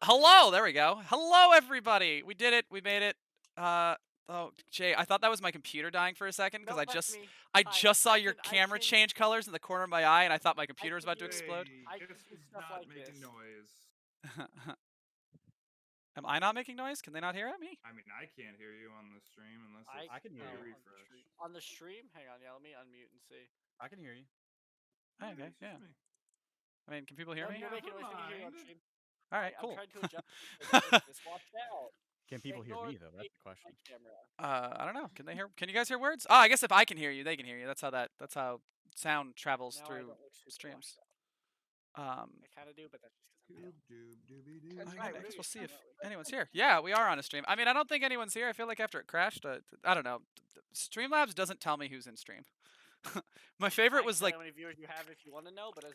Hello. There we go. Hello, everybody. We did it. We made it. Oh, Jay, I thought that was my computer dying for a second because Nope, that's me. I Hi, just saw I your can- I camera can- change colors in the corner of my eye, and I thought my computer was can about to do- explode. I Hey, can guess do who's stuff not like making this. noise? Am I not making noise? Can they not hear me? I mean, I can't hear you on the stream unless I it's can a hear you. refresh. On the stream? Hang on, yeah, let me unmute and see. I can hear you. Okay, It's just yeah. me. I mean, can people hear No, me? you're making Never noise. We can hear you on mind. stream. All right, I'm cool. trying to adjust. Just watch out. Can people hear Ignore me though? That's the question. my camera. I don't know. Can they hear? Can you guys hear words? Oh, I guess if I can hear you, they can hear you. That's how sound travels Now I through don't look super streams. washed out. I kind of do, but that's just because I'm pale. I Right, guess we're we'll see if here. anyone's here. Yeah, we are on a stream. I mean, I don't think anyone's here. I feel like after it crashed, I don't know. Streamlabs doesn't tell me who's in stream. My favorite was like, how many viewers you have if you want to know, but as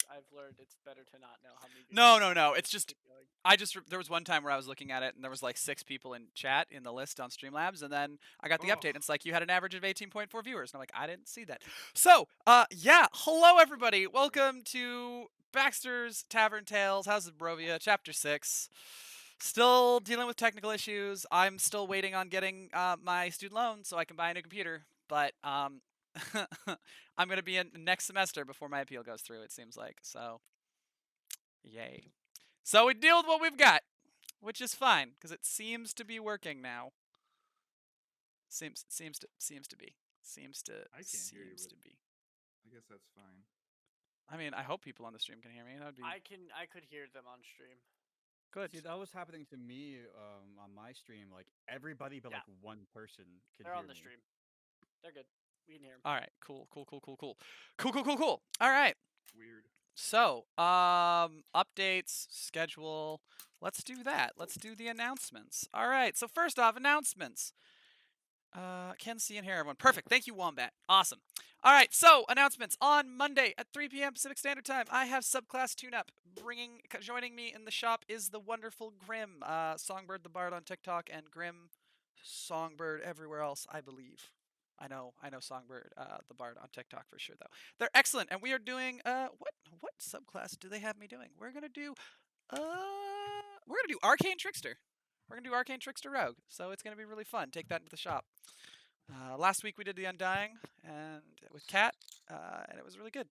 I've learned, it's better to not know how many. no. It's just there was one time where I was looking at it and there was like 6 people in chat in the list on Streamlabs, and then I got the update and it's like you had an average of 18.4 viewers, and I'm like, I didn't see that. So, yeah, hello everybody. Welcome to Baxter's Tavern Tales, House of Barovia, Chapter 6. Still dealing with technical issues. I'm still waiting on getting my student loan so I can buy a new computer, but I'm going to be in next semester before my appeal goes through, it seems like. So, yay. So we deal with what we've got, which is fine because it seems to be working now. Seems to be. I can't hear you, but be. I guess that's fine. I mean, I hope people on the stream can hear me. That would be. I could hear them on stream. Good. See, that was happening to me on my stream. Like everybody but like one person could They're hear on the me. stream. They're good. We can hear them. All right. Cool. All right. Weird. So, updates, schedule. Let's do that. Let's do the announcements. All right. So first off, announcements. Can see and hear everyone. Perfect. Thank you, Wombat. Awesome. All right. So announcements on Monday at 3 p.m. Pacific Standard Time. I have subclass tune-up. Joining me in the shop is the wonderful Grim, Songbird the Bard on TikTok, and Grim Songbird everywhere else, I believe. I know Songbird, the Bard on TikTok for sure, though. They're excellent, and we are doing what subclass do they have me doing? We're gonna do Arcane Trickster. We're gonna do Arcane Trickster Rogue, so it's gonna be really fun. Take that into the shop. Last week we did the Undying and with Cat, and it was really good.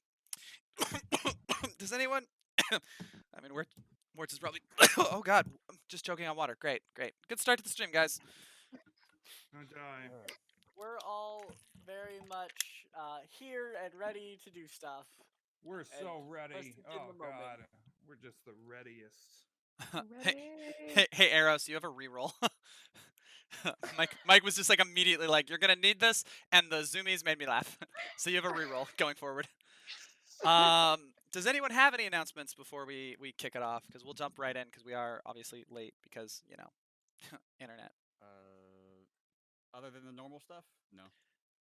Does anyone? I mean, Wertz is probably. Oh God, I'm just choking on water. Great. Good start to the stream, guys. Don't die. We're all very much here and ready to do stuff. We're so ready. Oh God, we're just the readiest. Hey, Eros, you have a reroll. Mike was just like immediately like, you're gonna need this, and the zoomies made me laugh. So you have a reroll going forward. Does anyone have any announcements before we kick it off? Because we'll jump right in because we are obviously late because internet. Other than the normal stuff, no.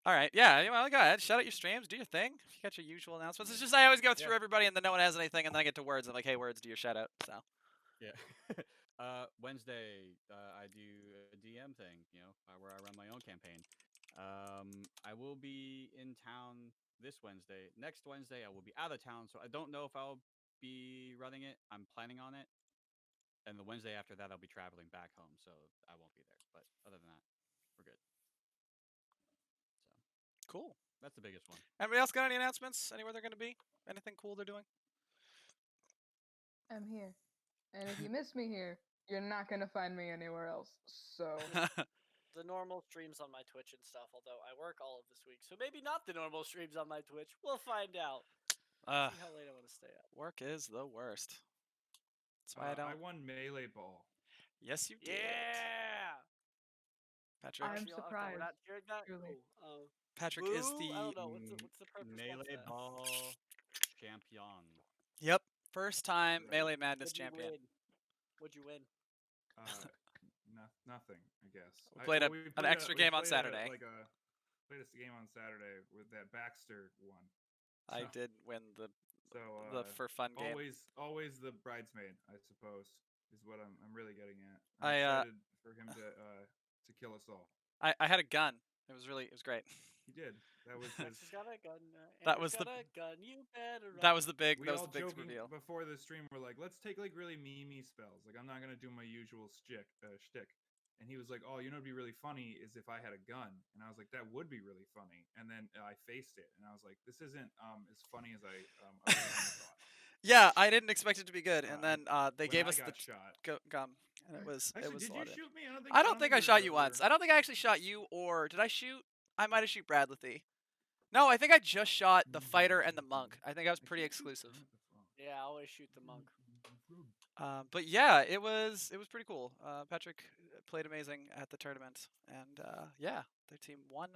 All right, yeah. Well, go ahead. Shout out your streams. Do your thing. If you got your usual announcements, it's just I always go through everybody, and then no one has anything, and then I get to words. I'm like, hey, words, do your shout out. So. Yeah. Wednesday, I do a DM thing, where I run my own campaign. I will be in town this Wednesday. Next Wednesday, I will be out of town, so I don't know if I'll be running it. I'm planning on it. And the Wednesday after that, I'll be traveling back home, so I won't be there. But other than that, we're good. So cool. That's the biggest one. Anybody else got any announcements? Anywhere they're going to be? Anything cool they're doing? I'm here. And if you miss me here, you're not going to find me anywhere else. So... The normal streams on my Twitch and stuff, although I work all of this week. So maybe not the normal streams on my Twitch. We'll find out. See how late I want to stay up. Work is the worst. That's why I won Melee Ball. Yes, you did. Yeah! Patrick. I'm surprised. We're not hearing that? Cool. Patrick Boo? is the... I don't know. What's the purpose Melee Ball champion. Yep. First time Melee Madness champion. What'd you win? Nothing, I guess. We played an extra game on Saturday. Played a game on Saturday with that Baxter one. I did win the for fun game. Always the bridesmaid, I suppose, is what I'm really getting at. I'm excited for him to kill us all. I had a gun, It was great. He did. That was Max his. has got a gun. That Andrew's was the- got a gun. You better run. That was the big We all big joking reveal. before the stream. We're like, let's take like really memey spells. Like I'm not gonna do my usual shtick. And he was like, "Oh, you know, what'd be really funny is if I had a gun." And I was like, "That would be really funny." And then I faced it, and I was like, "This isn't as funny as I originally thought." Yeah, I didn't expect it to be good, and I- then they When gave I us the got shot. gum, and it was Actually, a did lot you of- shoot me? I don't think I shot you we once. were- I don't think I actually shot you, or did I shoot? I might have shoot Bradley. No, I think I just shot the fighter and the monk. I think I was I pretty can't shoot exclusive. at the phone. Yeah, I always shoot the monk. But yeah, it was pretty cool. Patrick played amazing at the tournament, and yeah, their team won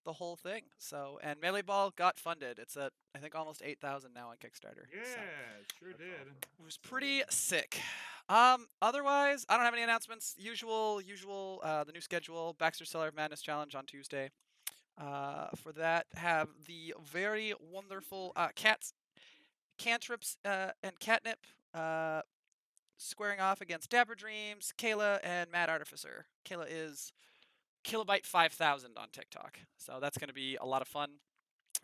the whole thing. So, and Melee Ball got funded. It's at I think almost 8,000 now on Kickstarter. Yeah, so it sure did. it was pretty sick. Otherwise, I don't have any announcements. Usual. The new schedule: Baxter Cellar of Madness Challenge on Tuesday. For that, have the very wonderful cantrips, and catnip. Squaring off against Dapper Dreams, Kayla, and Mad Artificer. Kayla is Kilobyte 5000 on TikTok, so that's going to be a lot of fun.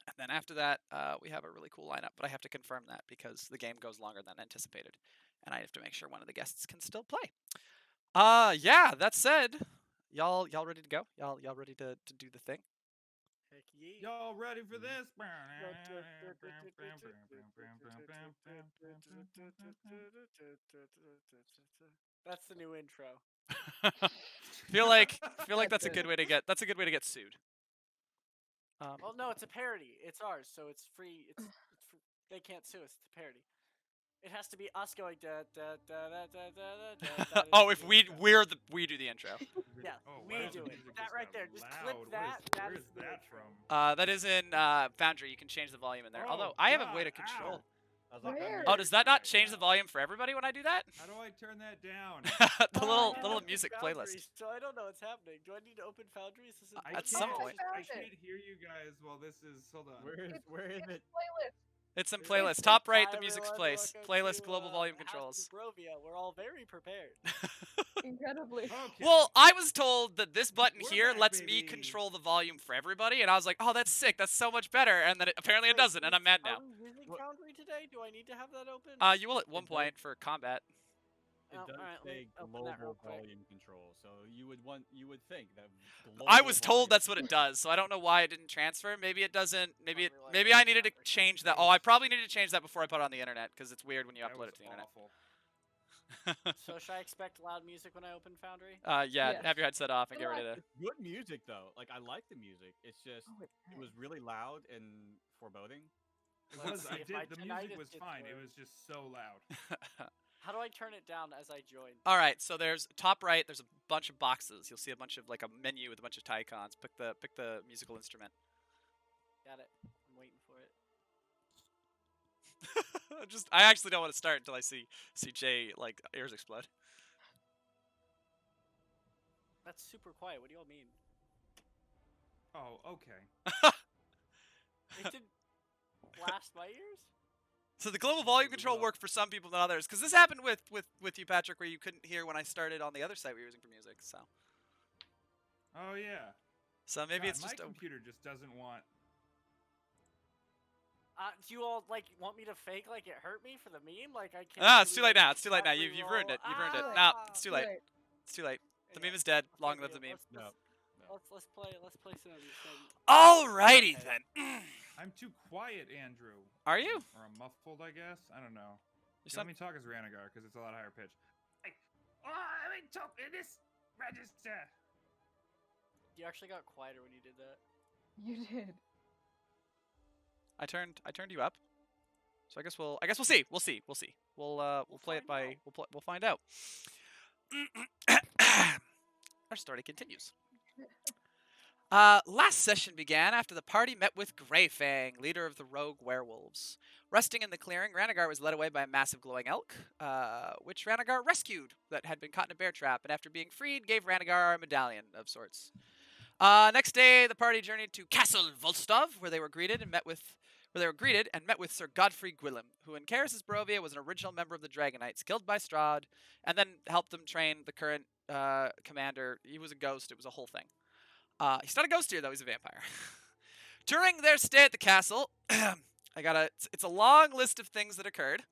And then after that, we have a really cool lineup, but I have to confirm that because the game goes longer than anticipated, and I have to make sure one of the guests can still play. Yeah. That said, y'all ready to go? Y'all ready to do the thing? Heck yeah. Y'all ready for this? That's the new intro. feel like that's That's a good way to get sued. Well, no, it's a parody. It's ours, so it's free. It's free. They can't sue us. It's a parody. It has to be us going da da da da da da da. Oh, if we do the intro. Yeah, Oh, we wow, do the it. music That just right got there. Just loud. clip that. Where is the that intro. from? That is in Foundry. You can change the volume in there. Oh, Although I have a way God, to control. ow. I was like, Where? Oh, does that not Right change the now. volume for everybody when I do that? How do I turn that down? the Oh, little I opened music Foundry, playlist. So I don't know what's happening. Do I need to open Foundry? Is this I At some can't- point. I found it. can't hear you guys while this is. Hold on. where is it? Playlist. It's in It's- playlist. Top right, Hi, the music's everyone. place. Welcome Playlist to, global volume House of controls. Barovia. We're all very prepared. Incredibly. Okay. Well, I was told that this button We're here back, lets me baby. control the volume for everybody, and I was like, "Oh, that's sick. That's so much better." And then apparently it Wait, doesn't, and I'm mad now. Are we using What? Foundry today? Do I need to have that open? You will at one It point for combat. It Oh, does alright, let me say open that real global quick. volume control, so you would think that. I global was told volume- that's what it does, so I don't know why it didn't transfer. Maybe it doesn't. Maybe Probably like I needed to Foundry. change that. Oh, I probably needed to change that before I put it on the internet because it's weird when you That upload was it to the internet. awful. So should I expect loud music when I open Foundry? Yeah. Yes. Have your headset off and get Good rid of it. It's good music though. Like I like the music. It's just Oh, it was really loud and foreboding. It Let's was. see I if did. my The tinnitus music was gets fine. It worse. was just so loud. How do I turn it down as I join? All right, so there's top right. There's a bunch of boxes. You'll see a bunch of like a menu with a bunch of icons. Pick the musical instrument. Got it. I'm waiting for it. I actually don't want to start until I see Jay like ears explode. That's super quiet. What do y'all mean? Oh, okay. It did blast my ears? So the global volume control worked for some people than others, because this happened with you, Patrick, where you couldn't hear when I started on the other site we were using for music. Oh yeah. So maybe God, it's just my computer just doesn't want. Do you all like want me to fake like it hurt me for the meme? Like I can't. Ah, it's do, too late like, now. It's too late now. flat You've ruined it. You've ruined it. Ah. No, it's too late. Right. It's too late. The Yeah, meme is dead. okay, Long live yeah, the meme. Let's, No. let's play some. Alrighty Okay. then. I'm too quiet, Andrew. Are you? Or I'm muffled, I guess. I don't know. You Let sound- me talk as Ranagar because it's a lot higher pitch. I mean, talk in this register. You actually got quieter when you did that. You did. I turned you up. So I guess we'll see. We'll see. We'll play it find by out. we'll find out. Our story continues. Last session began after the party met with Greyfang, leader of the rogue werewolves. Resting in the clearing, Ranagar was led away by a massive glowing elk, which Ranagar rescued that had been caught in a bear trap, and after being freed, gave Ranagar a medallion of sorts. Next day, the party journeyed to Castle Volstov, where they were greeted and met with Sir Godfrey Gwillem, who in Karis's Barovia was an original member of the Dragon Knights, killed by Strahd, and then helped them train the current commander. He was a ghost. It was a whole thing. He's not a ghost here, though. He's a vampire. During their stay at the castle, it's a long list of things that occurred.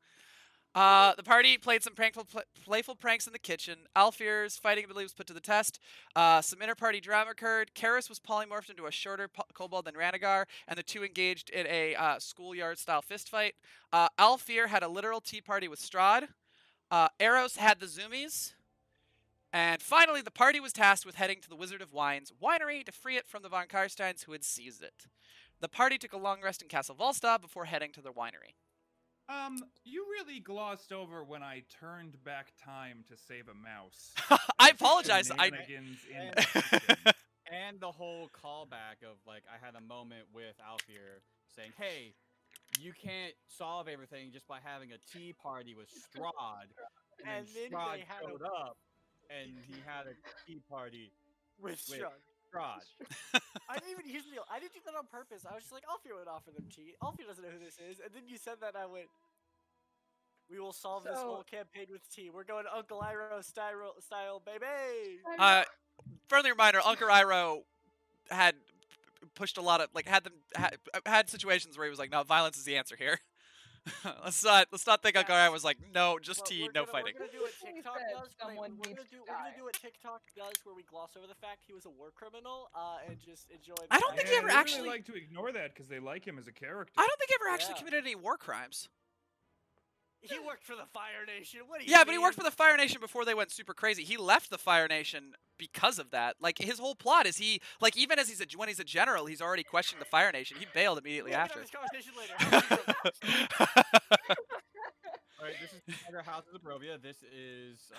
The party played some playful pranks in the kitchen. Alfir's fighting ability was put to the test. Some inter-party drama occurred. Karis was polymorphed into a shorter kobold than Ranagar, and the two engaged in a schoolyard-style fistfight. Alfir had a literal tea party with Strahd. Eros had the zoomies. And finally, the party was tasked with heading to the Wizard of Wine's winery to free it from the von Karsteins who had seized it. The party took a long rest in Castle Volstagg before heading to their winery. You really glossed over when I turned back time to save a mouse. I apologize. Shenanigans in the kitchen. And the whole callback of like I had a moment with Alfir saying, "Hey, you can't solve everything just by having a tea party with Strahd." And then Strahd showed up, and he had a tea party with Strahd. I didn't even use the. I didn't do that on purpose. I was just like, Alfie would offer them tea. Alfie doesn't know who this is, and then you said that, and I went, "We will solve this whole campaign with tea. We're going Uncle Iroh style, baby." Friendly reminder: Uncle Iroh had pushed a lot of had situations where he was like, "No, violence is the answer here." let's not think Uncle Iroh was like, "No, just tea, no fighting." We're gonna do what TikTok does. We're gonna do what TikTok does, where we gloss over the fact he was a war criminal, and just enjoy. I don't think he ever actually like to ignore that because they like him as a character. I don't think he ever actually committed any war crimes. He worked for the Fire Nation. What do you Yeah, mean? but he worked for the Fire Nation before they went super crazy. He left the Fire Nation because of that. Like, his whole plot is even as when he's a general, he's already questioning the Fire Nation. He bailed immediately after. We'll get on this conversation later. All right, this is Other Houses of Barovia. This is.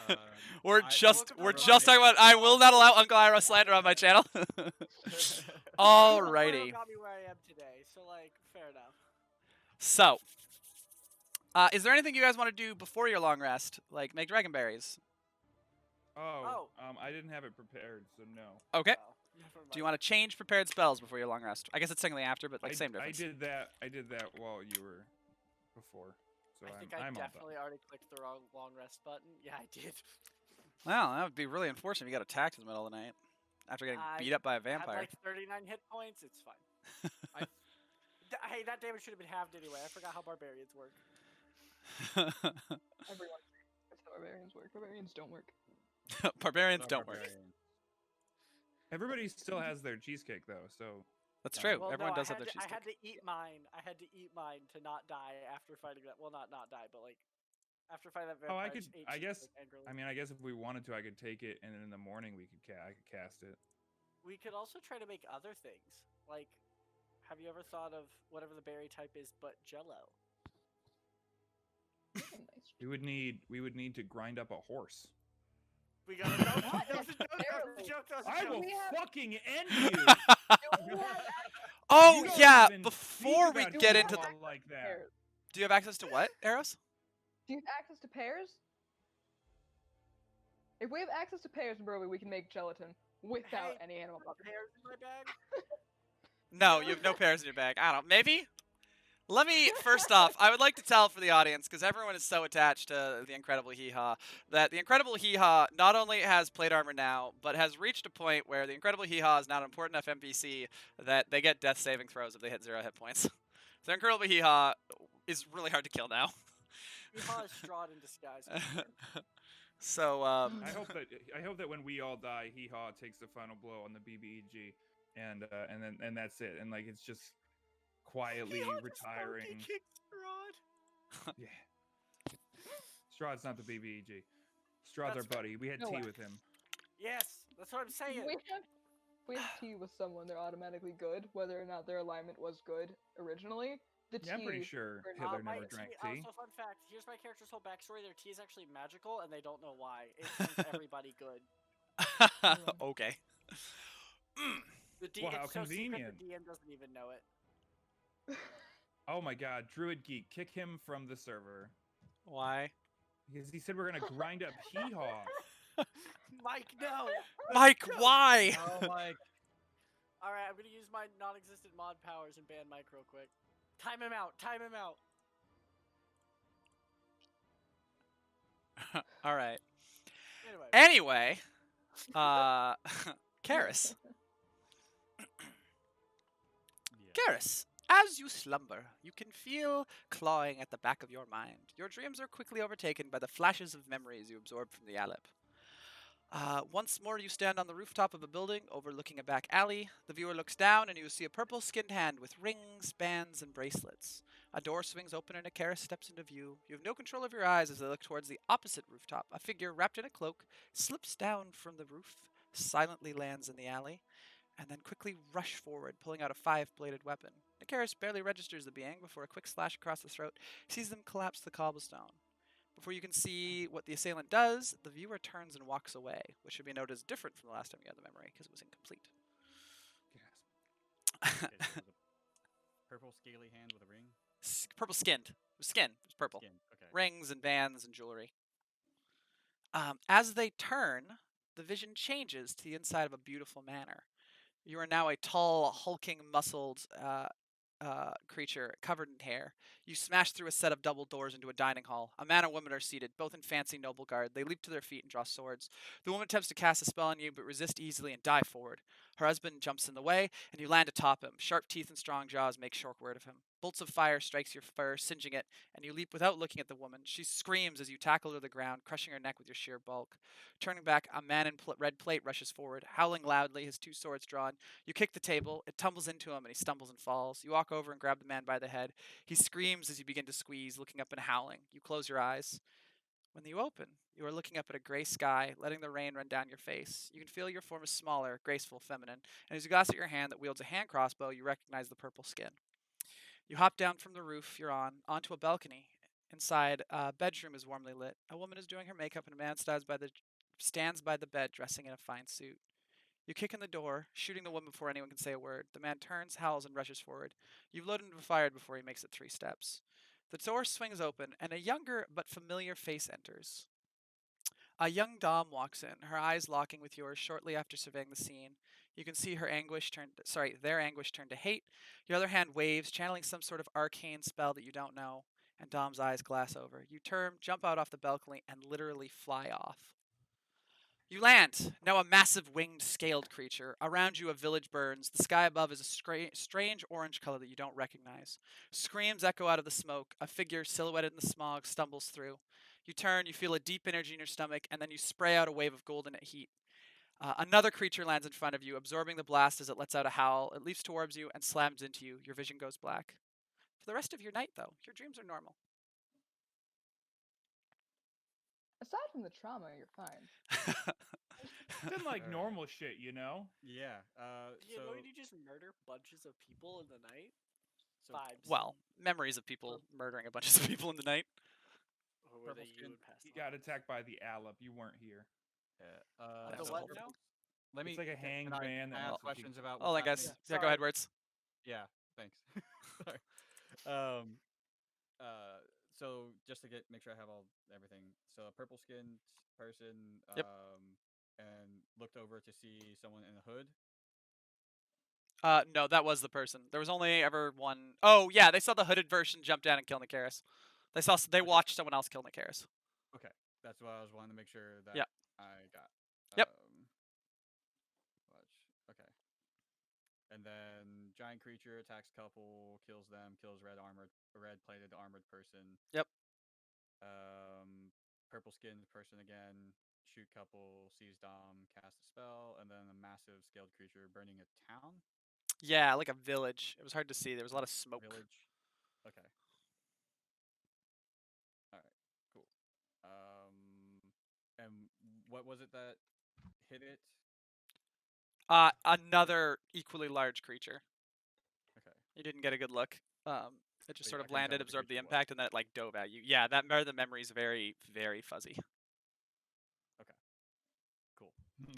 We're just talking about. I will not allow Uncle Iroh slander on my channel. Alrighty. Got me where I am today, so like, fair enough. So, is there anything you guys want to do before your long rest, like make dragonberries? I didn't have it prepared, so no. Okay. Do you want to change prepared spells before your long rest? I guess it's technically after, but like same difference. I did that while you were before. So I think I'm I definitely already clicked the wrong long rest button. Yeah, I did. Well, that would be really unfortunate if you got attacked in the middle of the night after getting beat up by a vampire. I had like 39 hit points. It's fine. Hey, that damage should have been halved anyway. I forgot how barbarians work. Everyone, that's how barbarians work. Barbarians don't work. Barbarians don't work. Everybody still has their cheesecake though, so that's true. Well, Everyone does have their I cheesecake. had to eat mine. I had to eat mine to not die after fighting that. Well, not die, but like after fighting that vampire. I guess. I mean, I guess if we wanted to, I could take it, and then in the morning I could cast it. We could also try to make other things. Like, have you ever thought of whatever the berry type is, but Jello? We would need to grind up a horse. We got a joke. I will fucking end you. Oh you yeah, before we get into like that. Do you have access to what, Eros? Do you have access to pears? If we have access to pears in Barovia, we can make gelatin without any animal product. Pears in my bag? No, you have no pears in your bag. I don't. Maybe. Let me, first off, I would like to tell for the audience, because everyone is so attached to the Incredible Hee-Haw, that the Incredible Hee-Haw not only has plate armor now, but has reached a point where the Incredible Hee-Haw is now an important enough NPC that they get death saving throws if they hit 0 hit points. So Incredible Hee-Haw is really hard to kill now. Hee-Haw is Strahd in disguise. So, I hope that when we all die, Hee-Haw takes the final blow on the BBEG, and that's it. And like it's just quietly retiring. Strahd. Yeah. Strahd's not the BBEG. Strahd's our buddy. We had tea with him. Yes, that's what I'm saying. We have tea with someone, they're automatically good, whether or not their alignment was good originally. I'm pretty sure Hitler never drank tea. Also, fun fact, here's my character's whole backstory. Their tea is actually magical, and they don't know why. It makes everybody good. Okay. Well, how convenient. So secret, the DM doesn't even know it. Oh my god, Druid Geek, kick him from the server. Why? Because he said we're gonna grind up Hee-Haw. Mike, no! Mike, why? Oh, Mike. Alright, I'm gonna use my non-existent mod powers and ban Mike real quick. Time him out! Time him out! Alright. Anyway, Karis. Garrus, as you slumber, you can feel clawing at the back of your mind. Your dreams are quickly overtaken by the flashes of memories you absorb from the Aleph. Once more, you stand on the rooftop of a building overlooking a back alley. The viewer looks down, and you see a purple skinned hand with rings, bands, and bracelets. A door swings open, and a Karis steps into view. You have no control of your eyes as they look towards the opposite rooftop. A figure wrapped in a cloak slips down from the roof, silently lands in the alley, and then quickly rush forward, pulling out a five-bladed weapon. Nakaris barely registers the being before a quick slash across the throat sees them collapse to the cobblestone. Before you can see what the assailant does, the viewer turns and walks away, which should be noted as different from the last time you had the memory because it was incomplete. Gasp. Okay, so it was a purple scaly hand with a ring. Purple skinned. It was skin. It was purple. Skin. Okay. Rings and bands and jewelry. As they turn, the vision changes to the inside of a beautiful manor. You are now a tall, hulking, muscled creature covered in hair. You smash through a set of double doors into a dining hall. A man and woman are seated, both in fancy noble guard. They leap to their feet and draw swords. The woman attempts to cast a spell on you, but resist easily and dive forward. Her husband jumps in the way, and you land atop him. Sharp teeth and strong jaws make short work of him. Bolts of fire strikes your fur, singeing it, and you leap without looking at the woman. She screams as you tackle her to the ground, crushing her neck with your sheer bulk. Turning back, a man in red plate rushes forward, howling loudly, his two swords drawn. You kick the table, it tumbles into him, and he stumbles and falls. You walk over and grab the man by the head. He screams as you begin to squeeze, looking up and howling. You close your eyes. When you open, you are looking up at a gray sky, letting the rain run down your face. You can feel your form is smaller, graceful, feminine, and as you glance at your hand that wields a hand crossbow, you recognize the purple skin. You hop down from the roof you're on, onto a balcony. Inside, a bedroom is warmly lit. A woman is doing her makeup, and a man stands by the bed, dressing in a fine suit. You kick in the door, shooting the woman before anyone can say a word. The man turns, howls, and rushes forward. You've loaded him and fired before he makes it 3 steps. The door swings open, and a younger but familiar face enters. A young Dom walks in, her eyes locking with yours shortly after surveying the scene. You can see their anguish turn to hate. Your other hand waves, channeling some sort of arcane spell that you don't know, and Dom's eyes glass over. You turn, jump out off the balcony, and literally fly off. You land, now a massive winged scaled creature. Around you a village burns. The sky above is a strange orange color that you don't recognize. Screams echo out of the smoke. A figure silhouetted in the smog stumbles through. You turn, you feel a deep energy in your stomach, and then you spray out a wave of golden heat. Another creature lands in front of you, absorbing the blast as it lets out a howl. It leaps towards you and slams into you. Your vision goes black. For the rest of your night, though, your dreams are normal. Aside from the trauma, you're fine. Been like Alright. normal shit, you know? Yeah. Do you So know you just murder bunches of people in the night? Vibes. Well, memories of people murdering a bunch of people in the night. Or were purple they you skin, and passed He on? got attacked by the Aleph. You weren't here. yeah. The so what purple- now? Let me. It's like a hanged can I, man can that I ask wants to keep- questions about. Oh, I what's guess. happening? Yeah, go ahead, words. Yeah. Thanks. Sorry. So just to make sure I have everything. So a purple skinned person. Yep. And looked over to see someone in a hood. No, that was the person. There was only ever one. Oh, yeah, they saw the hooded version jump down and kill Nakaris. They Okay. watched someone else kill Nakaris. Okay, that's what I was wanting to make sure that Yeah. I got. Yep. Okay. And then giant creature attacks couple, kills them, kills red plated armored person. Yep. Purple skinned person again. Shoot couple, sees Dom, cast a spell, and then a massive scaled creature burning a town. Yeah, like a village. It was hard to see. There was a lot of smoke. Village. Okay. All right. Cool. And what was it that hit it? Another equally large creature. Okay. You didn't get a good look. It just But sort I of couldn't tell landed, what the absorbed the creature was. impact, and then it like dove at you. Yeah, the memory's very, very fuzzy. Cool.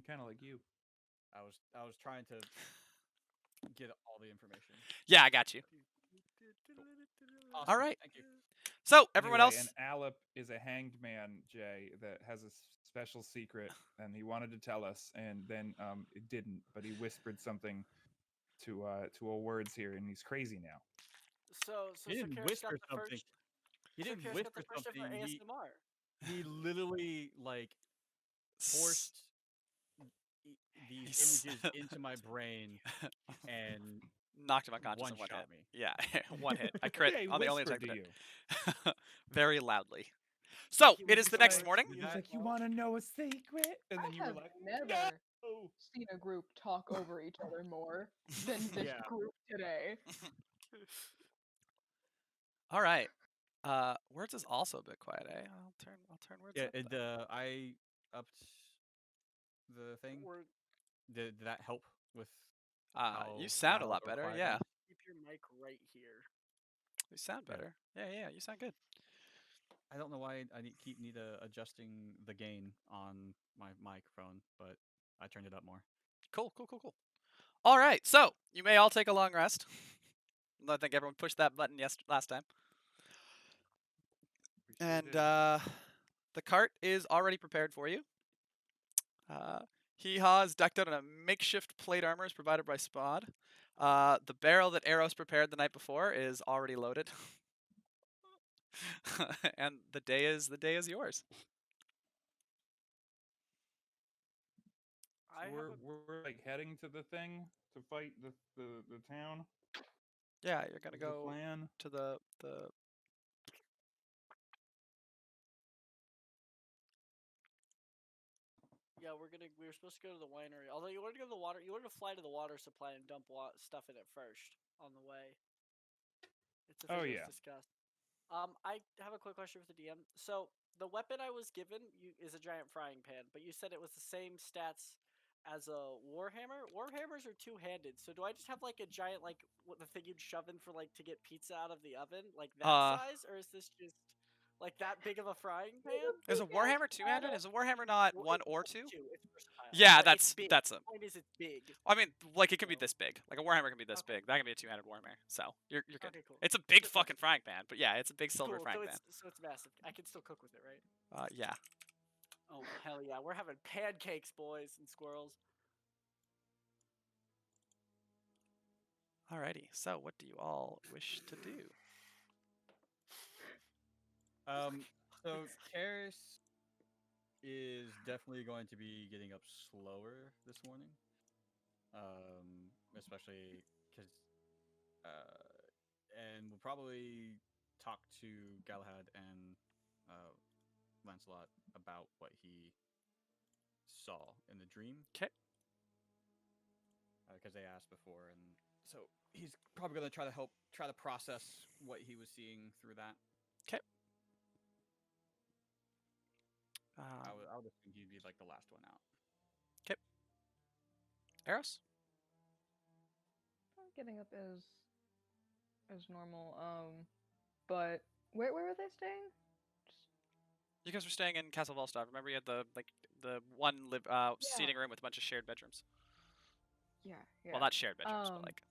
Kind of like you. I was trying to get all the information. Yeah, I got you. Awesome. All right. Thank you. So everyone Anyway, else. An Aleph is a hanged man, Jay, that has a special secret, and he wanted to tell us, and then it didn't. But he whispered something to our words here, and he's crazy now. So He didn't Karis whisper got the something. first. He So didn't Karis got whisper the first hit for something. ASMR. He literally like forced these He's- images into my brain and Knocked him unconscious in one One-shot hit. me. Yeah, one hit. I crit Yeah, he on the only whispered attack to that you. very loudly. So He it is the whispered next to morning. you He's as like, "You well. want to know a secret?" And I then you were have like, never "No." seen a group talk over each other more than this Yeah. group today. All right. Words is also a bit quiet, eh? I'll turn words Yeah. up. Then. I upped the thing. Or Did that help with You how sound a loud lot or better. quiet Yeah, it is? keep your mic right here. you sound Yeah. better. Yeah, you sound good. I don't know why I need adjusting the gain on my microphone, but I turned it up more. Cool. All right. So you may all take a long rest. I think everyone pushed that button last time. We sure And did. the cart is already prepared for you. Hee-Haw is decked out in a makeshift plate armor as provided by Spod. The barrel that Eros prepared the night before is already loaded. And the day is yours. So we're like heading to the thing to fight the town. Yeah, you're gonna Is the go plan? to the Yeah, we were supposed to go to the winery. Although you wanted to go to the water, you wanted to fly to the water supply and dump stuff in it first on the way. It's a thing Oh that yeah. was discussed. I have a quick question for the DM. So the weapon I was given is a giant frying pan, but you said it was the same stats as a warhammer. Warhammers are two-handed, so do I just have like a giant the thing you'd shove in for like to get pizza out of the oven, like that size, or is this just like that big of a frying pan? Is a Warhammer two-handed? Is a Warhammer not one or two? It's versatile. Yeah, But it's that's big. that's a. The point is, it's big. I mean, like it can be So- this big. Like a Warhammer can be this Okay. big. That can be a two-handed Warhammer. So you're good. Okay, cool. It's a big Just fucking checking. frying pan, but yeah, it's a big silver Cool. frying So pan. it's massive. I can still cook with it, right? Yeah. Oh hell yeah, we're having pancakes, boys and squirrels. Alrighty. So what do you all wish to do? So Karis is definitely going to be getting up slower this morning. Especially because, and we'll probably talk to Galahad and Lancelot about what he saw in the dream. Okay. Because they asked before, and so he's probably going to try to process what he was seeing through that. Okay. I would assume he'd be like the last one out. Okay. Eros? I'm getting up as normal. But where were they staying? You guys were staying in Castle Volstad. Remember, you had the one seating room with a bunch of shared bedrooms. Yeah. Well, not shared bedrooms, but like.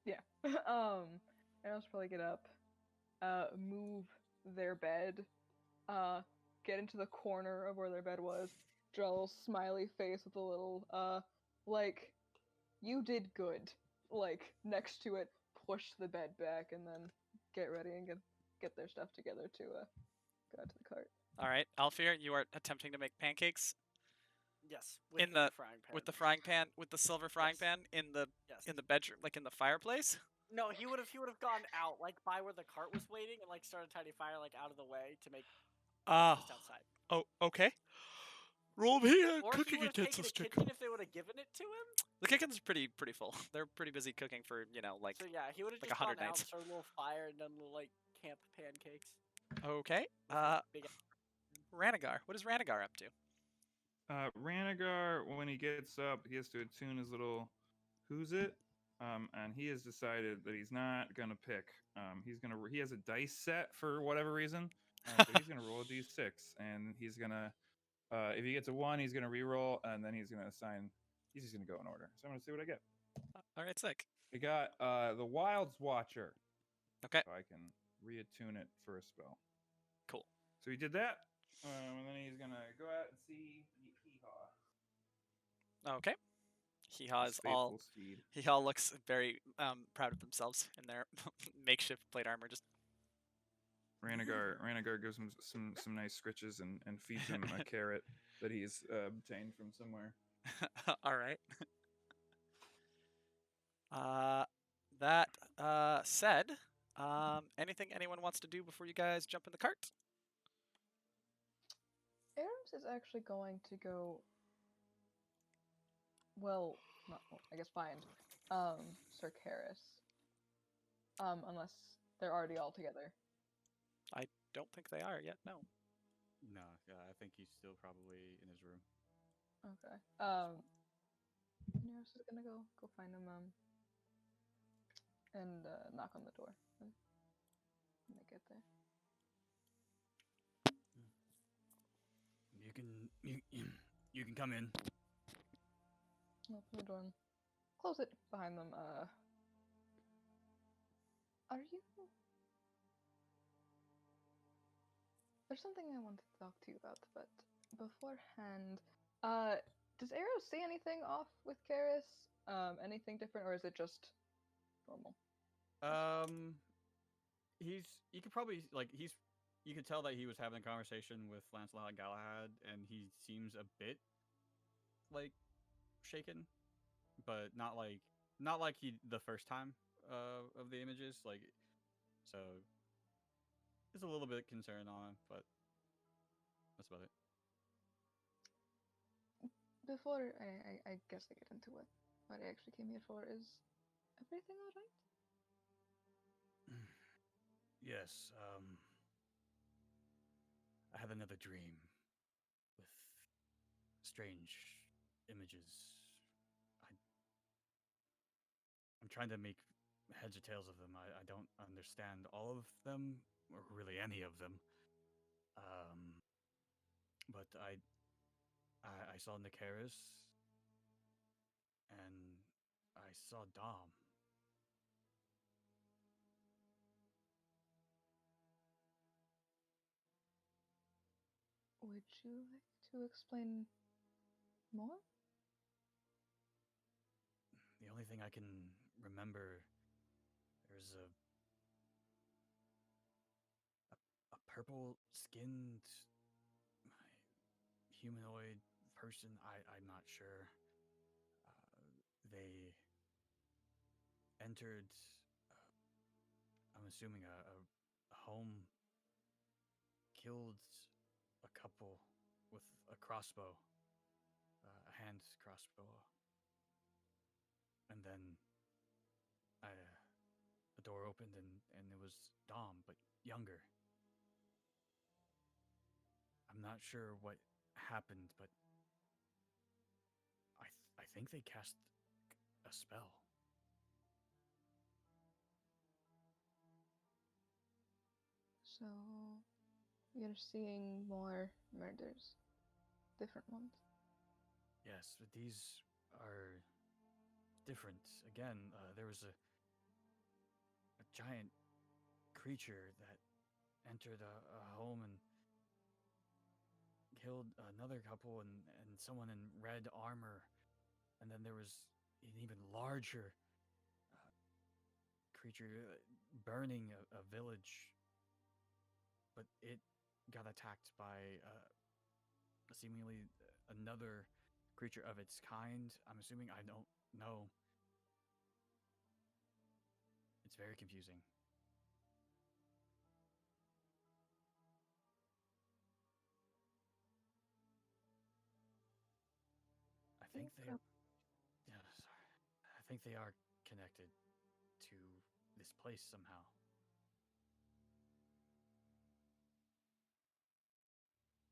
Yeah. And I'll probably get up, move their bed, get into the corner of where their bed was, draw a little smiley face with a little, like, you did good, like, next to it, push the bed back, and then get ready and get their stuff together to, go out to the cart. All right, Alfir, you are attempting to make pancakes Yes, in the frying pan. with the frying pan, with the silver frying Yes. pan in the Yes. in the bedroom, like in the fireplace. No, he would have gone out like by where the cart was waiting and like started a tiny fire like out of the way to make just outside. Oh, okay. Roll me a Or cooking he would have taken utensils a check. kitchen if they would have given it to him. The kitchen's pretty full. They're pretty busy cooking for like. So yeah, he would have like just 100 gone out nights. and started a little fire and done little like camp pancakes. Okay. Big Ranagar. What is Ranagar up to? Ranagar, when he gets up, he has to attune his little who's it, and he has decided that he's not gonna pick. He has a dice set for whatever reason, so he's gonna roll a d6, and he's gonna if he gets a 1, he's gonna re-roll, and then he's gonna assign. He's just gonna go in order. So I'm gonna see what I get. All right, sick. I got the Wilds Watcher. Okay. So I can reattune it for a spell. Cool. So he did that, and then he's gonna go out and see Hee-Haw. Okay. Hee-Haw His is all. faithful steed. Hee-Haw looks very proud of themselves in their makeshift plate armor. Just. Ranagar gives him some nice scritches and feeds him a carrot that he's obtained from somewhere. All right. That said, anything anyone wants to do before you guys jump in the cart? Arams is actually going to go. Well, not. Well, I guess find, Sir Karis. Unless they're already all together. I don't think they are yet. No. No, yeah, I think he's still probably in his room. Okay. Neros is gonna go find him. And knock on the door when they get there. You can come in. Open the door and close it behind them. Are you? There's something I wanted to talk to you about, but beforehand, does Arrow see anything off with Karis? Anything different, or is it just normal? You could probably you could tell that he was having a conversation with Lancelot and Galahad, and he seems a bit like shaken, but not like he the first time of the images. So there's a little bit of concern on him, but that's about it. Before I guess I get into what I actually came here for, is everything alright? Yes, I had another dream with strange images. I'm trying to make heads or tails of them. I don't understand all of them, or really any of them. But I saw Nikaris, and I saw Dom. Would you like to explain more? The only thing I can remember, there's a purple-skinned humanoid person. I'm not sure. They entered, I'm assuming, a home, killed a couple with a crossbow, a hand crossbow, and then the door opened and it was Dom, but younger. I'm not sure what happened, but I think they cast a spell. So, you're seeing more murders, different ones. Yes, but these are different. Again, there was a giant creature that entered a home and killed another couple and someone in red armor. And then there was an even larger creature burning a village. But it got attacked by seemingly another creature of its kind. I'm assuming, I don't know. It's very confusing. I think they are. Yeah, sorry. I think they are connected to this place somehow.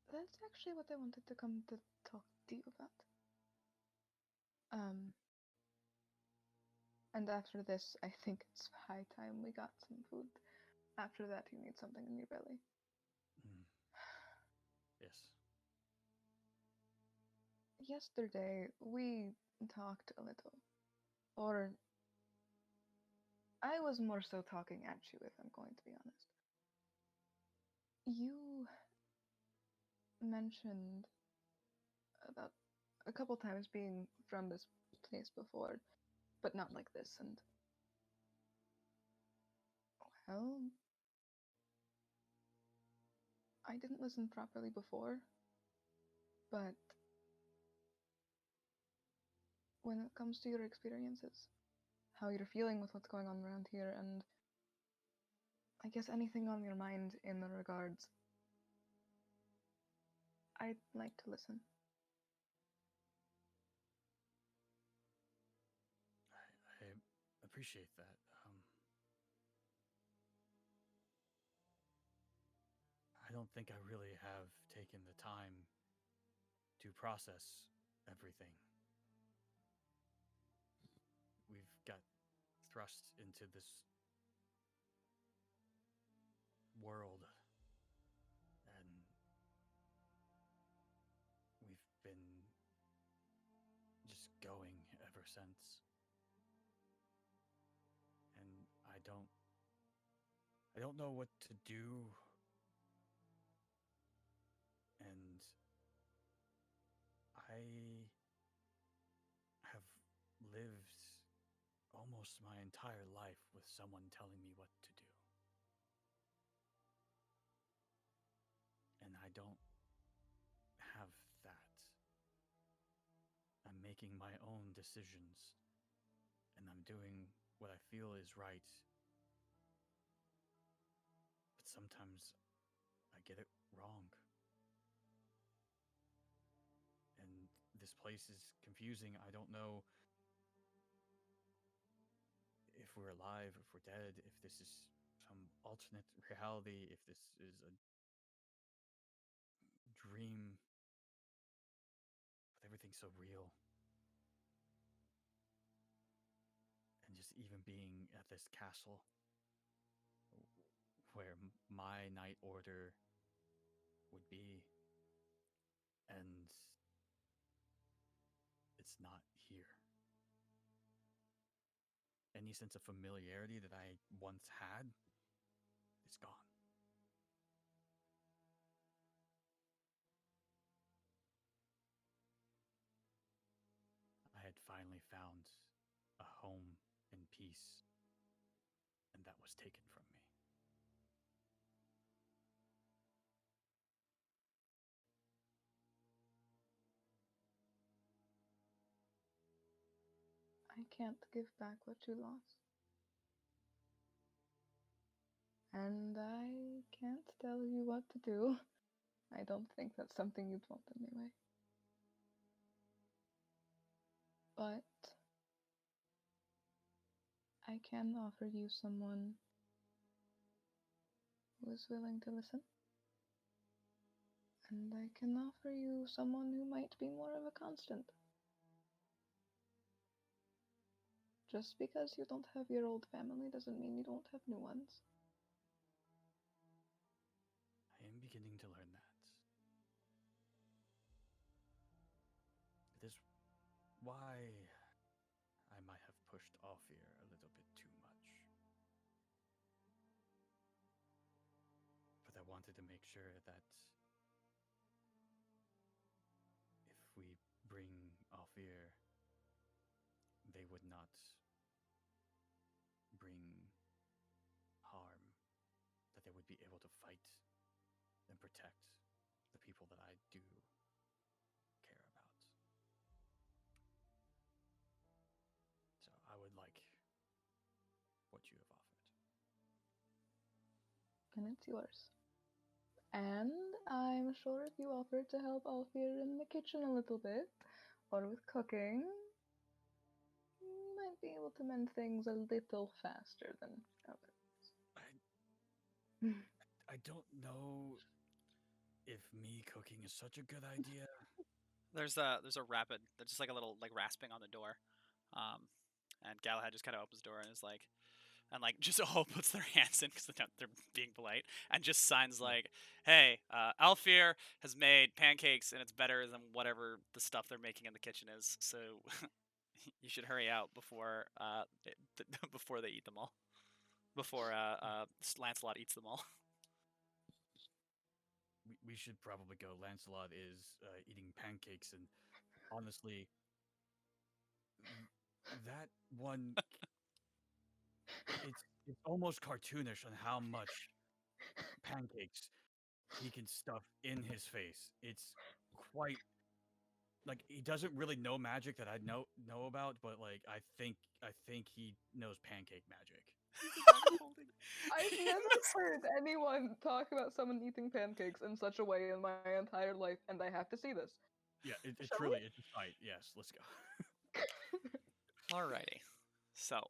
That's actually what I wanted to come to talk to you about. And after this, I think it's high time we got some food. After that, you need something in your belly. Mm. Yes. Yesterday, we talked a little. Or, I was more so talking at you, if I'm going to be honest. You mentioned about a couple times being from this place before, but not like this, and well, I didn't listen properly before, but when it comes to your experiences, how you're feeling with what's going on around here, and I guess anything on your mind in the regards. I'd like to listen. I appreciate that. I don't think I really have taken the time to process everything. We've got thrust into this world, and we've been just going ever since. And I don't know what to do, and I have lived almost my entire life with someone telling me what to do. And I don't have that. I'm making my own decisions, and I'm doing what I feel is right. But sometimes I get it wrong. And this place is confusing. I don't know if we're alive, if we're dead, if this is some alternate reality, if this is a dream, but everything's so real. And just even being at this castle where my night order would be, and it's not here. Any sense of familiarity that I once had is gone. I had finally found a home and peace, and that was taken from me. I can't give back what you lost. And I can't tell you what to do. I don't think that's something you'd want anyway. But I can offer you someone who is willing to listen. And I can offer you someone who might be more of a constant. Just because you don't have your old family doesn't mean you don't have new ones. I am beginning to learn that. It is why I might have pushed Alfir a little bit too much. But I wanted to make sure that if we bring Alfir, they would not bring harm, that they would be able to fight and protect the people that I do care about. So I would like what you have offered. And it's yours. And I'm sure if you offered to help Alfir in the kitchen a little bit, or with cooking, you might be able to mend things a little faster than others. I don't know if me cooking is such a good idea. There's a rapid. There's just like a little like rasping on the door, and Galahad just kind of opens the door and is like, and like just all puts their hands in because they're being polite and just signs like, "Hey, Alfir has made pancakes and it's better than whatever the stuff they're making in the kitchen is. So you should hurry out before before they eat them all. Before Lancelot eats them all." We should probably go. Lancelot is eating pancakes, and honestly, that one, it's almost cartoonish on how much pancakes he can stuff in his face. It's quite like he doesn't really know magic that I know about, but like I think he knows pancake magic. I've never heard anyone talk about someone eating pancakes in such a way in my entire life, and I have to see this. Yeah, it's Shall really it's a sight. Yes, let's go. Alrighty. So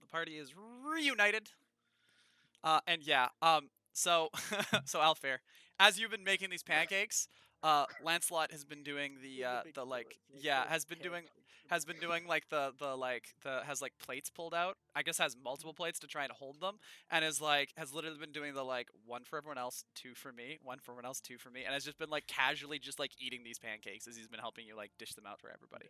the party is reunited. And yeah, so so Alfair, as you've been making these pancakes, Lancelot has been doing the like has been doing like the has like plates pulled out. I guess has multiple plates to try and hold them, and is like has literally been doing the like one for everyone else, two for me, one for everyone else, two for me, and has just been like casually just like eating these pancakes as he's been helping you like dish them out for everybody.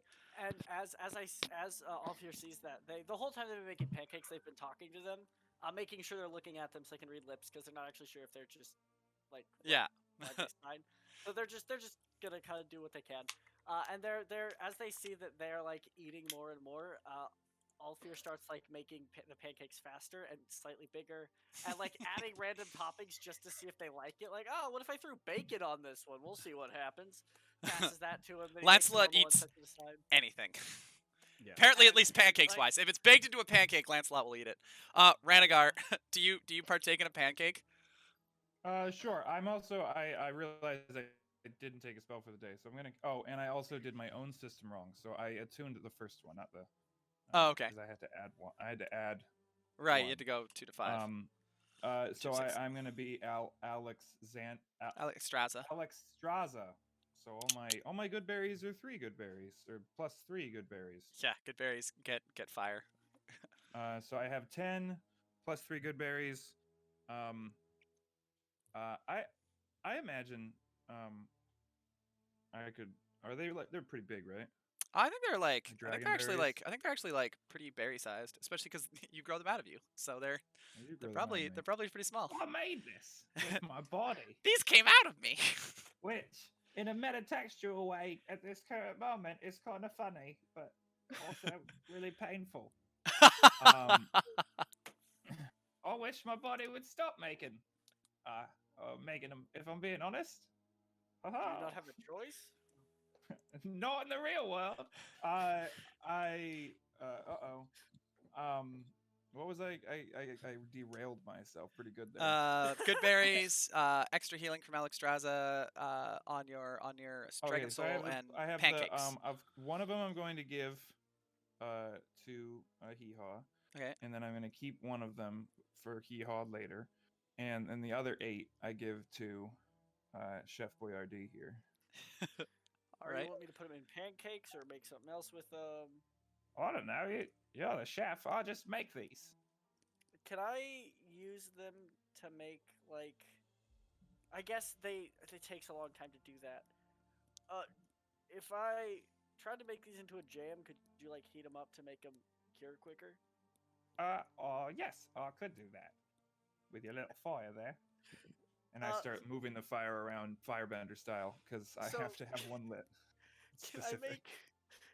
And as Alfir sees that, the whole time they've been making pancakes, they've been talking to them. I'm making sure they're looking at them so they can read lips because they're not actually sure if they're just like Yeah. fine. So they're just gonna kind of do what they can. And they're as they see that they're like eating more and more. Alfir starts like making the pancakes faster and slightly bigger, and like adding random toppings just to see if they like it. Like, oh, what if I threw bacon on this one? We'll see what happens. Passes that to him. Then he makes Lancelot normal and eats sets it aside. anything. Yeah. Apparently, at And, least pancakes like- wise. If it's baked into a pancake, Lancelot will eat it. Ranagar, do you partake in a pancake? Sure. I'm also I realized I didn't take a spell for the day, so I'm gonna. Oh, and I also did my own system wrong, so I attuned the first one, not the. Oh, okay. Because I had to add one. I had to add. Right, you one. had to go 2 to 5. So 6. I'm gonna be Alex Alex Straza. Alex Straza. So all my good berries are 3 good berries, or plus 3 good berries. Yeah, good berries get fire. So I have 10 plus 3 good berries. I imagine I could. Are they like they're pretty big, right? I think they're like Like I think they're actually like pretty berry sized, especially because you grow them out of you. So they're probably pretty small. I made this with my body, These came out of me. which in a metatextual way at this current moment is kind of funny, but also really painful. I wish my body would stop making them. If I'm being honest, Do you not have a choice? not in the real world. What was I derailed myself pretty good there. Good berries, extra healing from Alex Straza on your Dragon Soul and I have pancakes. of one of them I'm going to give to Hee Haw. Okay. And then I'm going to keep one of them for Hee Haw later. And then the other 8 I give to Chef Boyardee here. All Or right. you want me to put them in pancakes or make something else with them? I don't know. You're the chef. I'll just make these. Can I use them to make like? I guess it takes a long time to do that. If I tried to make these into a jam, could you like heat them up to make them cure quicker? Yes, I could do that with your little fire there. And I Uh, start moving the fire around firebender style because I So- have to have one lit. Specific.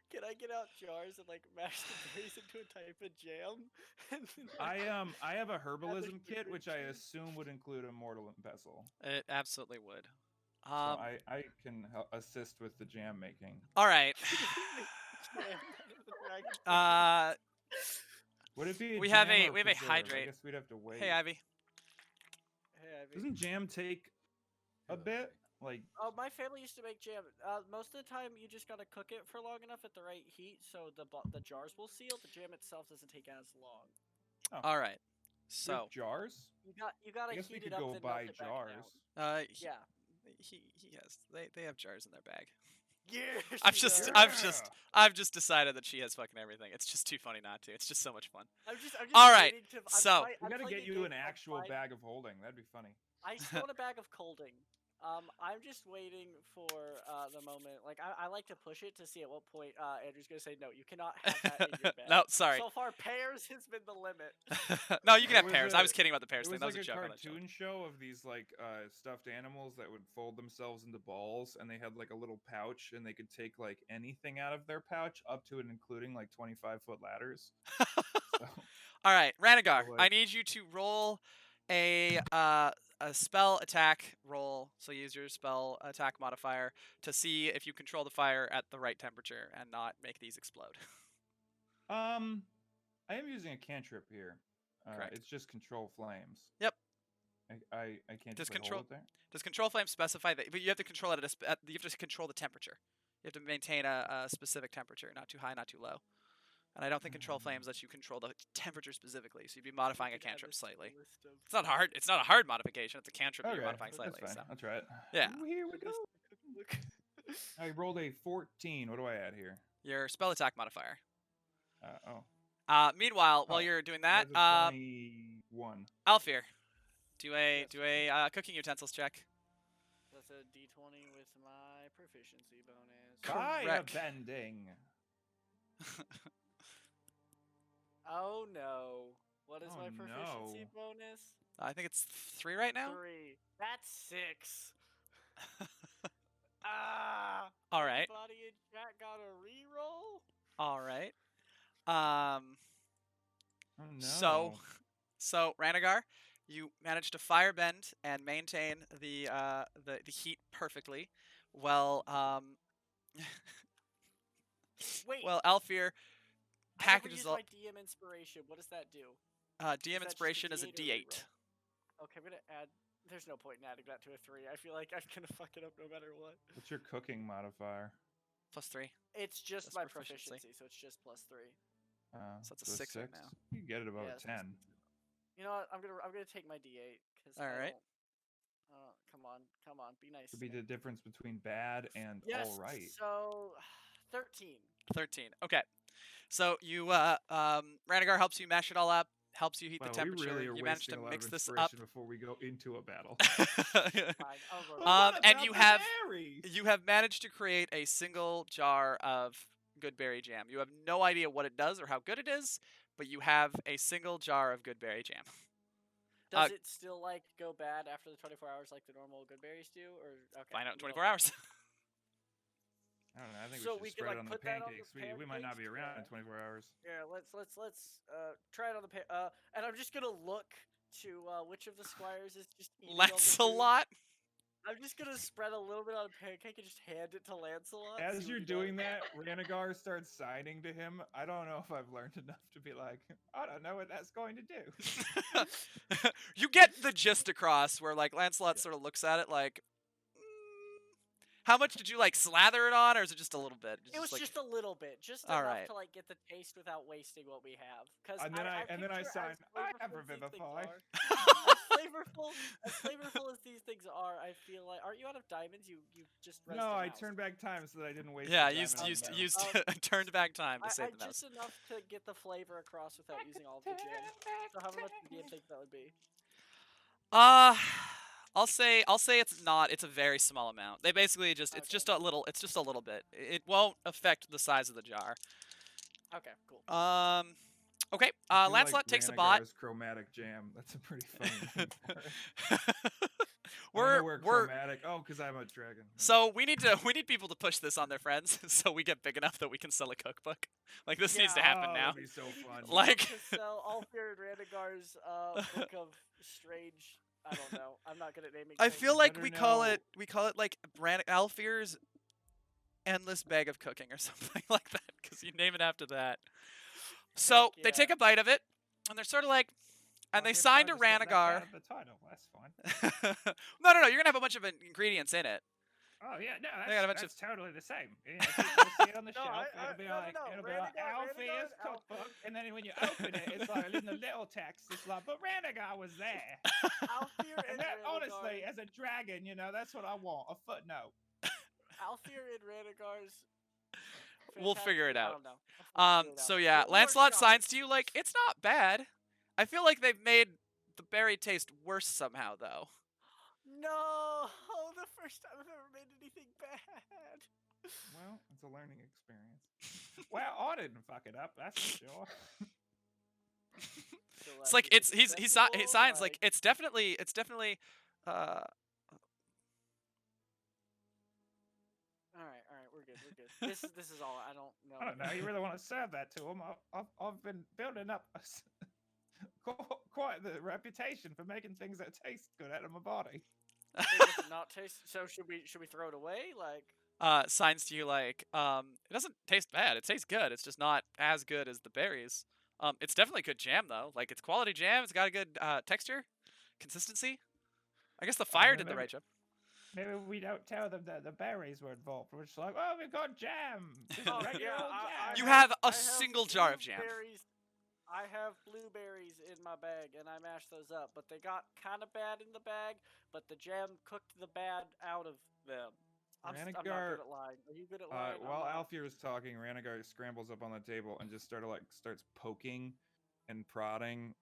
Can I get out jars and like mash the berries into a type of jam? And then, I have a herbalism sugar kit, which I juice. assume would include a mortal pestle. It absolutely would. So I can assist with the jam making. All right. Would it be? We have jam a- or we have a preserve? hydrate. I guess we'd have to wait. Hey, Ivy. Hey, Ivy. Doesn't jam take a bit? Like Oh, my family used to make jam. Most of the time, you just gotta cook it for long enough at the right heat, so the jars will seal. The jam itself doesn't take as long. All right. with So, jars? You gotta I guess we heat could it up. go then buy melt it back jars. down. he Yeah. has they have jars in their bag. Yeah. I've she just does. I've just decided that she has fucking everything. It's just too funny not to. It's just so much fun. I'm just All right, waiting to- I'm so- play- We I'm gotta playing get a you game an called actual Find- bag of holding. That'd be funny. I still want a bag of colding. I'm just waiting for the moment. Like I like to push it to see at what point Andrew's gonna say no. You cannot have that in your bag. No, sorry. So far, pears has been the limit. No, you can There have was pears. I a- was kidding about the pears It thing. was That was like a a joke. on that show. cartoon show of these like stuffed animals that would fold themselves into balls, and they had like a little pouch, and they could take like anything out of their pouch, up to and including like 25-foot ladders. So, All right, Ranagar, So, I like- need you to roll a a spell attack roll. So use your spell attack modifier to see if you control the fire at the right temperature and not make these explode. I am using a cantrip here. Correct. It's just control flames. Yep. I can't Does just like, hold it there. Does control flame specify that? But you have to control it you have to control the temperature. You have to maintain a specific temperature, not too high, not too low. And I don't think control flames lets you control the temperature specifically, so you'd be modifying a cantrip slightly. It's not hard. It's not a hard modification. It's a cantrip that you're modifying slightly. That's fine. So. I'll try it. Yeah. Ooh, here we go. I rolled a 14. What do I add here? Your spell attack modifier. Oh. Meanwhile, while you're doing that, That's a 21. Alfir, do a cooking utensils check. That's a D20 with my proficiency bonus. Fire bending. Oh no! What is my proficiency bonus? I think it's 3 right now. 3. That's 6. All right. Everybody in chat got a reroll. All right. Oh no. So Ranagar, you managed to firebend and maintain the heat perfectly. Well, Wait. well, Alfir packages I never used my DM inspiration. What does that do? DM inspiration is a D8. Okay, I'm gonna add. There's no point in adding that to a 3. I feel like I'm gonna fuck it up no matter what. What's your cooking modifier? +3. It's just That's my proficiency. proficiency, so it's just +3. So that's a 6 right now. You can get it above Yeah, a 10. You know what? I'm gonna take my D8 because. All right. Come on, be nice. Could be the difference between bad and all right. So, 13. 13. Okay. So you Ranagar helps you mash it all up, helps you heat the temperature. We really are you managed to wasting a lot mix of this up. inspiration before we go into a battle. Fine, I'll go and What you about have the berries? you have managed to create a single jar of good berry jam. You have no idea what it does or how good it is, but you have a single jar of good berry jam. Does it still like go bad after the 24 hours like the normal good berries do, or okay? Find out in 24 hours. I don't know. I think So we we should could, spread like, it on the put that on the pancakes. We might not be around in pancakes, 24 hours. Yeah, let's try it on the and I'm just gonna look to which of the squires is just eating all the food. Lancelot. I'm just gonna spread a little bit on a pancake and just hand it to Lancelot. As see you're what he doing does. that, Ranagar starts signing to him. I don't know if I've learned enough to be like, I don't know what that's going to do. You get the gist across where like Lancelot sort of looks at it like, how much did you like slather it on, or is it just a little bit? It was like, just a little bit, just All enough right. to like get the taste without wasting what we have. And then I sign, I have flavorful as these things Revivify. are- as flavorful as these things are, I feel like. Aren't you out of diamonds? You just rest No, them I out. turned back time so that I didn't waste. yeah, the used diamond on used them. used turned back time to save the mouse. just enough to get the flavor across without using all of the gin. So how much do you think that would be? I'll say it's not. It's a very small amount. They basically just it's Okay. just a little. It's just a little bit. It won't affect the size of the jar. Okay, cool. Okay. I feel Lancelot like takes a bot. Ranagar's chromatic jam. That's a pretty funny name for it. we're chromatic. Oh, because I'm a dragon. So we need people to push this on their friends so we get big enough that we can sell a cookbook. Like this needs to happen now. That'd be so fun. Like to sell Alfir and Ranagar's book of strange. I don't know. I'm not good at naming. I things. feel like better we call know- it like Alfir's endless bag of cooking or something like that because you name it after that. So they take a bite of it and they're sort of like, and they sign to Ranagar. The title. That's fine. No, you're gonna have a bunch of ingredients in it. Oh yeah, no, They got a bunch that's totally the same. You know, No, see it on the shelf. It'll be no, like no, it'll be like Ranagar's Alfie's cookbook, and then when you open it, it's like in the little text, it's like, but Ranagar was there. Alfir And and that, honestly, Ranagar. as a dragon, you know, that's what I want. A footnote. Alfir and Ranagar's. We'll figure it I out. don't know. We'll figure it So out. yeah, We'll Lancelot workshop it. signs to you like it's not bad. I feel like they've made the berry taste worse somehow though. No, the first time I've ever made anything bad. Well, it's a learning experience. Well, I didn't fuck it up, that's for sure. So, It's like is it he acceptable? signs like it's definitely All right, we're good. This is all. I don't know. I don't know. You really want to serve that to him? I've been building up quite the reputation for making things that taste good out of my body. Wait, does it not taste? So should we throw it away? Like, Signs to you like, it doesn't taste bad. It tastes good. It's just not as good as the berries. It's definitely good jam though. Like it's quality jam. It's got a good texture, consistency. I guess the fire did the right job. Maybe we don't tell them that the berries were involved. We're just like, oh, we've got jam. Just oh regular yeah, old jam. You have a I single jar of jam. blueberries. I have blueberries in my bag, and I mashed those up, but they got kind of bad in the bag. But the jam cooked the bad out of them. I'm not good at lying. Are you good at lying? While Alfie was talking, Ranagar scrambles up on the table and just starts poking and prodding.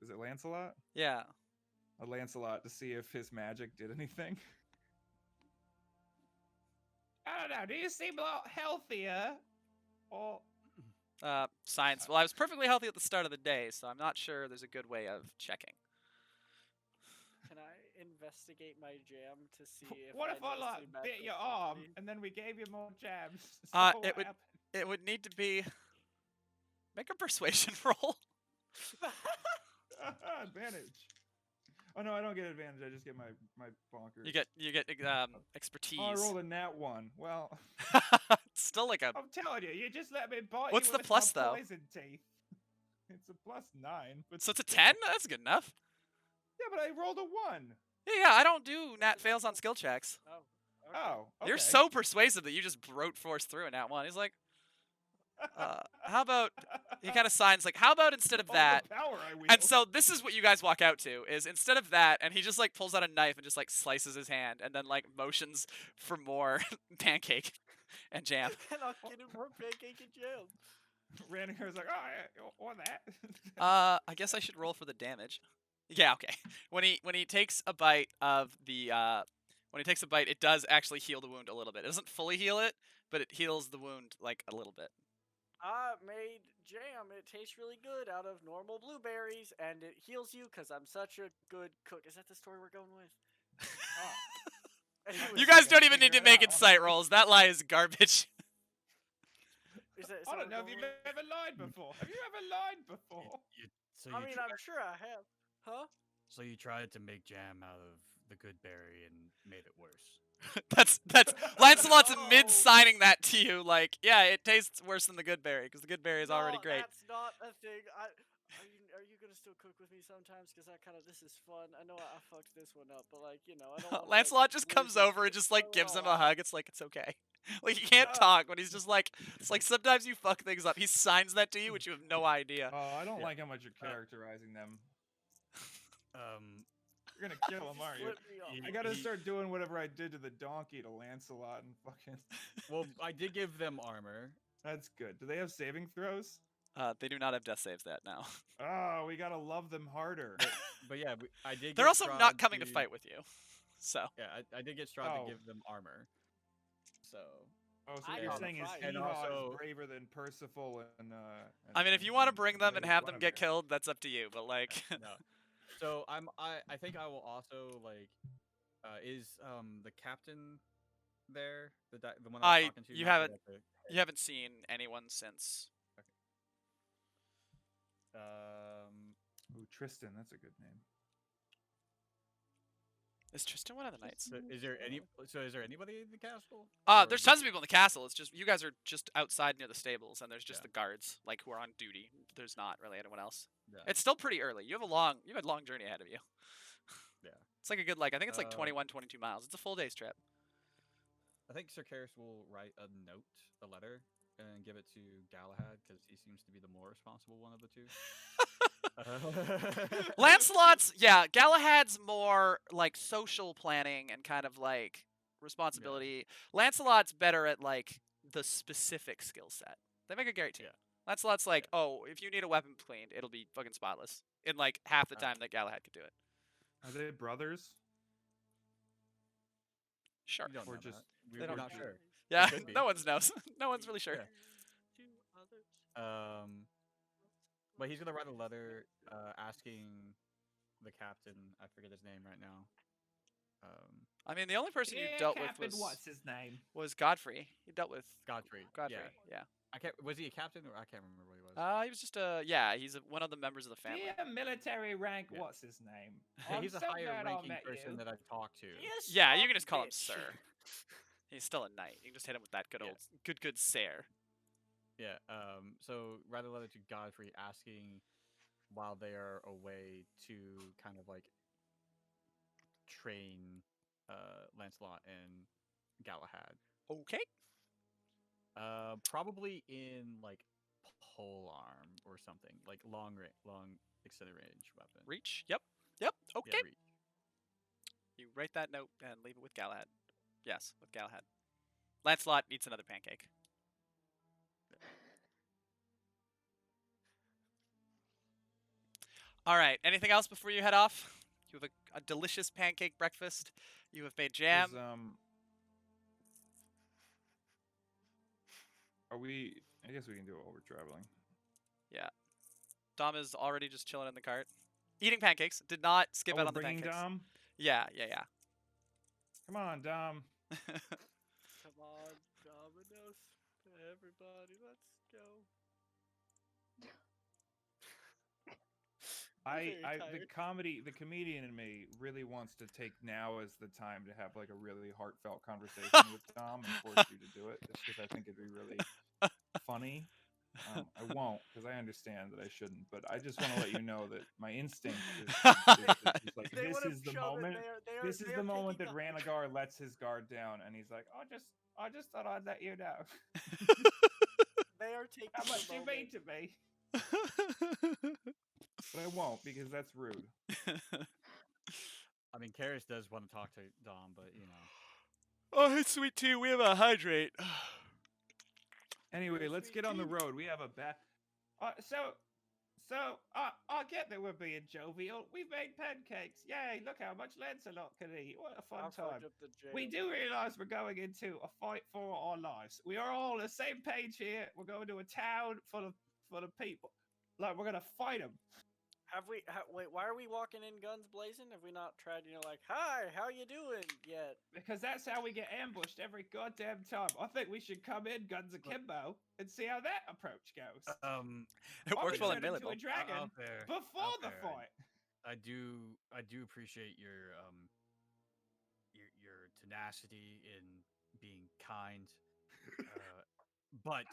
Is it Lancelot? Yeah. Lancelot to see if his magic did anything. I don't know. Do you seem a lot healthier? Or Science. Well, I was perfectly healthy at the start of the day, so I'm not sure there's a good way of checking. Can I investigate my jam to see if? what if I noticed any bit magical your arm property? and then we gave you more jams? It would need to be make a persuasion roll. Advantage. Oh no, I don't get advantage. I just get my bonkers. You get expertise. Oh, I rolled a nat 1. Well, it's still like a. I'm telling you, you just let me bite What's you the with plus, my though? poison teeth. It's a +9. But So it's a 10. That's good enough. yeah, but I rolled a 1. Yeah, I don't do nat fails on skill checks. Oh. Okay. Oh, okay. You're so persuasive that you just brute force through a nat 1. He's like, how about? He kind of signs like, how about instead of All that? the power I wield. And so this is what you guys walk out to is instead of that, and he just like pulls out a knife and just like slices his hand and then like motions for more pancake and jam. And I'll get him more pancake and jam. Ranagar's like, oh, yeah, or that. I guess I should roll for the damage. Yeah, okay. When he takes a bite of the it does actually heal the wound a little bit. It doesn't fully heal it, but it heals the wound like a little bit. I made jam. It tastes really good out of normal blueberries, and it heals you because I'm such a good cook. Is that the story we're going with? Anyways, You guys I don't gotta even need to figure it make out. insight rolls. That lie is garbage. is that I don't know if we're you've going ever lied before. Have you ever lied before? So with? I you mean, tried, I'm sure I have. Huh? so you tried to make jam out of the good berry and made it worse. That's Lancelot's No. mid signing that to you. Like, yeah, it tastes worse than the good berry because the good berry is already No, great. That's not a thing. Are you gonna still cook with me sometimes? Because this is fun. I know I fucked this one up, but like I don't. Wanna, Lancelot just lose comes it. over and just like No, gives him no, a hug. It's like it's okay. Like he can't talk, but he's just like it's like sometimes you fuck things up. He signs that to you, which you have no idea. Oh, I don't Yeah. like how much you're characterizing them. Um, You're gonna kill him, aren't you? Flip me off. I gotta start doing whatever I did to the donkey to Lancelot and fucking. well, I did give them armor. That's good. Do they have saving throws? They do not have death saves that now. Oh, we gotta love them harder. But yeah, I did. They're get also not Strahd coming to fight with you. So Yeah, I did get Strahd Oh. to give them armor. So Oh, so I what you're got saying is pride. And Hee-Haw also- is braver than Percival and I mean, if you want to bring them and have them get Guinevere. killed, that's up to you. But like, no. So I think I will also like is the captain there the one that I was talking to you not haven't- the- you haven't seen anyone since. Ooh, Tristan, that's a good name. Is Tristan one of the knights? So is there anybody in the castle? There's Or tons of people in the castle. It's just you guys are just outside near the stables, and there's just Yeah. the guards like who are on duty. There's not really anyone else. Yeah. It's still pretty early. You had a long journey ahead of you. Yeah. It's like a good I think it's like Uh, 21, 22 miles. It's a full day's trip. I think Sir Karis will write a note, a letter, and give it to Galahad because he seems to be the more responsible one of the two. Galahad's more like social planning and kind of like responsibility. Lancelot's better at like the specific skill set. They make a great team. Yeah. Lancelot's like, oh, if you need a weapon cleaned, it'll be fucking spotless in like half the time that Galahad could do it. Are they brothers? Sure. We don't Or know just- that. They We're don't not know. sure. Yeah, could be. no one knows. No one's really sure. Yeah. Two others. But he's gonna write a letter asking the captain. I forget his name right now. I mean, the only person you dealt with what's his name? was Godfrey. You dealt with Godfrey. Godfrey. Yeah. Yeah. I can't. Was he a captain or I can't remember what he was. He was just he's one of the members of the family. Dear military rank, Yeah. what's his name? He's a so higher glad I ranking met person you. that I've talked to. Yeah, you can just call him bitch. sir. He's still a knight. You can just hit him with that good Yeah. old good sir. Yeah. So rather letter to Godfrey asking while they are away to kind of like train Lancelot and Galahad. Okay. Probably in like polearm or something like long extended range weapon. Reach. Yep. Okay. Yeah, reach. You write that note and leave it with Galahad. Yes, with Galahad. Lancelot eats another pancake. All right. Anything else before you head off? You have a delicious pancake breakfast. You have made jam. Are we? I guess we can do it while we're traveling. Yeah. Dom is already just chilling in the cart, eating pancakes. Did not skip out on the bringing pancakes. Dom. Yeah. Come on, Dom. Come on, Domino's. Everybody, let's go. The comedian in me really wants to take now as the time to have like a really heartfelt conversation with Dom and force you to do it, just because I think it'd be really funny. I won't, because I understand that I shouldn't, but I just want to let you know that my instinct is like, this is the moment. This is the moment that Ranagar lets his guard down, and he's like, I just thought I'd let you know. They are taking how much the you mean to me. But I won't, because that's rude. I mean, Karis does want to talk to Dom, but you know. Oh, hey, sweet tea. We have a hydrate. Anyway, let's get on the road. We have a I get that we're being jovial. We've made pancakes. Yay, look how much Lancelot can eat. What a fun time. We do realize we're going into a fight for our lives. We are all on the same page here. We're going to a town full of people. Like, we're going to fight them. Wait, why are we walking in guns blazing? Have we not tried, like, hi, how you doing yet? Because that's how we get ambushed every goddamn time. I think we should come in guns akimbo and see how that approach goes. It works well in melee. A dragon before the fight. I do appreciate your tenacity in being kind, but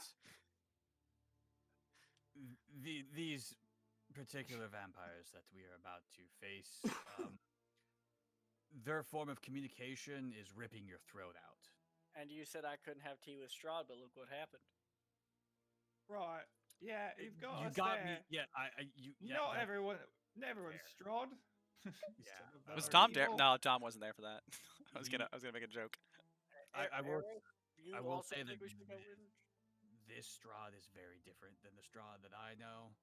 these particular vampires that we are about to face, their form of communication is ripping your throat out. And you said I couldn't have tea with Strahd, but look what happened. Right. Yeah, you've got you us got there. me. Yeah, Not everyone's Strahd. Yeah. Was Dom there? No, Dom wasn't there for that. I was gonna make a joke. I will say that this this Strahd is very different than the Strahd that I know.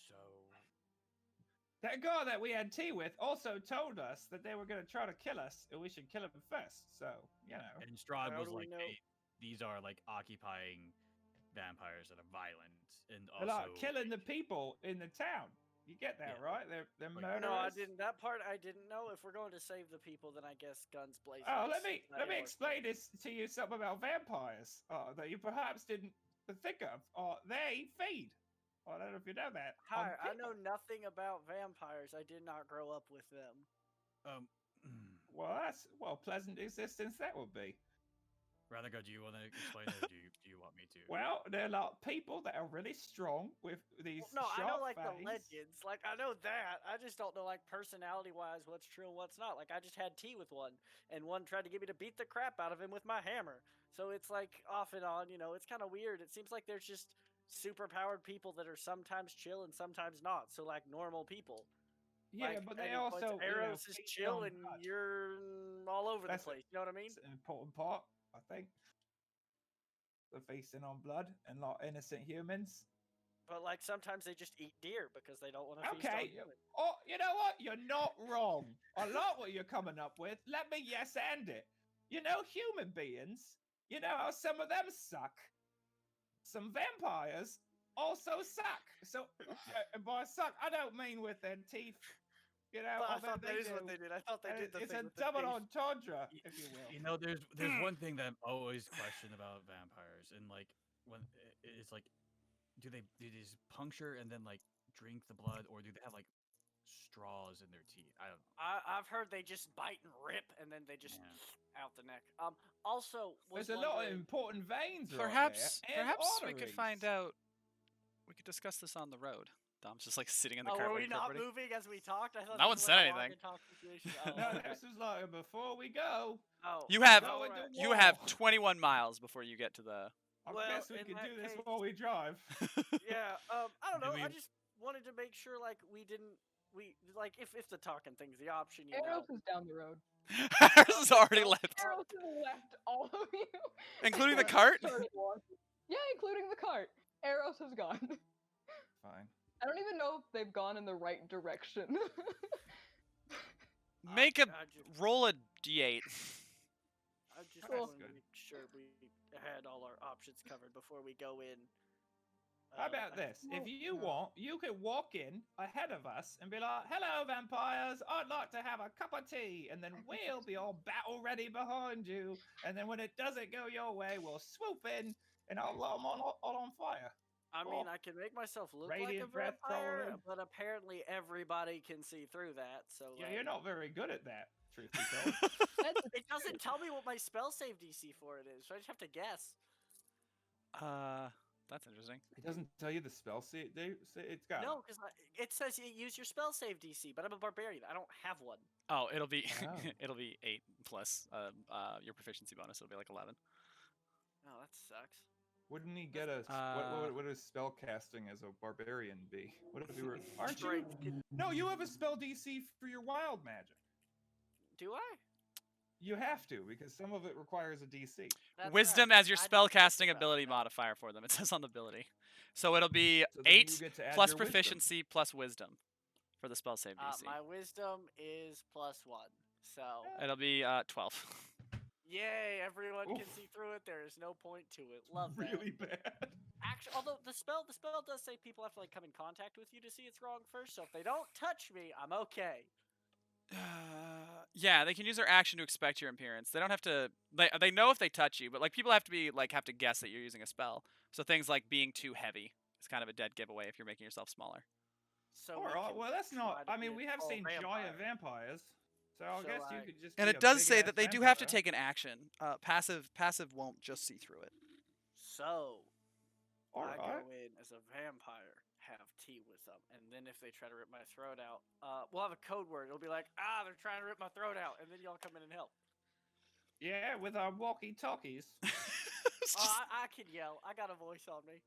So that guy that we had tea with also told us that they were going to try to kill us, and we should kill him first. So, And Strahd was like, "Hey, these are like occupying vampires that are violent, and also they're like killing the people in the town. You get that, right? They're murderers. No, I didn't. That part I didn't know. If we're going to save the people, then I guess guns blazing. Oh, let me explain this to you. Something about vampires that you perhaps didn't think of. They feed. I don't know if you know that. Hi, I know nothing about vampires. I did not grow up with them. Well, pleasant existence that would be. Radigo, do you want to explain it, or do you want me to? Well, they're like people that are really strong with these. No, I know like face. the legends. Like I know that. I just don't know like personality-wise what's true and what's not. Like I just had tea with one, and one tried to get me to beat the crap out of him with my hammer. So it's like off and on. It's kind of weird. It seems like there's just super powered people that are sometimes chill and sometimes not. So like normal people. Yeah, but they also arrows is chill and you're all over the place. You know what I mean? It's an important part, I think. The feasting on blood and like innocent humans. But like sometimes they just eat deer because they don't want to feast on humans. Oh, you know what? You're not wrong. I like what you're coming up with. Let me yes and it. Human beings. You know how some of them suck. Some vampires also suck. So, and by suck, I don't mean with their teeth. I thought that is what they did. I thought they did the It's thing a with double the teeth. entendre, if you will. There's one thing that I'm always questioned about vampires, and like when it's like do they just puncture and then like drink the blood, or do they have like straws in their teeth? I don't know. I've heard they just bite and rip, and then they just Yeah. out the neck. Also was There's a lot of wondering. important veins Perhaps, right there, and perhaps we could find arteries. out. We could discuss this on the road. Dom's just like sitting in the Oh, cart were we waiting for not everybody. moving as we talked? I thought No this one was said like a walk anything. and talk situation. Oh, No, okay. this was like before we go. Oh, You have Go all into right. you have war. 21 miles before you get to the. I Well, guess we in could that do this case- while we drive. Yeah. I don't Do know. I we- just wanted to make sure, like, we like if the talking thing's the option, you know. Eros is down the road. Ours has already left, Eros has left all of you. including the Eros cart. started walking. Yeah, including the cart. Eros has gone. Fine. I don't even know if they've gone in the right direction. Make a I just, roll a d8. I just Cool. wanted to make sure we had all our options covered before we go in. How about this? If you want, you could walk in ahead of us and be like, "Hello, vampires! I'd like to have a cup of tea," and then we'll be all battle ready behind you. And then when it doesn't go your way, we'll swoop in and I'll light 'em all on fire. I mean, I can make myself look like a Radiant breath vampire, forward. but apparently everybody can see through that. So Yeah, like, you're not very good at that, truth be told. It doesn't tell me what my spell save DC for it is, so I just have to guess. That's interesting. It doesn't tell you the spell save. They say it's got. No, because it says you use your spell save DC, but I'm a barbarian. I don't have one. Oh, it'll be Oh. it'll be 8 plus your proficiency bonus. It'll be like 11. Oh, that sucks. Wouldn't he get a? What does spell casting as a barbarian be? What if we were? Aren't you? Strength. No, you have a spell DC for your wild magic. Do I? You have to because some of it requires a DC. That's Wisdom right. as your I didn't spell think casting about ability that. modifier for them. It says on the ability. So it'll be So then you 8 get to add plus your wisdom. proficiency plus wisdom for the spell save DC. My wisdom is +1, so It'll be 12. yay! Everyone can Oof. see through it. There is no point to it. Love that. Really bad. Actually, although the spell does say people have to like come in contact with you to see it's wrong first. So if they don't touch me, I'm okay. Yeah, they can use their action to expect your appearance. They don't have to. They know if they touch you, but like people have to guess that you're using a spell. So things like being too heavy is kind of a dead giveaway if you're making yourself smaller. So All we right. can Well, that's try not. to I mean, get we have full seen giant vampire. vampires, so I So, guess you like- could just. And be it a does say big-ass that they do have to vampire. take an action. Passive won't just see through it. So All I right. go in as a vampire, have tea with them, and then if they try to rip my throat out, we'll have a code word. It'll be like, they're trying to rip my throat out, and then y'all come in and help. Yeah, with our walkie-talkies. It's Oh, just- I can yell. I got a voice on me.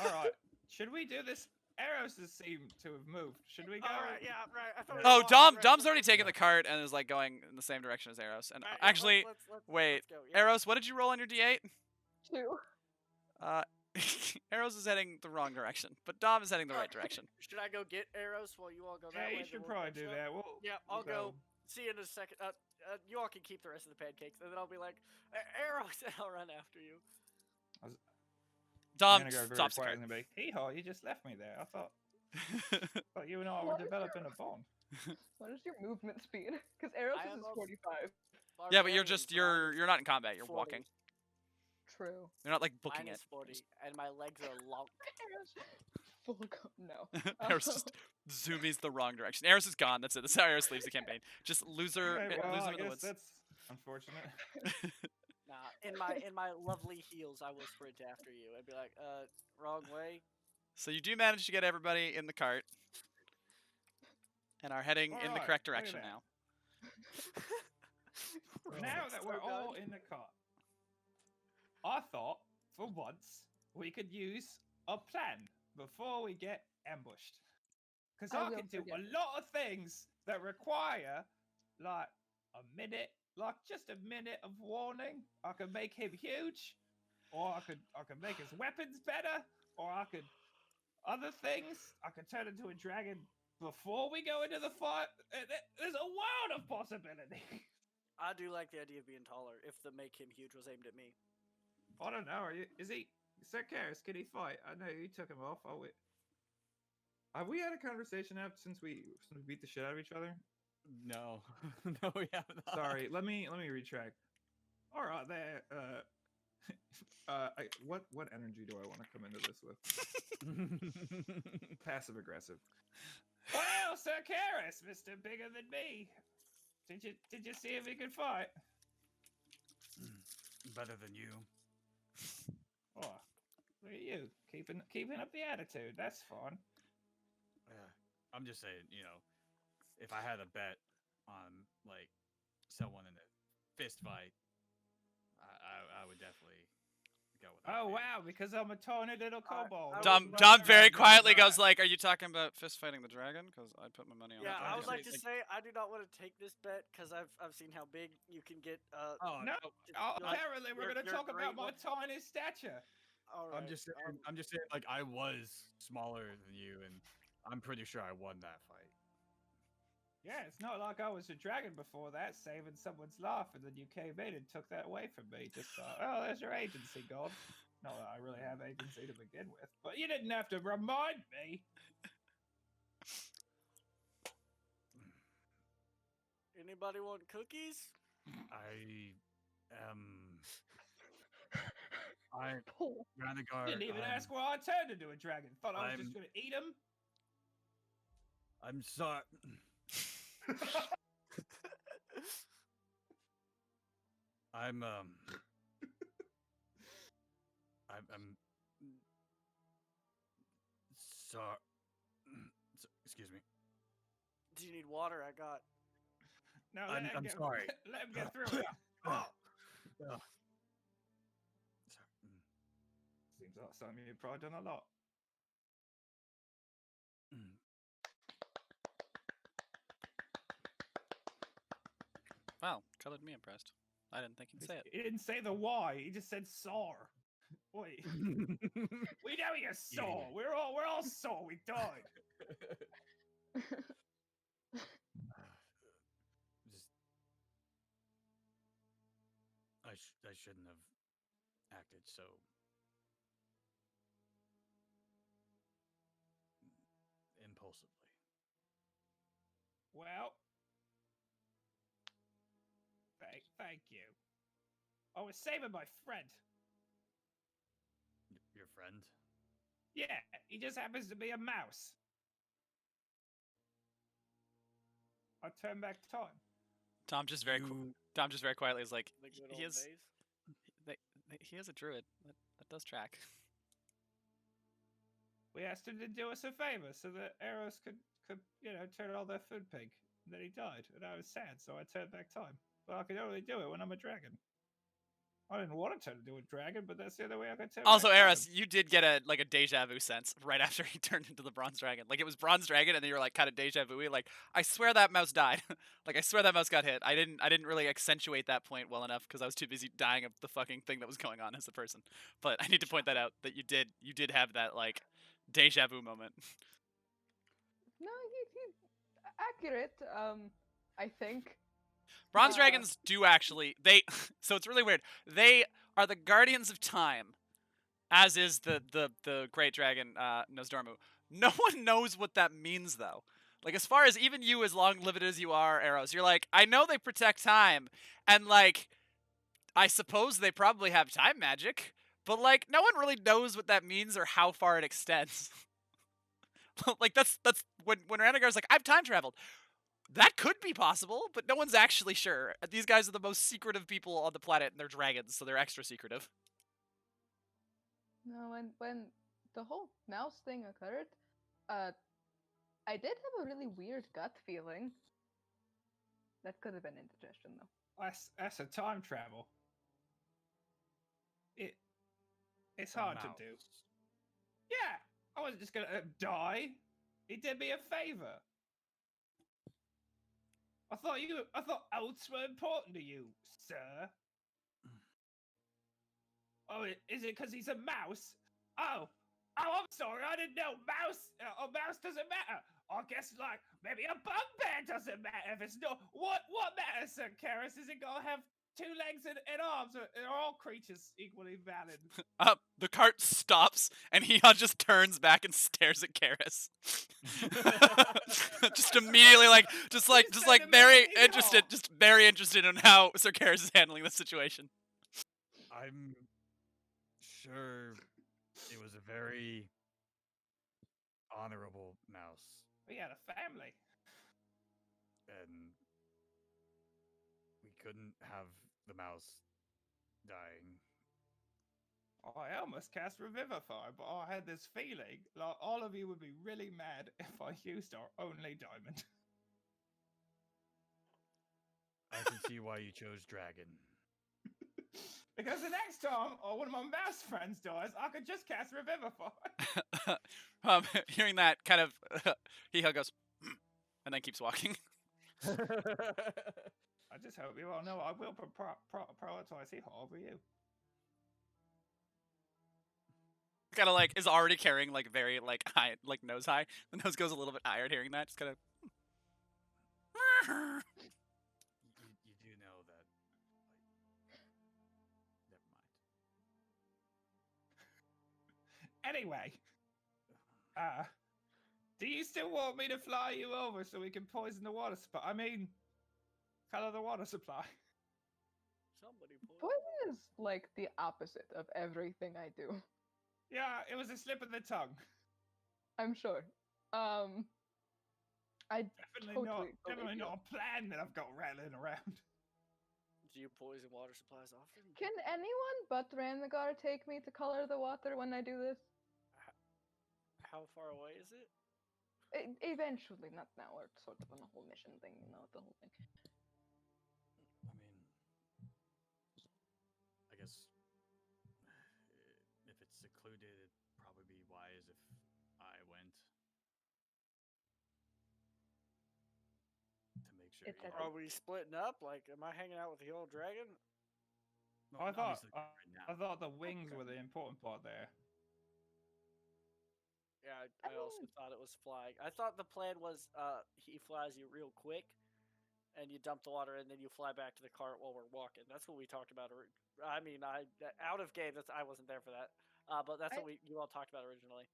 All right. Should we do this? Arrows seem to have moved. Should we go? All right, yeah, right. I thought we Oh, were all right, Dom's let's- already taken the cart and is like going in the same direction as Eros. And Right, yeah, actually, let's wait, go, yeah. Eros, what did you roll on your D8? 2. Eros is heading the wrong direction, but Dom is heading the right direction. Should I go get arrows while you all go that Yeah, way? you and then should we'll probably finish do up? that. We'll, Yeah, I'll go. See you in a second. You all can keep the rest of the pancakes, and then I'll be like, arrows, and I'll run after you. Dom I'm gonna go very stops the quiet cart. and be, hee-haw, you just left me there. I thought you and I were What is developing a bond. What is your movement speed? Because Eros I is am a 45. Yeah, but you're Barbarian, just so mine you're not in combat. You're 40. walking. True. You're not like Mine booking is it. 40, and my legs are long. Eros. Full no. Eros just zoomies the wrong direction. Eros is gone. That's it. That's how Eros leaves the campaign. Just loser, Okay, well, loser I in the guess woods. that's unfortunate. Nah, in my lovely heels, I will sprint after you and be like, wrong way. So you do manage to get everybody in the cart, and are heading in the Alright, correct look at direction that. now. Now that we're all in the car, I thought for once we could use a plan before we get ambushed. Because I I will can do forget a lot of things that require like a minute, like just a minute of warning. I could make him huge, or I could make his weapons better, or I could other things. I could turn into a dragon before we go into the fight. There's a world of possibility. I do like the idea of being taller. If the make him huge was aimed at me. I don't know. Is he? Sir Karis, can he fight? I know you took him off. Have we had a conversation since we beat the shit out of each other? No, no, we have not. Sorry, let me retract. All right, there. What energy do I want to come into this with? Passive aggressive. Well, Sir Karis, Mr. Bigger Than Me. Did you see if he could fight? Better than you. Oh, look at you keeping up the attitude. That's fun. I'm just saying, if I had a bet on like someone in a fist fight, I would definitely go with that. Oh wow, because I'm a tiny little kobold. Dom very quietly goes like, "Are you talking about fist fighting the dragon? Because I'd put my money on Yeah, that. I would dragon." like to say I do not want to take this bet because I've seen how big you can get. Oh no! Apparently, we're going to you're talk about my great. tiny stature. All right. I'm just saying, like I was smaller than you, and I'm pretty sure I won that fight. Yeah, it's not like I was a dragon before that, saving someone's life, and then you came in and took that away from me. Just thought, oh, there's your agency gone. Not that I really have agency to begin with, but you didn't have to remind me. Anybody want cookies? Ranagar. Didn't even ask why I turned into a dragon. Thought I was just going to eat him. I'm sorry. I'm sorry. Excuse me. Do you need water? I got. No, I'm sorry. Let him get through it. Oh. Seems like something you've probably done a lot. Wow, colored me impressed. I didn't think he'd say it. He didn't say the why. He just said sore. Wait. We know you're sore. Yeah. We're all sore. We died. I shouldn't have acted so impulsively. Well, thank you. I was saving my friend. Your friend? Yeah, he just happens to be a mouse. I turned back time. Tom just very quietly is like, The good he old is. days. He is a druid. That does track. We asked him to do us a favor so that Eros could turn all their food pig. And then he died, and I was sad, so I turned back time. But I can only do it when I'm a dragon. I didn't want to turn into a dragon, but that's the other way I could turn. Also, back Eros, time. you did get a deja vu sense right after he turned into the bronze dragon. Like it was bronze dragon, and then you were like kind of deja vu-y. Like I swear that mouse died. Like I swear that mouse got hit. I didn't really accentuate that point well enough because I was too busy dying of the fucking thing that was going on as a person. But I need to point that out that you did have that like deja vu moment. No, he's accurate. I think. Bronze dragons do actually so it's really weird. They are the guardians of time, as is the great dragon Nosdormu. No one knows what that means though. Like as far as even you, as long-lived as you are, Arrows, you're like, I know they protect time, and like I suppose they probably have time magic, but like no one really knows what that means or how far it extends. Like that's when Ranagar's like, I've time traveled. That could be possible, but no one's actually sure. These guys are the most secretive people on the planet, and they're dragons, so they're extra secretive. No, when the whole mouse thing occurred, I did have a really weird gut feeling. That could have been indigestion, though. That's a time travel. It's hard to do. Yeah, I wasn't just gonna die. He did me a favor. I thought oaths were important to you, sir. Oh, is it because he's a mouse? Oh, I'm sorry, I didn't know. A mouse doesn't matter. I guess, like, maybe a bugbear doesn't matter if it's not. What matters, Sir Karis? Is it gonna have 2 legs and arms? Are all creatures equally valid? The cart stops, and he just turns back and stares at Karis. Just immediately, just very interested in how Sir Karis is handling the situation. sure it was a very honorable mouse, We had a family. and we couldn't have the mouse dying. I almost cast Revivify, but I had this feeling like all of you would be really mad if I used our only diamond. I can see why you chose dragon. Because the next time one of my mouse friends dies, I could just cast Revivify. Hearing that, kind of, he goes, and then keeps walking. I just hope you all know I will prioritize Hee Haw over you. Kind of like is already carrying like very like high, like nose high. The nose goes a little bit higher at hearing that. Just kind of. You do know that. Like, never mind. Anyway, do you still want me to fly you over so we can poison the water supply? I mean, color the water supply. Somebody pull. Poison is like the opposite of everything I do. Yeah, it was a slip of the tongue. I'm sure. I Definitely not a plan that I've got rattling around. Do you poison water supplies often? Can anyone but Ranmagar take me to color the water when I do this? How far away is it? Eventually, not now. We're sort of on a whole mission thing, you know, the whole thing. I mean, I guess if it's secluded, it'd probably be wise if I went to make sure. It's you at know- Are we splitting up? Like, am I hanging out with the old dragon? Well, I thought obviously not right now. I thought the wings were the important part there. Yeah, I also thought it was flying. I thought the plan was he flies you real quick, and you dump the water, and then you fly back to the cart while we're walking. That's what we talked about. I mean, out of game. I wasn't there for that. But that's what you all talked about originally.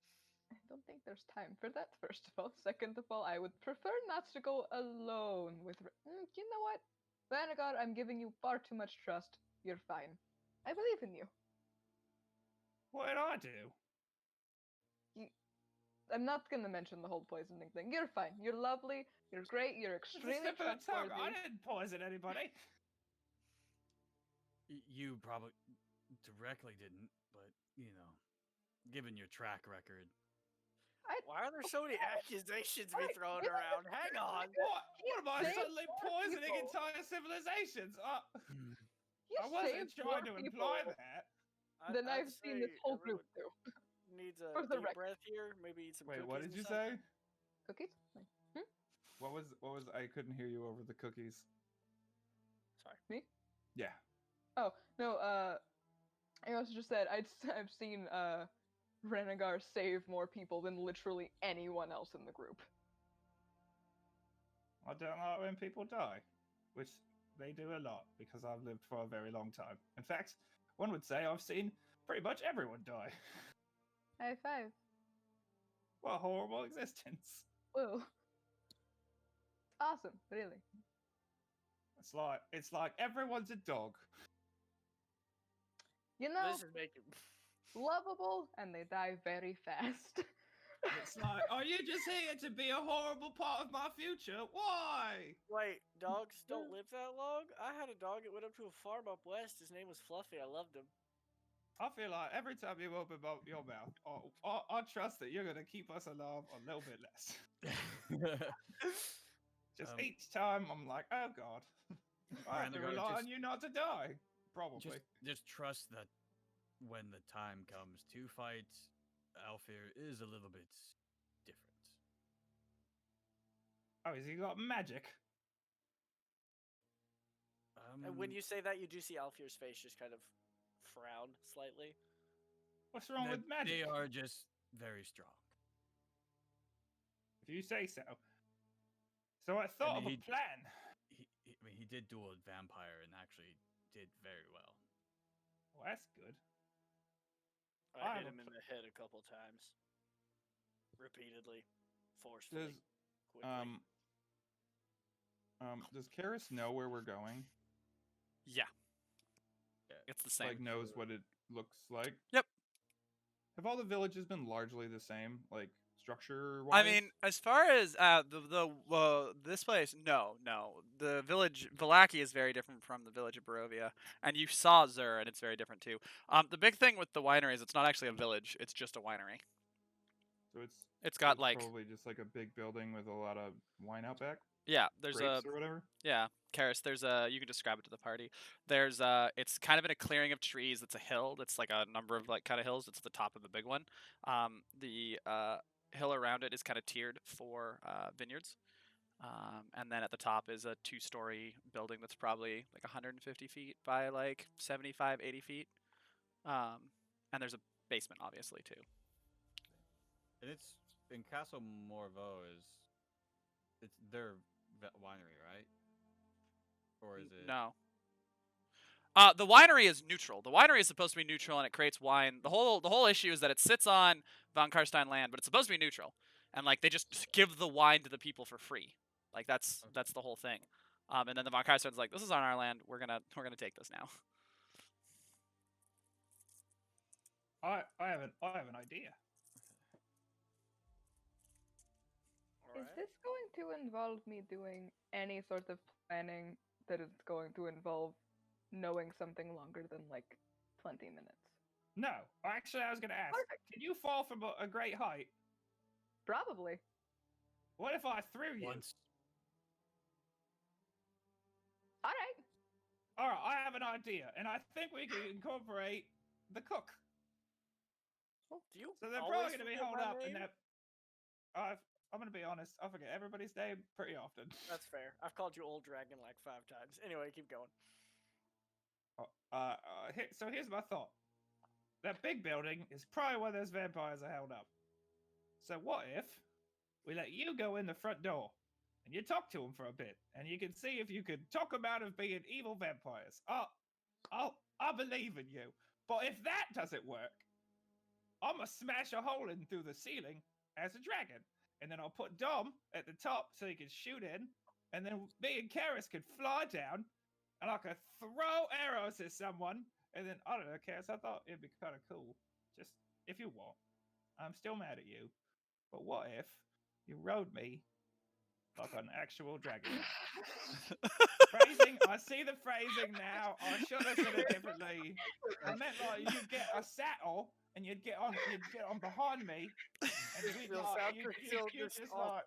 I don't think there's time for that, first of all. Second of all, I would prefer not to go alone with... you know what? Ranmagar, I'm giving you far too much trust. You're fine. I believe in you. What did I do? I'm not gonna mention the whole poisoning thing. You're fine. You're lovely. You're great. You're It's a extremely slip of the tongue. trustworthy. I didn't poison anybody. You probably directly didn't, but you know, given your track record, Why are there so many accusations being Alright, thrown give me around? the- Hang on. What am I saved suddenly more poisoning people. entire civilizations? You I wasn't saved trying more to imply people that. than I'd I've seen this say whole group everyone do. needs a For the deep record. breath here. Maybe eat some Wait, cookies what or did you something. say? Cookies? What was I couldn't hear you over the cookies. Sorry. Me? Yeah. Oh, no, I also just said I've seen Ranmagar save more people than literally anyone else in the group. I don't like when people die, which they do a lot because I've lived for a very long time. In fact, one would say I've seen pretty much everyone die. High five. What a horrible existence. Whoa. Awesome, really. It's like everyone's a dog. You know, This is making. lovable, and they die very fast. It's like, are you just here to be a horrible part of my future? Why? Wait, dogs don't live that long? I had a dog that went up to a farm up west. His name was Fluffy. I loved him. I feel like every time you open up your mouth, I trust that you're going to keep us alive a little bit less. Just each time, I'm like, oh god, I have to Ranmagar, rely on you not to die. Probably. just trust that when the time comes to fight, Alfir is a little bit different. Oh, has he got magic? And when you say that, you do see Alfier's face just kind of frown slightly. What's wrong with magic? They are just very strong. If you say so. So I thought of a plan. I mean, he did duel a vampire and actually did very well. Well, that's good. I I hit have him a in the head a couple times. Repeatedly. Forcefully. Does Quickly. does Karis know where we're going? Yeah. Yeah. It's the same. Like knows what it looks like. Yep. Have all the villages been largely the same, like structure I wise? mean, as far as this place, no. The village Vallaki is very different from the village of Barovia, and you saw Zur, and it's very different too. The big thing with the winery is it's not actually a village; it's just a winery. So It's got it's like probably just like a big building with a lot of wine out back, yeah, there's a grapes or whatever. yeah, Karis. There's a you can describe it to the party. There's it's kind of in a clearing of trees. It's a hill. It's like a number of like kind of hills. It's the top of a big one. The hill around it is kind of tiered for vineyards. And then at the top is a 2-story building that's probably like 150 feet by like 75, 80 feet. And there's a basement, obviously, too. And it's in Castle Morveau it's their winery, right? Or is it? No. The winery is neutral. The winery is supposed to be neutral, and it creates wine. The whole issue is that it sits on Von Karstein land, but it's supposed to be neutral, and like they just give the wine to the people for free. Like that's the whole thing. And then the Von Karstein's like, this is on our land. We're gonna take this now. I have an idea. Is this going to involve me doing any sort of planning that is going to involve knowing something longer than like 20 minutes? No, actually, I was gonna ask. Perfect. Can you fall from a great height? Probably. What if I threw you? Once. All right. All right, I have an idea, and I think we can incorporate the cook. Do you So they're always probably gonna be forget held my up in name? that. I'm gonna be honest. I forget everybody's name pretty often. That's fair. I've called you Old Dragon like 5 times. Anyway, keep going. So here's my thought. That big building is probably where those vampires are held up. So what if we let you go in the front door and you talk to them for a bit, and you can see if you can talk them out of being evil vampires. I believe in you. But if that doesn't work, I'm gonna smash a hole in through the ceiling as a dragon, and then I'll put Dom at the top so he can shoot in, and then me and Karis can fly down, and I could throw arrows at someone, and then I don't know, Karis. I thought it'd be kind of cool. Just if you want, I'm still mad at you. But what if you rode me like an actual dragon? Phrasing, I see the phrasing now. I should have said it differently. I meant like you'd get a saddle and you'd get on behind me, and we'd Still like, sound you'd pretty still just just like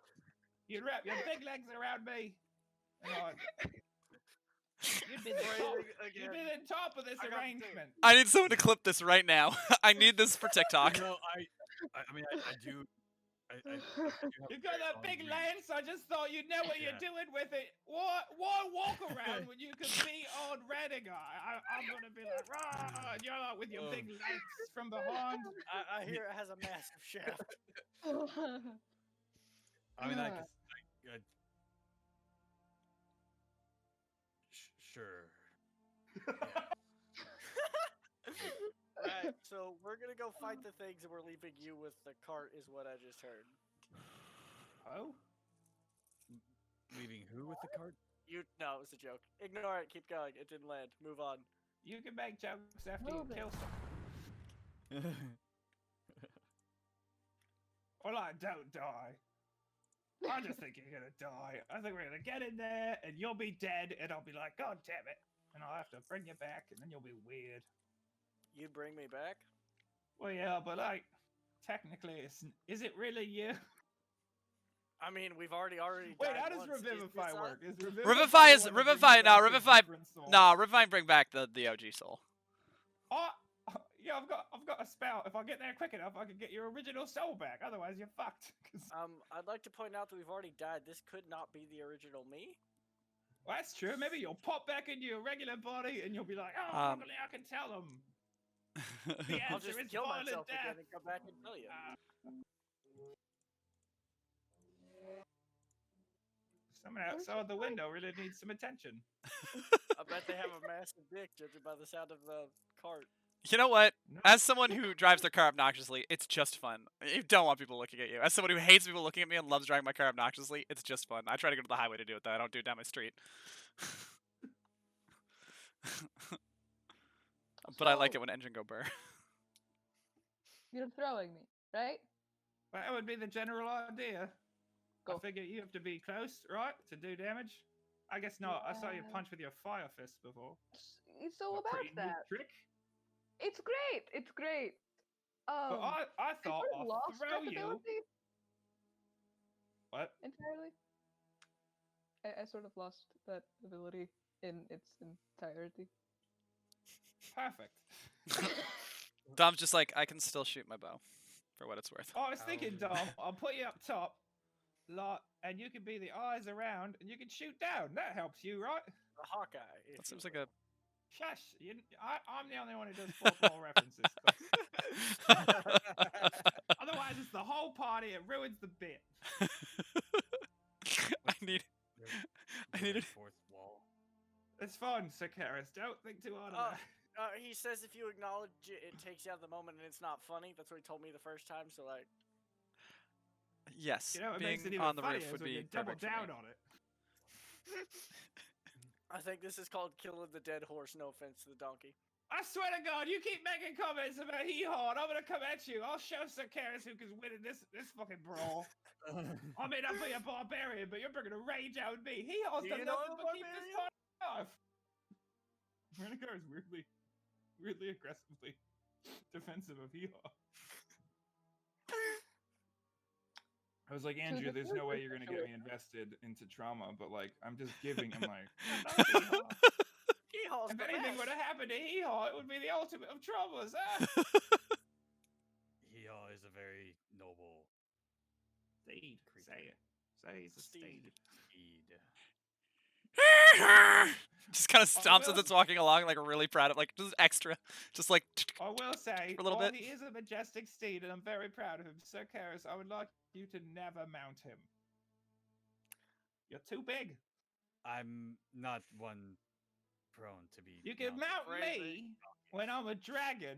you'd wrap your big legs around me, and like you'd be the top. You'd be the top of this I got to do it. arrangement. I need someone to clip this right now. I need this for TikTok. No, I mean, I do. I do have You've got that strong big views. lance. I just thought you'd know what you're Yeah. doing with it. Why walk around when you could be on Redigar? I'm gonna be like, rah, and you're like with your big lance from behind. I hear it has a massive shaft. I mean, sure. Alright, so we're gonna go fight the things and we're leaving you with the cart is what I just heard. Oh, Leaving who with the card? No, it was a joke. Ignore it, keep going. It didn't land. Move on. you can make jokes after you Move it. kill someone. Or like, don't die. I just think you're gonna die. I think we're gonna get in there and you'll be dead, and I'll be like, God damn it, and I'll have to bring you back, and then you'll be weird. You'd bring me back? Well, yeah, but like, technically, is it really you? I mean, we've already Wait, died how does once. Is Revivify this work? Is Revivify is the one that brings Revivify. No, back a Revivify. different soul? No, Revivify bring back the OG soul. Oh, yeah, I've got a spell. If I get there quick enough, I can get your original soul back. Otherwise, you're fucked. 'Cause- I'd like to point out that we've already died. This could not be the original me. well, that's true. Maybe you'll pop back into your regular body, and you'll be like, oh, finally, I can tell them. The I'll answer just is kill violent myself death. again and come back and tell you. Someone outside the window really needs some attention. I bet they have a massive dick, judging by the sound of the cart. You know what? No. As someone who drives their car obnoxiously, it's just fun. You don't want people looking at you. As someone who hates people looking at me and loves driving my car obnoxiously, it's just fun. I try to go to the highway to do it, though. I don't do it down my street. but I like So- it when engine go burr. You're throwing me, right? That would be the general idea. Go. I figure you have to be close, right, to do damage. I guess not. I saw you Yeah. punch with your fire fist before. It's all A about pretty neat that. trick. It's great. It's great. But I thought sort of I'll lost throw that you. ability What? entirely. I sort of lost that ability in its entirety. Perfect. Dom's just like, I can still shoot my bow, for what it's worth. I was thinking, Oh. Dom, I'll put you up top, lot, and you can be the eyes around, and you can shoot down. That helps you, right? The Hawkeye. if That you seems like will. a. Shush. I'm the only one who does folklore references. Otherwise, it's the whole party. It ruins the bit. I need. I need it. Fourth wall. It's fun, Sakaris. Don't think too hard about it. He says if you acknowledge it, it takes you out of the moment and it's not funny. That's what he told me the first time. So like, Yes, You know, it being makes it even on the funnier roof would when you be double perfect for down me. on it. I think this is called killing the dead horse. No offense to the donkey. I swear to God, you keep making comments about hee-haw, and I'm gonna come at you. I'll show Sakaris who can win in this fucking brawl. I may not be a barbarian, but you're bringing a rage out with me. Hee-haw's You done know nothing I'm a but keep this barbarian? party alive. Renegade is weirdly aggressively defensive of hee-haw. I was like, Andrew, there's no way you're gonna get me invested into trauma, but like, I'm just giving. I'm like, I love hee-haw. Hee-haw's If the anything best. would have happened to hee-haw, it would be the ultimate of traumas. Hee-haw is a very noble Steed. Say it. Say he's a steed. steed. Just kind of I stomps as will- it's walking along, like really proud of, like just extra, just like. I will say, For a little while bit. he is a majestic steed, and I'm very proud of him, Sir Karis, I would like you to never mount him. You're too big. I'm not one prone to be. You can mounted. mount Crazy. me when I'm a dragon,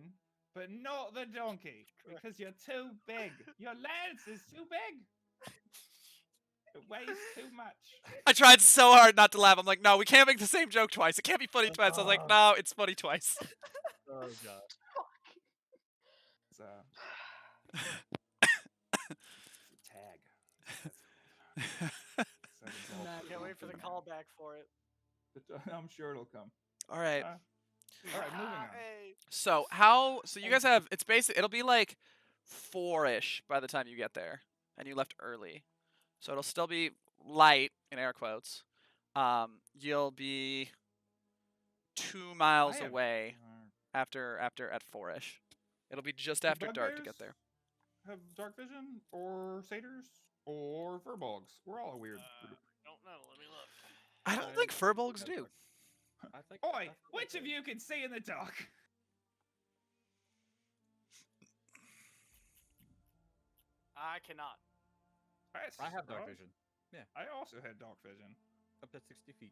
but not the donkey, because you're too big. Your lance is too big. It weighs too much. I tried so hard not to laugh. I'm like, no, we can't make the same joke twice. It can't be funny twice. I was like, no, it's funny twice. Oh god. It's a tag. Can't wait for the callback for it. I'm sure it'll come. All right. All right, moving on. Hey. So you guys have, it's basic, it'll be like 4-ish by the time you get there, and you left early. So it'll still be light, in air quotes. You'll be 2 miles I have- away after at 4-ish. It'll be just Do after dark to bugbears get there. Have dark vision or satyrs or furbolgs? We're all a weird group. Don't know. Let me look. I don't think furbolgs do. I think. Oi, which of you can see in the dark? I cannot. I have dark Oh, vision. I also had dark vision. Up to 60 feet.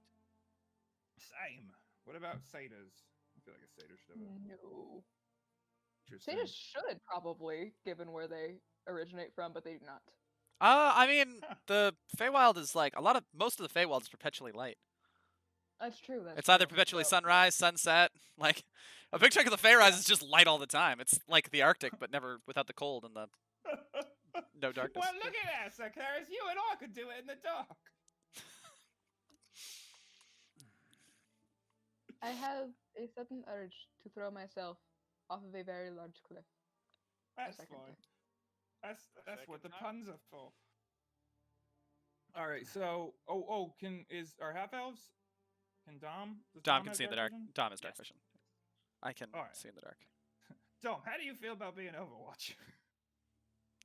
Same. What about satyrs? I feel like a satyr should have it. No. Interesting. Satyrs should probably, given where they originate from, but they do not. I mean, Huh. the Feywild is like most of the Feywild is perpetually light. That's true. That's It's either true. perpetually So- sunrise, sunset. Like a big chunk of the Feyrise is just light all the time. It's like the Arctic, but never without the cold and the no darkness. Well, look at that, Sakaris. You and I could do it in the dark. I have a sudden urge to throw myself off of a very large cliff. That's second fine. thing. That's what the second time? puns are for. All right, so is our half elves? Can Dom? Does Dom can have see in the dark. vision? Dom has dark Yes. vision. I can Alright. see in the dark. Dom, how do you feel about being Overwatch?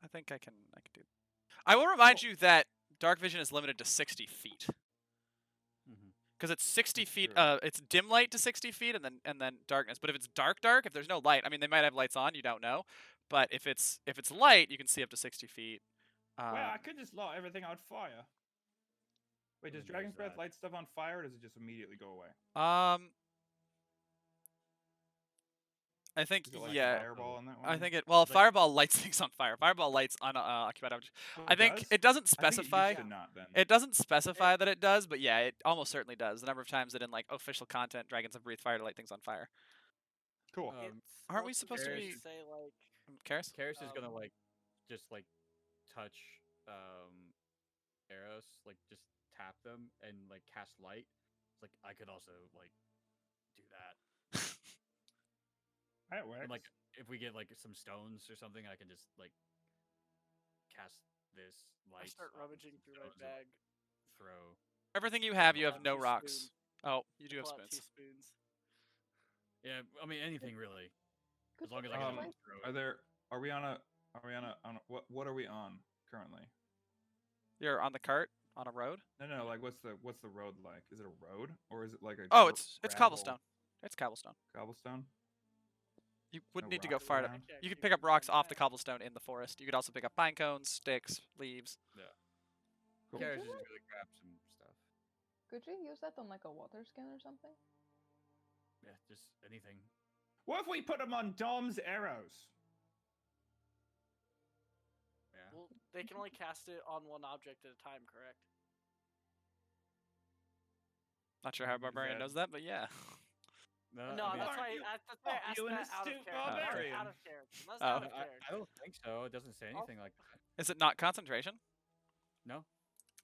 I think I can do. I will remind Cool. you that dark vision is limited to 60 feet. Mm-hmm. Because it's 60 That's feet. true. It's dim light to 60 feet, and then darkness. But if it's dark, if there's no light, I mean, they might have lights on. You don't know. But if it's light, you can see up to 60 feet. Well, I could just light everything on fire. Wait, does Then Dragon's there's Breath that. light stuff on fire, or does it just immediately go away? I think Is it like yeah. Fireball on that one? I think it. Well, Like- Fireball lights things on fire. Fireball lights unoccupied objects. Oh, I think does? it doesn't I think it specify. used to not then. It doesn't specify that it does, but yeah, it almost certainly does. The number of times that in like official content, dragons have breathed fire to light things on fire. Cool. Aren't we what's the supposed to phrase be- say like Karis? Karis is gonna Um, like just like touch arrows, like just tap them and like cast light. It's like I could also like do that. That works. And like if we get like some stones or something, I can just like cast this I light. start on rummaging some through my stones and, like, bag. throw. Everything you have, you Pull have out no 2 rocks. spoons. Oh, you do I have pull out 2 spoons. spoons. Yeah, I mean anything really, Good as long as I thing can you just like- throw Are it. there? Are we on a what are we on currently? You're on the cart on a road. No, like what's the road like? Is it a road or is it like a? Oh, gr- it's gravel cobblestone. It's cobblestone. Cobblestone. You wouldn't No need to go rocks far. around? You could pick up rocks off the cobblestone in the forest. You could also pick up pine cones, sticks, leaves. Cool. Karis you is like- gonna grab some stuff. Could you use that on like a water skin or something? Yeah, just anything. What if we put them on Dom's arrows? Yeah. Well, they can only cast it on one object at a time, correct? Not sure how a Is barbarian that- knows that, but yeah. No, I mean, that's Aren't why you- that's why I aren't asked you an that out of astute character. barbarian? Out of character. That's Oh. out I, of I character. don't think so. It doesn't say anything like that. Is it not concentration? No.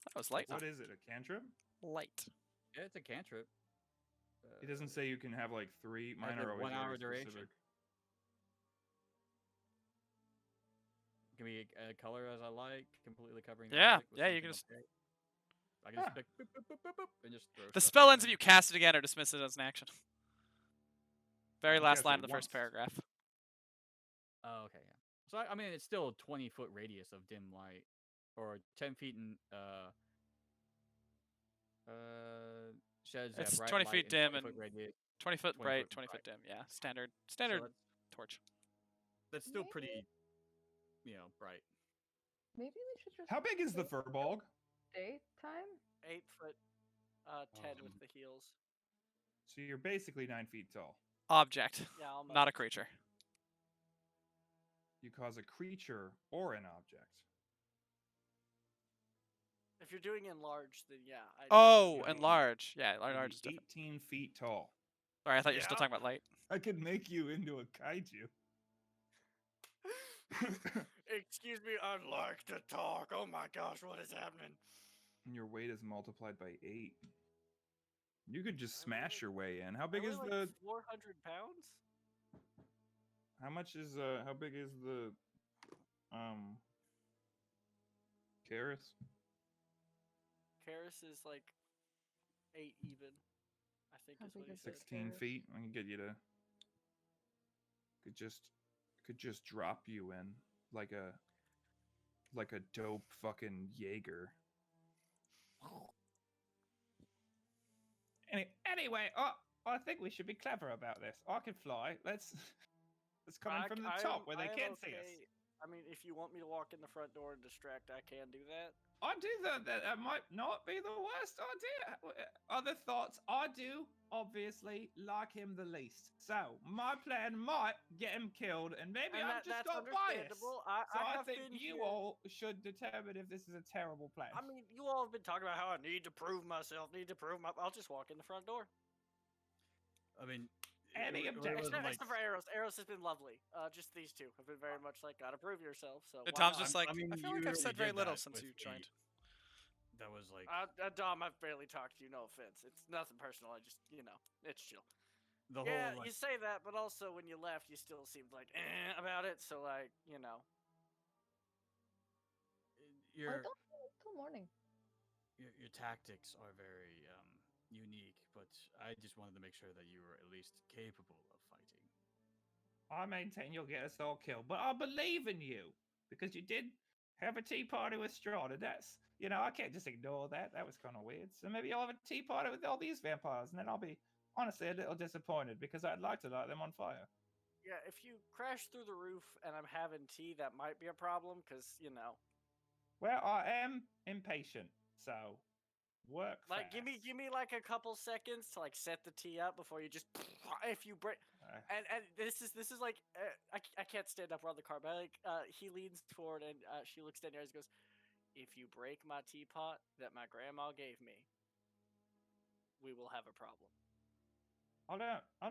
That was light. What is it? A cantrip? Light. Yeah, it's a cantrip. It doesn't say you can have like 3. Mine Has are a always 1 hour very duration. specific. Can be a color as I like, completely covering. Yeah, object with yeah, you can something just- opaque. I can just pick boop, boop, boop, boop, boop, and just throw. The stuff spell at ends if them. you cast it again or dismiss it as an action. Very You last cast line it of the first once. paragraph. Oh, okay, yeah. So I mean, it's still a 20-foot radius of dim light, or 10 feet in sheds. Yeah, It's bright 20 light feet and dim 20-foot and radius. 20 foot 20 bright, foot 20 foot bright. dim. Yeah, standard So torch. that's still Maybe- pretty, bright. Maybe we should just. How big is the wait furbolg? Daytime? 8 foot, 10 with the heels. So you're basically 9 feet tall. Object, Yeah, almost. not a creature. You cause a creature or an object. If you're doing enlarged, then yeah. Oh, No. and large. Yeah, You'd large be is different. 18 feet tall. Sorry, I thought you were still Yeah. talking about light. I could make you into a kaiju. Excuse me, I'd like to talk. Oh my gosh, what is happening? And your weight is multiplied by 8. You could just I weigh smash like- your way in. How big I weigh is like the? 400 pounds? How much is How big is the? Karis? Karis is like 8 even. I think How is what big he is said. 16 Karis? feet. I can get you to. Could just drop you in like a dope fucking Jaeger. Anyway, I think we should be clever about this. I can fly. Let's come in from the top where they can't see us. I mean, if you want me to walk in the front door and distract, I can do that. I do that might not be the worst idea. Other thoughts? I do obviously like him the least. So my plan might get him killed, and maybe And I've just that's got bias. understandable. So I have think been you here- all should determine if this is a terrible plan. I mean, you all have been talking about how I need to prove myself. I'll just walk in the front door. I mean, Any objection? Except for Arrows. Arrows has been lovely. Just these two have been very much like, gotta prove yourself. So And why Tom's not? just like, I mean, I feel you like I've already said very did little that since with you me. joined. That was like Dom, I've barely talked to you. No offense. It's nothing personal. I just, it's chill. the Yeah, whole. you say that, but also when you left, you still seemed like about it. So like, your, Don't wait till morning. your tactics are very unique, but I just wanted to make sure that you were at least capable of fighting. I maintain you'll get us all killed, but I believe in you because you did have a tea party with Strahd, and that's, I can't just ignore that. That was kind of weird. So maybe I'll have a tea party with all these vampires, and then I'll be honestly a little disappointed because I'd like to light them on fire. yeah, if you crash through the roof and I'm having tea, that might be a problem because Well, I am impatient, so work like fast. give me like a couple seconds to like set the tea up before you just if you break. And this is like I can't stand up around the car, but he leans forward and she looks down your eyes and goes, "If you break my teapot that my grandma gave me, we will have a problem." I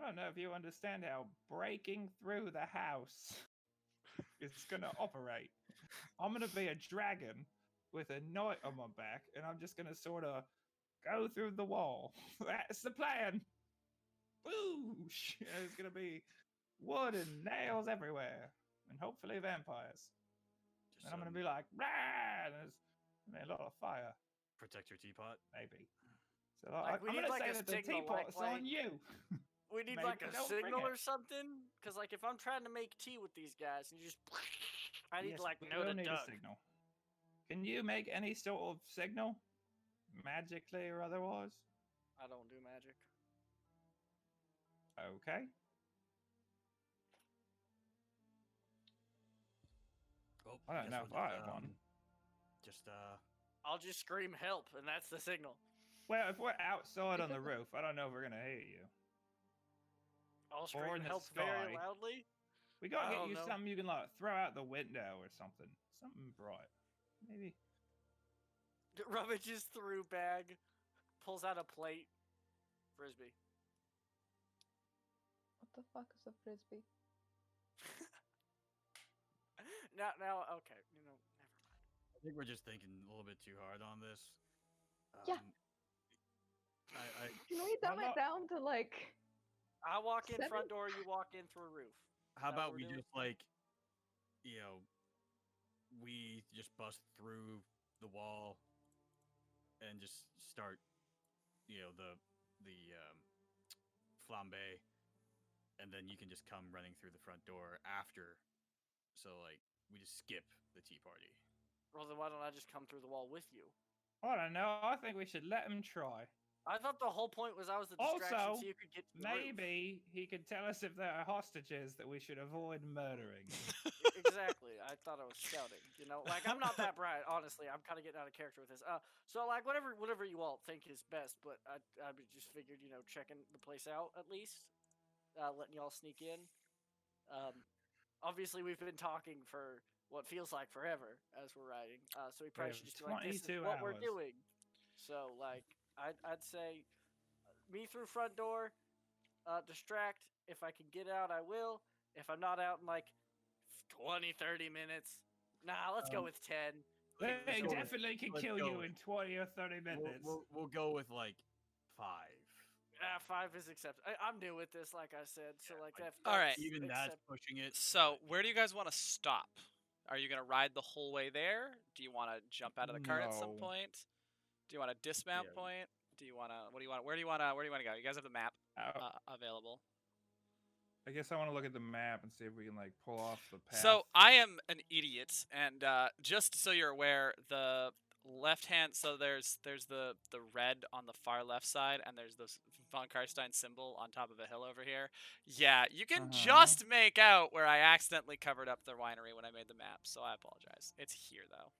don't know if you understand how breaking through the house is gonna operate. I'm gonna be a dragon with a knight on my back, and I'm just gonna sort of go through the wall. That's the plan. Boosh! There's gonna be wood and nails everywhere, and hopefully vampires. Just And I'm gonna be like, rah! And there's gonna be a lot of fire, protect your teapot. maybe. So Like, we I'm need, gonna like, say a that the signal, teapot's on you. We need like Maybe a don't bring signal it. or something, because like if I'm trying to make tea with these guys and you just, I need Yes, to like we know will to need duck. a signal. Can you make any sort of signal, magically or otherwise? I don't do magic. Okay. Oh, I don't guess know we'll if I have one. Just I'll just scream help, and that's the signal. Well, if we're outside on the roof, I don't know if we're gonna hear you. I'll Or scream in the help very sky. loudly. We gotta I get don't you know. something you can like throw out the window or something. Something bright. Maybe. Rummages through bag, pulls out a plate, frisbee. What the fuck is a frisbee? Now, okay, never mind. I think we're just thinking a little bit too hard on this. Yeah. Can we dumb it down to like? I walk in 7? front door, you walk in through roof. How Is that what about we're we doing? just like, we just bust through the wall and just start, the flambe, and then you can just come running through the front door after. So like, we just skip the tea party. Well, then why don't I just come through the wall with you? I don't know. I think we should let him try. I thought the whole point was I was the distraction Also, so you could get to the roof. maybe he could tell us if there are hostages that we should avoid murdering. Exactly. I thought I was scouting. Like I'm not that bright. Honestly, I'm kind of getting out of character with this. So like whatever you all think is best, but I just figured checking the place out at least, letting y'all sneak in. Obviously we've been talking for what feels like forever as we're riding. So we probably should just be like, this is 22 what we're hours. doing. So like I'd say me through front door, distract. If I can get out, I will. If I'm not out in like 20, 30 minutes, nah, let's go with 10. They definitely can let's kill go you with- in 20 or 30 minutes. We'll go with like 5. 5 is acceptable. I'm new with this, like I said, so like like, that's all right. Even that's pushing it. So, where do you guys want to stop? Are you gonna ride the whole way there? Do you want to jump out of the cart at some No. point? Do you want a dismount Yeah. point? Do you want to? What do you want? Where do you want to? Where do you want to go? You guys have the map available. I guess I want to look at the map and see if we can like pull off the path. So I am an idiot, and just so you're aware, the left hand. So there's the red on the far left side, and there's this von Karstein symbol on top of a hill over here. Yeah, you can just make out where I accidentally covered up the winery when I made the map. So I apologize. It's here though.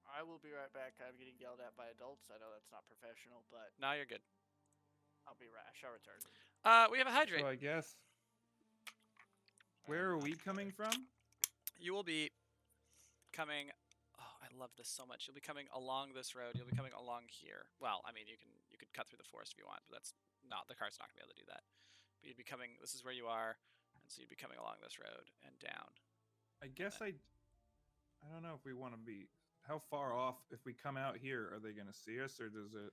I will be right back. I'm getting yelled at by adults. I know that's not professional, but Now you're good. I'll be rash. I'll return. We have a hydrate. So I guess. Where are we coming from? You will be coming. Oh, I love this so much. You'll be coming along this road. You'll be coming along here. Well, I mean, you could cut through the forest if you want, but that's not the car's not gonna be able to do that. But you'd be coming. This is where you are, and so you'd be coming along this road and down. I guess I don't know if we want to be. How far off? If we come out here, are they going to see us, or does it?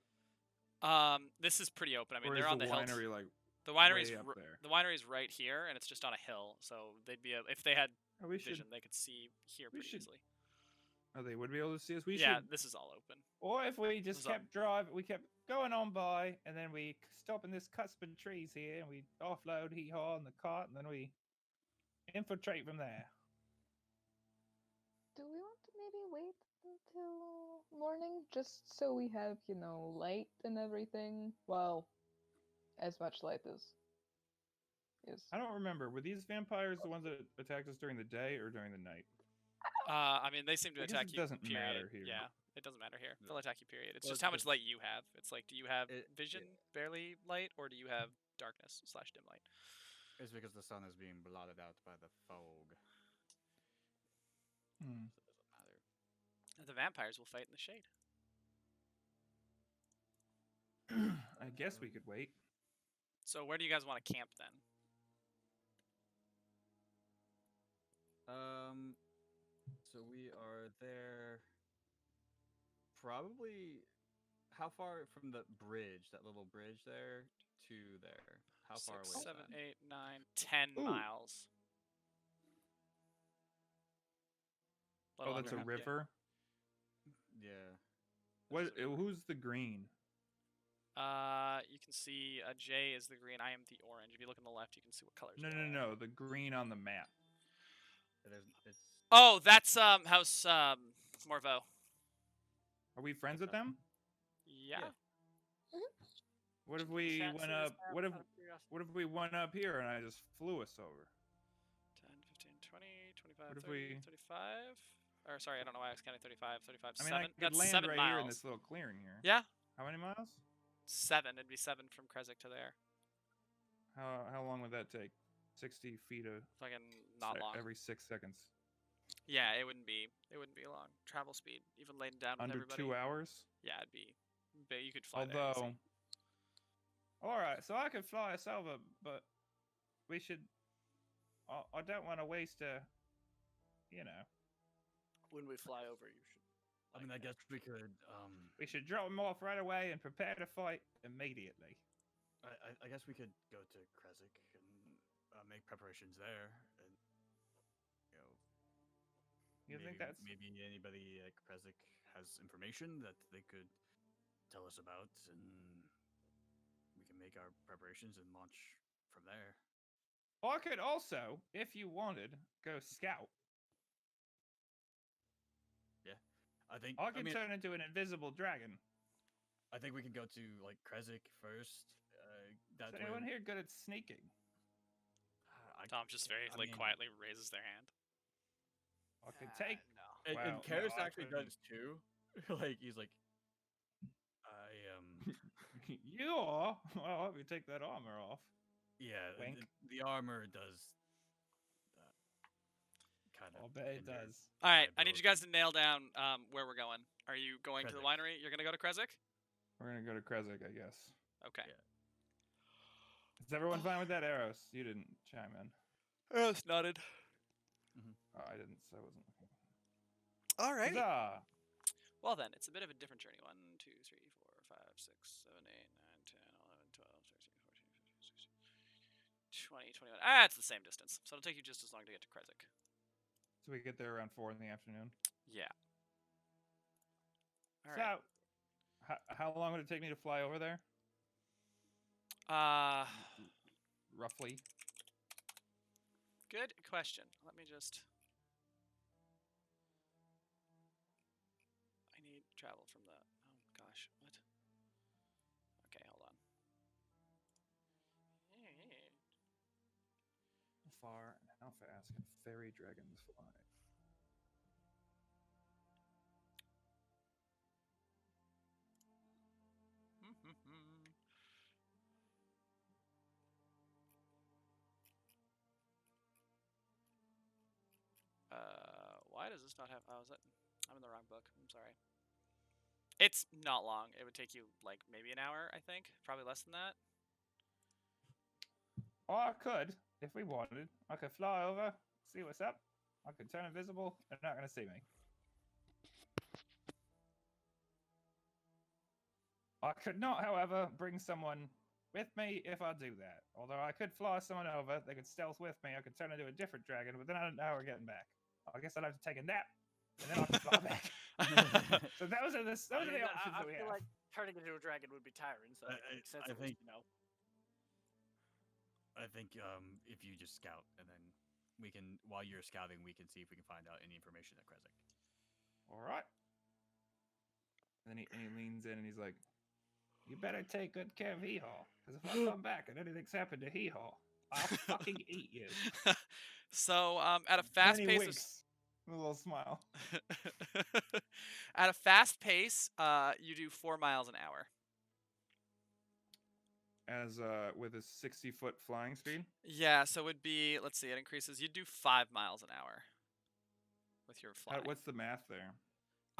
This is pretty open. I mean, Or they're is on the hill. winery like The winery's way up there? the winery's right here, and it's just on a hill. So they'd be if they had Oh, we should. vision, they could see here we pretty should- easily. Oh, they would be able to see us. We Yeah, should. this is all open. Or if we just What's up? kept driving, we kept going on by, and then we stop in this cusp of trees here, and we offload hee haw in the cart, and then we infiltrate from there. Do we want to maybe wait until morning just so we have, light and everything? Well, as much light as is. I don't remember. Were these vampires the ones that attacked us during the day or during the night? I mean, they seem to I guess attack it you. doesn't period. matter here. Yeah, it doesn't matter here. No. They'll attack you. Period. It's Well, just how it's- much light you have. It's like, do you have vision, yeah. barely light, or do you have darkness / dim light? It's because the sun is being blotted out by the fog. Hmm. So it doesn't matter. And the vampires will fight in the shade. I guess we could wait. So where do you guys want to camp then? So we are there. Probably. How far from the bridge, that little bridge there, to there? How far away 6, is 7, that? 8, 9, 10 Ooh. miles. Oh, Little that's a under- yeah. river. Yeah. What? That's a river. Who's the green? You can see J is the green. I am the orange. If you look on the left, you can see what colors. No, we no, are. no. The green on the map. It's Oh, that's House Morvo. Are we friends with them? Yeah. Yeah. What if we Chat went see this up? map What if? out of curiosity. What if we went up here and I just flew us over? 10, 15, 20, 25, What if 30, we- 35. Or sorry, I don't know why I was counting 35. 35, I mean, 7. I could That's land 7 right miles. here in this little clearing here. Yeah, How many miles? 7. It'd be 7 from Kresik to there. How long would that take? 60 feet of Fucking not long. every 6 seconds. Yeah, it wouldn't be long. Travel speed, even laden down with Under everybody. 2 hours. Yeah, it'd be. But you could fly there. Although, easy. all right, so I could fly us over, but we should. I don't want to waste a. When we fly over, you should. I mean, I guess we could. We should drop them off right away and prepare to fight immediately. I guess we could go to Kresik and make preparations there, and You maybe, think that's? maybe anybody at Kresik has information that they could tell us about, and we can make our preparations and launch from there. I could also, if you wanted, go scout. I think. I could mean, turn into an invisible dragon. I think we can go to like Kresik first. That's Is anyone here good at sneaking? Tom just very quietly raises their hand. I could take. No. And Well, Karis no, I actually couldn't. does too. Like he's like, I You are. Well, I'll help you take that armor off. yeah. Wink. The armor does that kind of. I'll bet it does. All right, I need you guys to nail down where we're going. Are you going to the Kresik. winery? You're gonna go to Kresik? We're gonna go to Kresik, I guess. Okay. Yeah. Is everyone fine with that, Eros? You didn't chime in. Eros nodded. Oh, I didn't. So I wasn't looking. All right. Huzzah! Well then, it's a bit of a different journey. 1, 2, 3, 4, 5, 6, 7, 8, 9, 10, 11, 12, 13, 14, 15, 16, 20, 21. Ah, it's the same distance. So it'll take you just as long to get to Kresik. So we get there around 4 in the afternoon. Yeah. All So, right. how long would it take me to fly over there? Roughly. Good question. Let me just. I need travel from the. Oh gosh, what? Okay, hold on. How far and how fast can fairy dragons fly? Why does this not have? Oh, is that? I'm in the wrong book. I'm sorry. It's not long. It would take you like maybe an hour, I think. Probably less than that. Or I could, if we wanted. I could fly over, see what's up. I could turn invisible. They're not gonna see me. I could not, however, bring someone with me if I do that. Although I could fly someone over, they could stealth with me. I could turn into a different dragon, but then I don't know how we're getting back. I guess I'd have to take a nap, and then I can fly back. So those are the options I that we feel have. like turning into a dragon would be tiring, so it makes sense. I think- I I think if you just scout and then we can, while you're scouting, we can see if we can find out any information at Kresik. All right. And then he leans in and he's like, "You better take good care of Hee-Haw, because if I come back and anything's happened to Hee-Haw, I'll fucking eat you." So, at a fast And he pace, winks with a little smile. at a fast pace, you do 4 miles an hour. As with his 60-foot flying speed. Yeah, so it would be. Let's see, it increases. You do 5 miles an hour with your flying. What's the math there?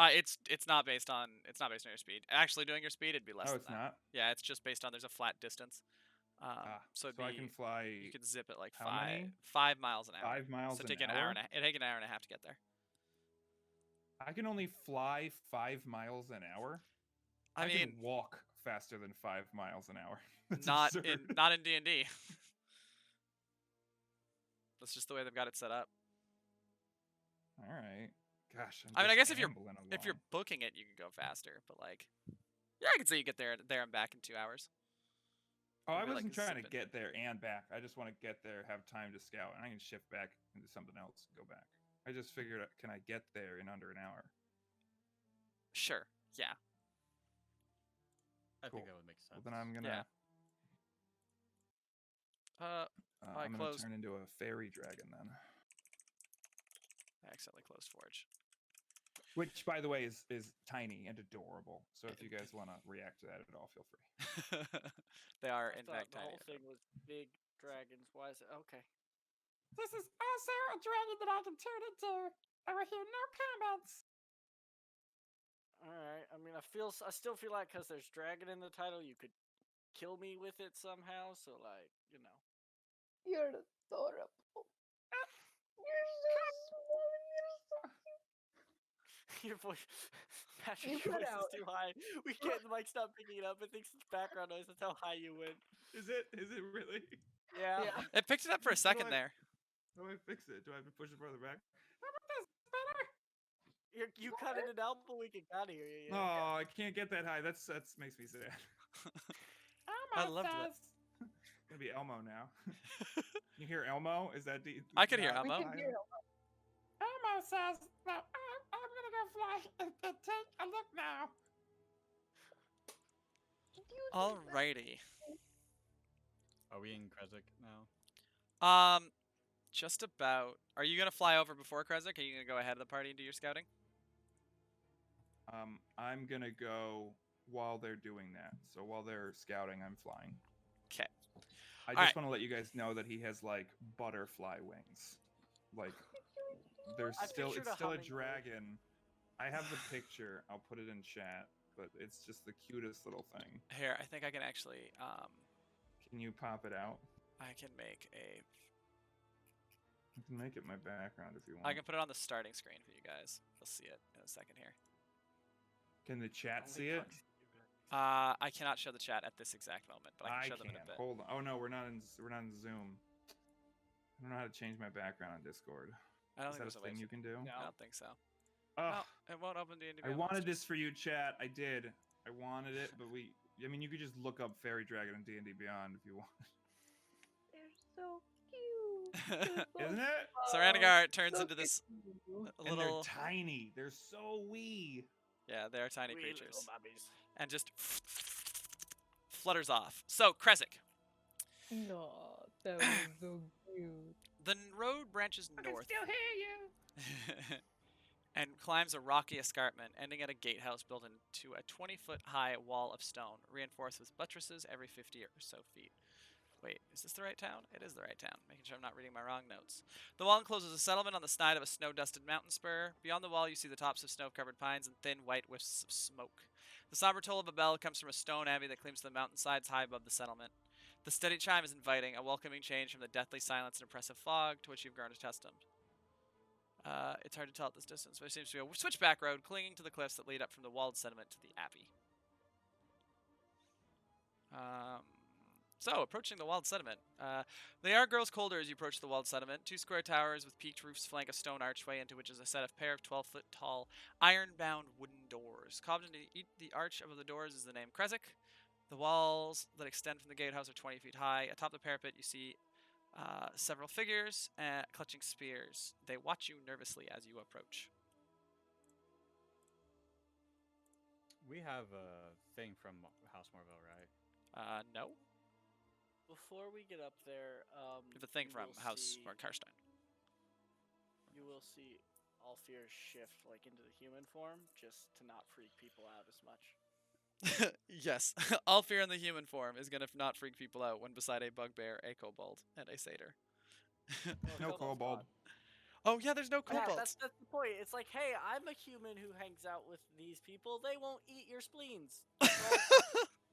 It's not based on your speed. Actually, doing your speed, it'd be less. Oh, than it's that. not. Yeah, it's just based on there's a flat distance. So it'd I be can fly. you could zip at like how many? 5 miles an hour. 5 miles So an take an hour. hour and it'd take an hour and a half to get there. I can only fly 5 miles an hour. I can mean, walk faster than 5 miles an hour. That's not absurd. in D&D. That's just the way they've got it set up. All right. Gosh, I mean, I guess if ambling you're along. booking it, you can go faster. But like, yeah, I can say you get there and back in 2 hours. Oh, I It'd be like wasn't trying to zipping. get there and back. I just want to get there, have time to scout, and I can shift back into something else and go back. I just figured, can I get there in under an hour? Sure. Yeah. I Cool. think that would make sense. Well, then I'm gonna. I'm gonna closed. turn into a fairy dragon then. I accidentally closed Forge. Which, by the way, is tiny and adorable. So if you guys want to react to that at all, feel free. They are I in thought fact the tiny. whole thing was big dragons. Why is it okay? This is also a dragon that I can turn into. I will hear no comments. All right. I mean, I still feel like because there's dragon in the title, you could kill me with it somehow. So like, you know. You're adorable. You're so small. You're so Your voice, Patrick, You your cut voice out. is too high. We can't. The mic stop picking it up. It thinks it's background noise. That's how high you went. Is it? Is it really? Yeah. Yeah. It picked it up for a second there. How do I fix it? Do I have to push it further back? How about this? Better? You cut it out, but we can kind of hear you. Yeah. Oh, I can't get that high. That's makes me sad. I Elmo loved that. says. Gonna be Elmo now. You hear Elmo? Is that I could hear not- We Elmo. can hear Elmo says. No, I'm gonna go fly and take a look now. Alrighty. Are we in Kresik now? Just about. Are you gonna fly over before Kresik? Are you gonna go ahead of the party and do your scouting? I'm gonna go while they're doing that. So while they're scouting, I'm flying. 'Kay. I just Alright. want to let you guys know that he has like butterfly wings. Like there's I still pictured it's a still a hummingbird. dragon. I have the picture. I'll put it in chat, but it's just the cutest little thing. Here, I think I can actually. Can you pop it out? I can make a. You can make it my background if you want. I can put it on the starting screen for you guys. You'll see it in a second here. Can the chat Only see it? Bugs you guys. I cannot show the chat at this exact moment, but I can show them in a bit. Hold on. Oh no, we're not in Zoom. I don't know how to change my background on Discord. I don't Is think that there's a a way. thing you can do? No. I don't think so. Ugh. No, it won't open D&D. I wanted this for you, chat. I did. I wanted it, but I mean, you could just look up Fairy Dragon and D&D Beyond if you want. They're so cute. Isn't it? So Rannigar turns so into this cute. And they're little. tiny. They're so wee. Yeah, they are tiny Wee creatures, little bobbies. and just flutters off. So Kresik, No, that was so cute. the road branches I can north still hear you. and climbs a rocky escarpment, ending at a gatehouse built into a 20-foot-high wall of stone, reinforced with buttresses every 50 or so feet. Wait, is this the right town? It is the right town. Making sure I'm not reading my wrong notes. The wall encloses a settlement on the side of a snow-dusted mountain spur. Beyond the wall, you see the tops of snow-covered pines and thin white wisps of smoke. The somber toll of a bell comes from a stone abbey that climbs to the mountainsides high above the settlement. The steady chime is inviting, a welcoming change from the deathly silence and oppressive fog to which you've grown accustomed. It's hard to tell at this distance, but it seems to be a switchback road clinging to the cliffs that lead up from the walled settlement to the abbey. So, approaching the walled settlement. The air grows colder as you approach the walled settlement. Two square towers with peaked roofs flank a stone archway into which is a set of pair of 12-foot tall, iron-bound wooden doors. Carved into the arch of the doors is the name Kresik. The walls that extend from the gatehouse are 20 feet high. Atop the parapet, you see several figures clutching spears. They watch you nervously as you approach. We have a thing from House Marvell, right? No. Before we get up there, We have a thing you from will House see- Karstein. You will see Alfear shift like into the human form, just to not freak people out as much. Yes, Alfear in the human form is gonna not freak people out when beside a bugbear, a kobold, and a satyr. No Kobold's kobold. gone. Oh yeah, there's no Yeah, kobolds. that's the point. It's like, hey, I'm a human who hangs out with these people. They won't eat your spleens. Well,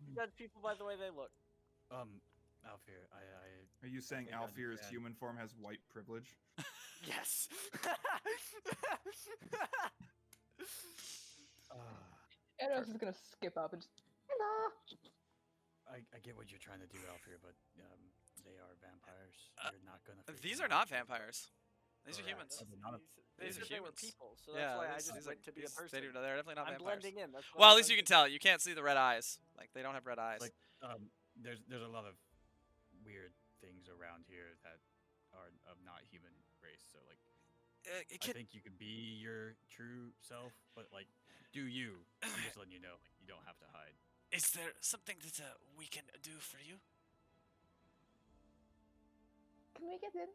you judge people by the way they look. Alfir, Are you saying think I Alfir's understand. human form has white privilege? Yes. Eros is gonna skip up and just, hello. I get what you're trying to do, Alfir, but they are vampires. You're not gonna. freak These them are out. not vampires. These are Correct. humans. Oh, they're not a- They These are said they were humans. people, so that's why I just these went to be a person. They're definitely not I'm vampires. blending in. That's what Well, I at least you wanted can to do. tell. You can't see the red eyes. Like they don't have red eyes. Like there's a lot of weird things around here that are of not human race. So like I think you could be your true self, but like do you? I'm just letting you know, like you don't have to hide. Is there something that we can do for you? Can we get in?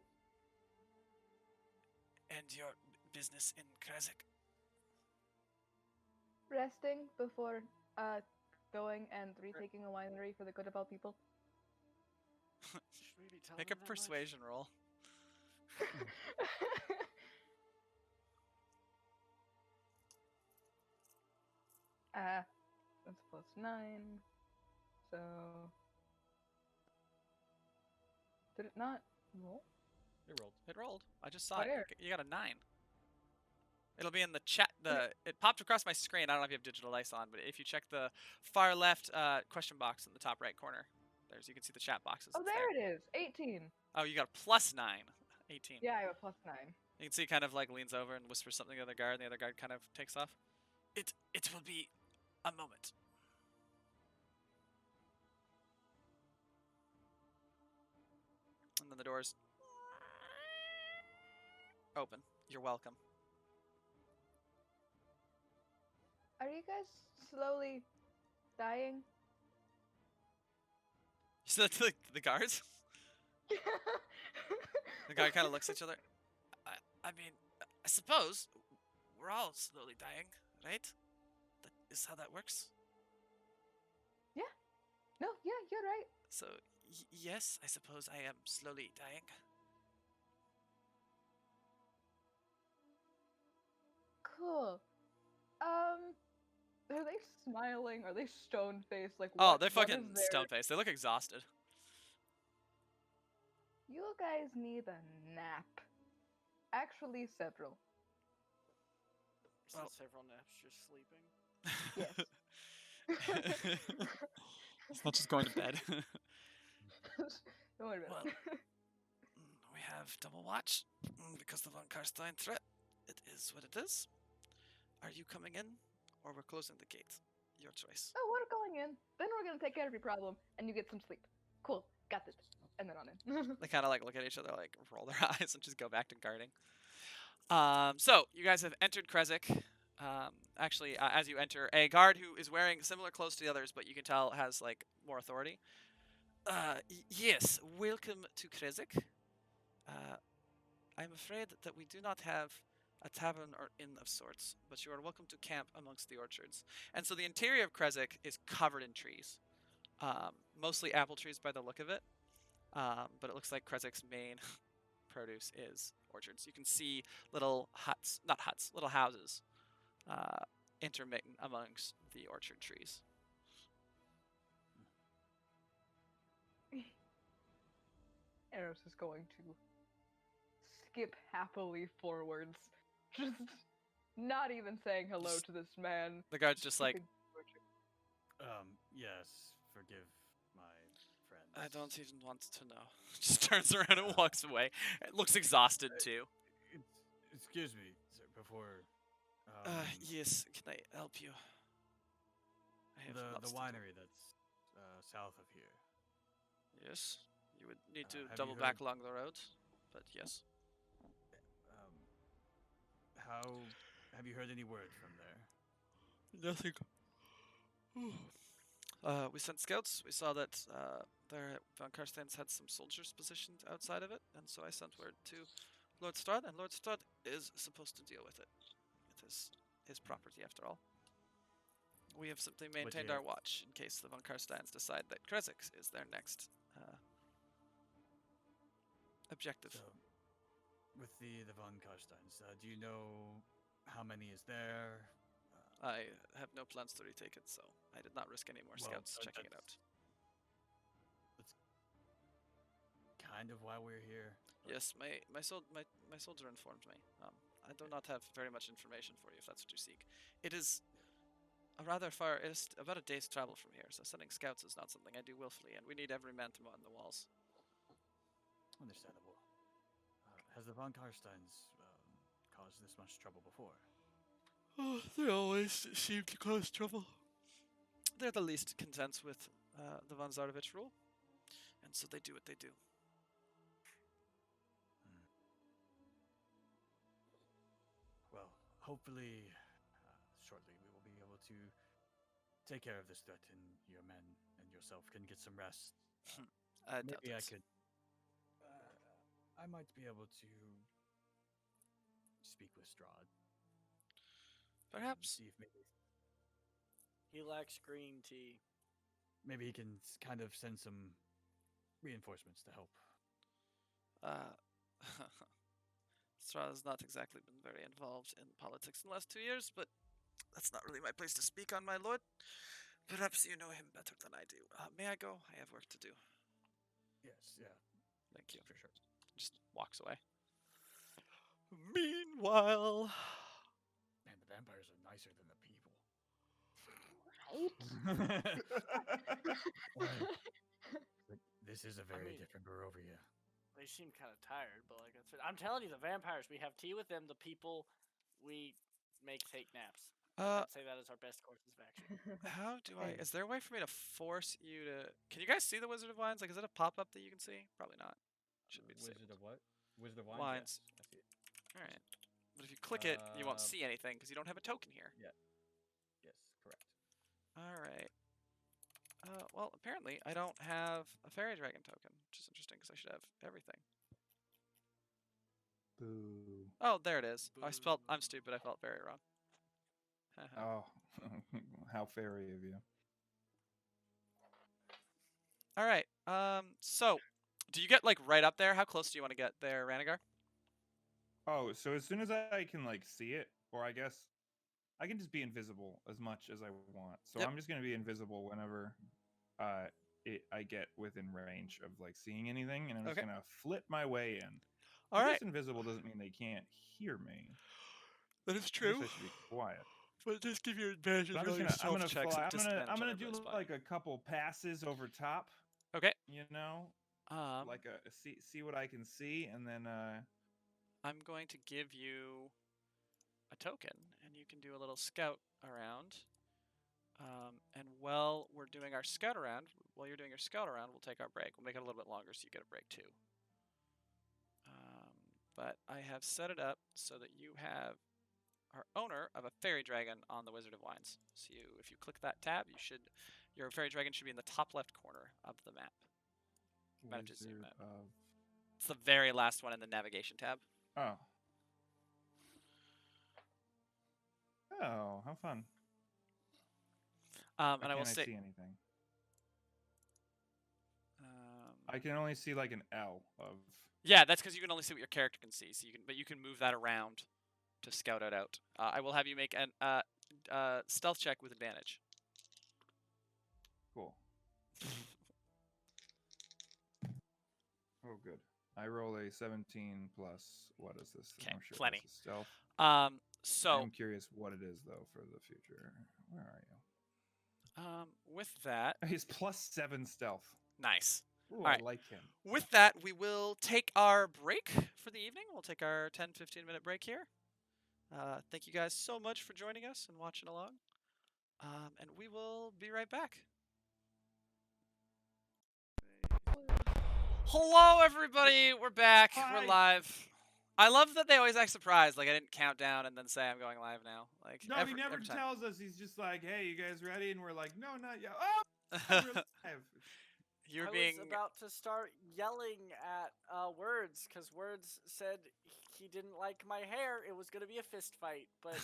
And your business in Krasik? Resting before going and retaking a winery for the good of all people. Should we be telling Make a them that much? persuasion roll. That's +9. So did it not roll? It rolled. It rolled. I just saw Where? it. You got a 9. It'll be in the chat. It popped across my screen. I don't know if you have digital dice on, but if you check the far left question box in the top right corner, you can see the chat boxes. Oh, It's there it is. 18. Oh, you got a +9. 18. Yeah, I have a +9. You can see he kind of like leans over and whispers something to the other guard, and the other guard kind of takes off. It will be a moment. And then the doors open. You're welcome. Are you guys slowly dying? You said to the guards? The guy kind of looks at each other. I mean, I suppose we're all slowly dying, right? That is how that works. No, yeah, you're right. So, yes, I suppose I am slowly dying. Cool. Are they smiling? Are they stone faced? Like Oh, what? they're what is fucking their- stone faced. They look exhausted. You guys need a nap. Actually, several. Since Well- several naps just sleeping. Yes. It's not just going to bed. Don't worry about it. We have double watch because the von Karstein threat. It is what it is. Are you coming in, or we're closing the gate? Your choice. Oh, we're going in. Then we're gonna take care of your problem, and you get some sleep. Cool, got this. And then on in. They kind of like look at each other, like roll their eyes, and just go back to guarding. So you guys have entered Krezik. Actually, as you enter, a guard who is wearing similar clothes to the others, but you can tell has like more authority. Yes, welcome to Krezik. I'm afraid that we do not have a tavern or inn of sorts, but you are welcome to camp amongst the orchards. And so the interior of Krezik is covered in trees, mostly apple trees by the look of it. But it looks like Krezik's main produce is orchards. You can see little huts, not huts, little houses, intermittent amongst the orchard trees. Eros is going to skip happily forwards, just not even saying hello Just- to this man. The guard's just like, skipping forward. Yes, forgive my friend. I don't even want to know. Just turns around and walks away. It looks exhausted too. Excuse me, sir, before. Yes, can I help you? I have The lots to do. winery that's south of here. Yes, you would need to Have you double back heard- along the road, but yes. How have you heard any word from there? Nothing. We sent scouts. We saw that their Von Karstein's had some soldiers positioned outside of it, and so I sent word to Lord Strahd, and Lord Strahd is supposed to deal with it. It is his property, after all. We have simply maintained our have- watch in case the Von Karsteins decide that Krezik is their next objective. So, with the Von Karsteins, do you know how many is there? I have no plans to retake it, so I did not risk any more Well, scouts that- checking it out. that's- kind of why we're here. but- Yes, my soldier informed me. I do not have very much information for you if that's what you seek. It is a rather far. It is about a day's travel from here, so sending scouts is not something I do willfully, and we need every man to man the walls. Understandable. Has the von Karsteins caused this much trouble before? Oh, they always seem to cause trouble. They're the least content with the von Zarovich rule, and so they do what they do. Well, hopefully, shortly we will be able to take care of this threat, and your men and yourself can get some rest. I doubt Maybe I it. could. I might be able to speak with Strahd. and Perhaps. see if He lacks green tea. maybe he can kind of send some reinforcements to help. Strahd has not exactly been very involved in politics in the last 2 years, but that's not really my place to speak on, my lord. Perhaps you know him better than I do. May I go? I have work to do. Yes, yeah, Thank you. for sure. Just walks away. Meanwhile, Man, the vampires are nicer than the people. Right? Like, this is a very mean- different Barovia. They seem kind of tired, but like I'm telling you, the vampires. We have tea with them. The people we make take naps. I'd say that is our best courses of action. how do I? Hey. Is there a way for me to force you to? Can you guys see the Wizard of Wines? Like, is it a pop-up that you can see? Probably not. Should be disabled. Wizard of what? Wizard of Wines? Wines. Yes, I see it. All right. But if you click it, you won't Um, see anything because you don't have a token here. Yes, correct. All right. Well, apparently I don't have a fairy dragon token, which is interesting because I should have everything. Boo. Oh, there it is. I'm stupid. I felt very wrong. Oh, how fairy of you. All right. So, do you get like right up there? How close do you want to get there, Ranagar? Oh, so as soon as I can like see it, or I guess I can just be invisible as much as I want. So Yep. I'm just gonna be invisible whenever I get within range of like seeing anything, and I'm just Okay. gonna flip my way in. All I right. guess invisible doesn't mean they can't hear me. That is I true. guess I should be quiet. But just give you advantage But I'm just gonna I'm gonna fly. I'm gonna do like a couple passes over top. Okay. You know, like see what I can see, and then I'm going to give you a token, and you can do a little scout around. And while we're doing our scout around, while you're doing your scout around, we'll take our break. We'll make it a little bit longer so you get a break too. But I have set it up so that you have our owner of a fairy dragon on the Wizard of Wines. So if you click that tab, your fairy dragon should be in the top left corner of the map. Might have to zoom Wizard out. of It's the very last one in the navigation tab. Oh. Oh, how fun. And I will Can't say, see anything? I can only see like an L of. yeah, that's because you can only see what your character can see. So you can move that around to scout it out. I will have you make an stealth check with advantage. Cool. Oh, good. I roll a 17 plus. What is this? Okay, I'm sure plenty. this is stealth. So I'm curious what it is though for the future. Where are you? with that, He's plus 7 stealth. nice. Ooh, Alright. I like him. With that, we will take our break for the evening. We'll take our 10-15 minute break here. Thank you guys so much for joining us and watching along. And we will be right back. Hello, everybody. We're back. Hi. We're live. I love that they always act surprised. Like I didn't count down and then say I'm going live now. Like No, every, he never every time. tells us. He's just like, "Hey, you guys ready?" And we're like, "No, not yet." Oh, we're live. You're I being. was about to start yelling at Words because Words said he didn't like my hair. It was gonna be a fist fight, but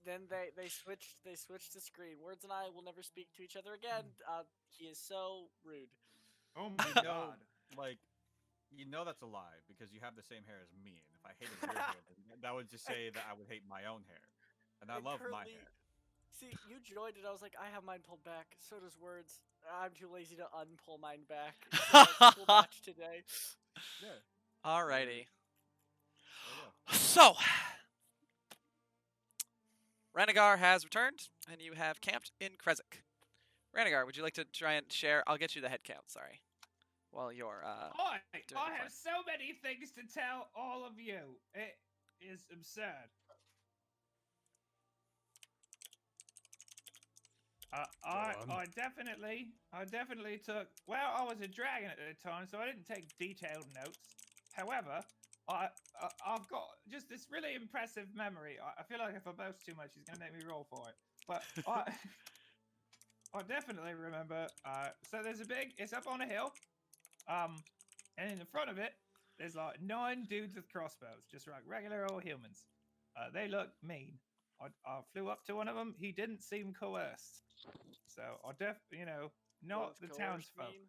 then they switched the screen. Words and I will never speak to each other again. He is so rude. Oh my You know, god. like, you know that's a lie because you have the same hair as me, and if I hated your hair, then that would just say that I would hate my own hair, and I And love my currently- hair. See, you joined it. I was like, I have mine pulled back. So does Words. I'm too lazy to unpull mine back. So I pulled back today. Yeah. Alrighty. There you go. So, Renegar has returned, and you have camped in Kresik. Renegar, would you like to try and share? I'll get you the head count. Sorry. While you're I doing I the have so many things to tell all of you. It is absurd. I definitely took. Well, I was a dragon at the time, so I didn't take detailed notes. However, I've got just this really impressive memory. I feel like if I boast too much, he's gonna make me roll for it. But I definitely remember. So there's a big. It's up on a hill. And in the front of it, there's like 9 dudes with crossbows, just like regular old humans. They look mean. I flew up to one of them. He didn't seem coerced. So not What's the coerced townsfolk. mean?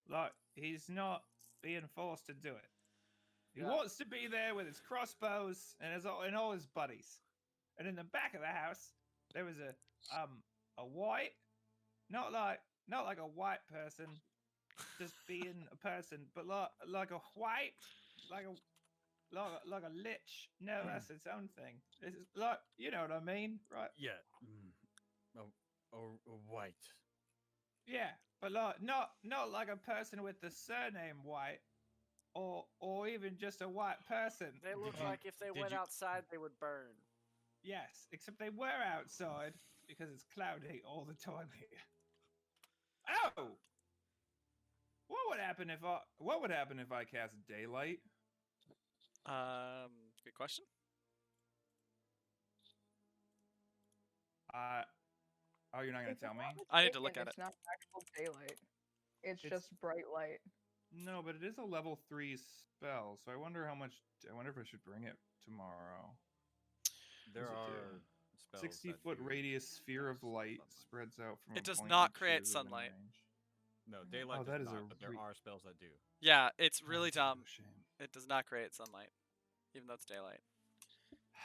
Like he's not being forced to do it. He Yeah. wants to be there with his crossbows and all his buddies. And in the back of the house, there was a white, not like a white person, just being a person, but like a white, like a lich. No, that's its own thing. It's like you know what I mean, right? Yeah. White. Yeah, but like not like a person with the surname White, or even just a white person. They look you- like if they did went you- outside, they would burn. Yes, except they were outside because it's cloudy all the time here. Oh, what would happen if I cast daylight? Good question. Oh, you're not gonna If I'm tell me? not I need to mistaken, look at it's not actual daylight. It's It's- just bright light. No, but it is a level 3 spell, so I wonder how much. I wonder if I should bring it tomorrow. There does it do? are spells 60-foot that do radius sphere of cast light sunlight. spreads out from. It a does point not each create within sunlight. range. No, Mhm. daylight Oh, that does is a not, but there are spells that do. Yeah, it's Oh, really that's a real dumb. shame. It does not create sunlight, even though it's daylight.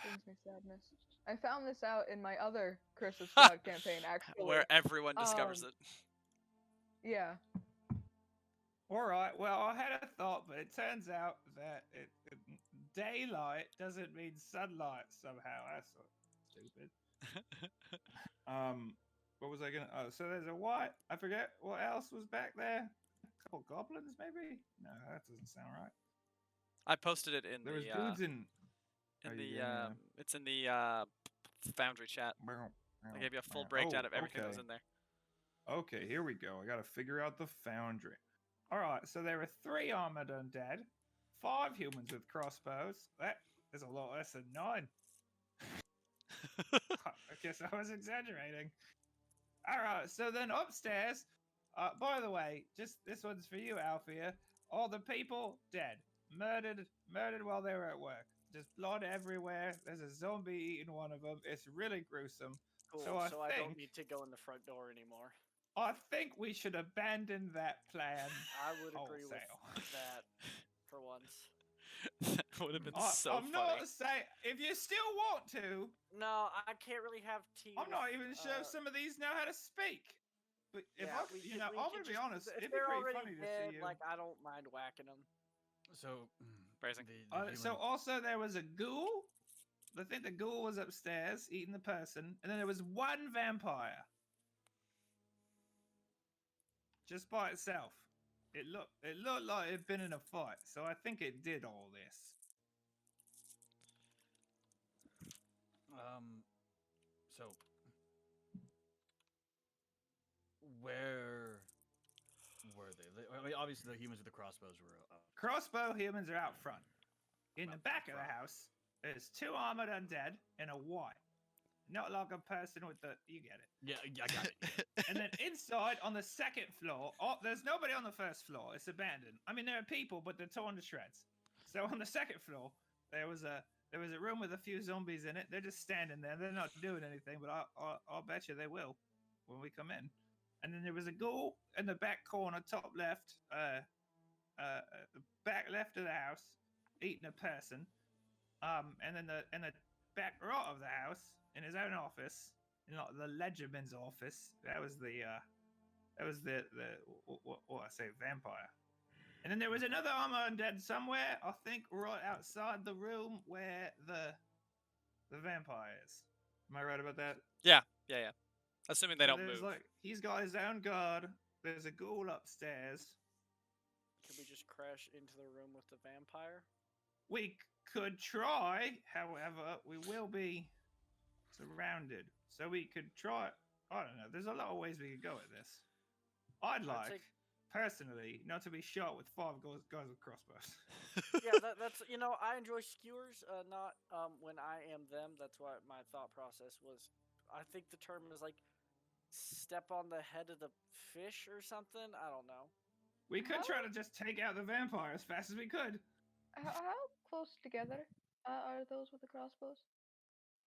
Brings me sadness. I found this out in my other Curse of Strahd campaign, actually. Where everyone discovers Um, it. Yeah. All right. Well, I had a thought, but it turns out that daylight doesn't mean sunlight somehow. That's so stupid. What was I gonna? Oh, so there's a white. I forget what else was back there. A couple goblins, maybe? No, that doesn't sound right. I posted it in There was the dudes in. in Are you the getting a- it's in the Foundry chat. I gave you a full breakdown of everything that was in there. Okay, here we go. I gotta figure out the foundry. All right, so there are 3 armored undead, 5 humans with crossbows. That is a lot less than 9. I guess I was exaggerating. All right, so then upstairs. By the way, just this one's for you, Althea. All the people dead, murdered while they were at work. Just blood everywhere. There's a zombie eating one of them. It's really gruesome. Cool. So I I don't think- need to go in the front door anymore. I think we should abandon that plan. I would agree wholesale. with that for once. That would have been so I'm funny. not saying if you still want to. No, I can't really have tea. I'm not even sure uh, if some of these know how to speak. But if yeah, I, we you could- know, we I'm could gonna be just- honest. If It'd be they're pretty already funny to dead, see you. like I don't mind whacking them. So, Phrasing. So also there was a ghoul. I think the ghoul was upstairs eating the person, and then there was one vampire, just by itself. It looked like it'd been in a fight, so I think it did all this. So where were they? I mean, obviously, the humans with the crossbows were up. Crossbow humans are out front. In the Out back of the front. house, there's 2 armored undead and a white. Not like a person with the. You get it. Yeah, I got it. And then inside on the 2nd floor, there's nobody on the 1st floor. It's abandoned. I mean, there are people, but they're torn to shreds. So on the 2nd floor, there was a room with a few zombies in it. They're just standing there. They're not doing anything, but I'll bet you they will when we come in. And then there was a ghoul in the back corner, top left, back left of the house, eating a person. And then in the back right of the house, in his own office, in like the ledgerman's office, that was the what I say, vampire. And then there was another armor undead somewhere. I think right outside the room where the vampire is. Am I right about that? Yeah. Assuming they So don't there's move. like he's got his own guard. There's a ghoul upstairs. Can we just crash into the room with the vampire? We could try, however, we will be surrounded. So we could try. I don't know. There's a lot of ways we could go at this. I'd like, take- personally, not to be shot with 5 guys with crossbows. Yeah, that's I enjoy skewers, not when I am them. That's why my thought process was. I think the term is like step on the head of the fish or something. I don't know. We could try How- to just take out the vampire as fast as we could. How close together are those with the crossbows?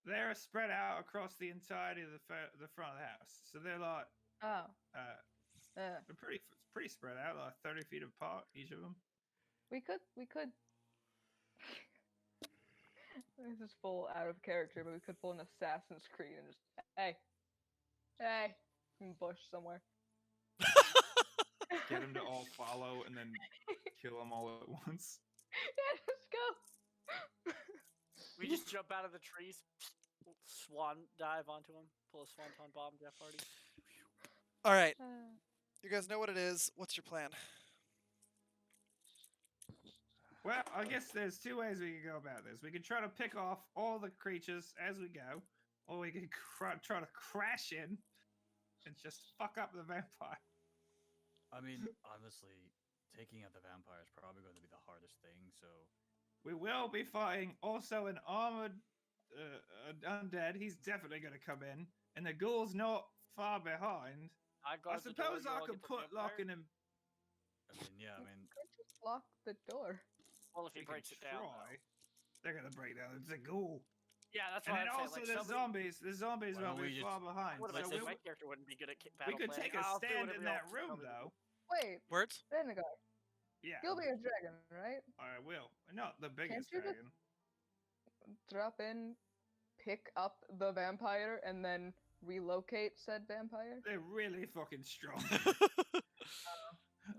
They're spread out across the entirety of the front of the house, so they're like Oh. they're pretty spread out, like 30 feet apart, each of them. We could. This is full out of character, but we could pull an Assassin's Creed and just hey, in bush somewhere. Get them to all follow and then kill them all at once. Yeah, let's go. We just jump out of the trees, swan dive onto him, pull a swanton bomb, Jeff Hardy. All right. Uh, You guys know what it is. What's your plan? Well, I guess there's 2 ways we could go about this. We could try to pick off all the creatures as we go, or we could try to crash in and just fuck up the vampire. I mean, honestly, taking out the vampire is probably going to be the hardest thing. So We will be fighting also an armored undead. He's definitely going to come in, and the ghoul's not far behind. I guard the door, suppose you I all could get the put lock vampire? in him. I mean, just lock the door. Well, if he We can breaks it down. though. try. They're going to break down. It's a ghoul. Yeah, that's And why then I'm also saying, there's like, somebody- zombies. The zombies Why don't won't we be just- far behind. What am I So saying? we, My character wouldn't be good at we battle could planning. take a I'll do stand whatever in y'all that room, tell me to do. though. Wait, Words? Renegade, Yeah. you'll be a dragon, right? I will. Not the biggest you just- dragon. Drop in, pick up the vampire, and then relocate said vampire. They're really fucking strong.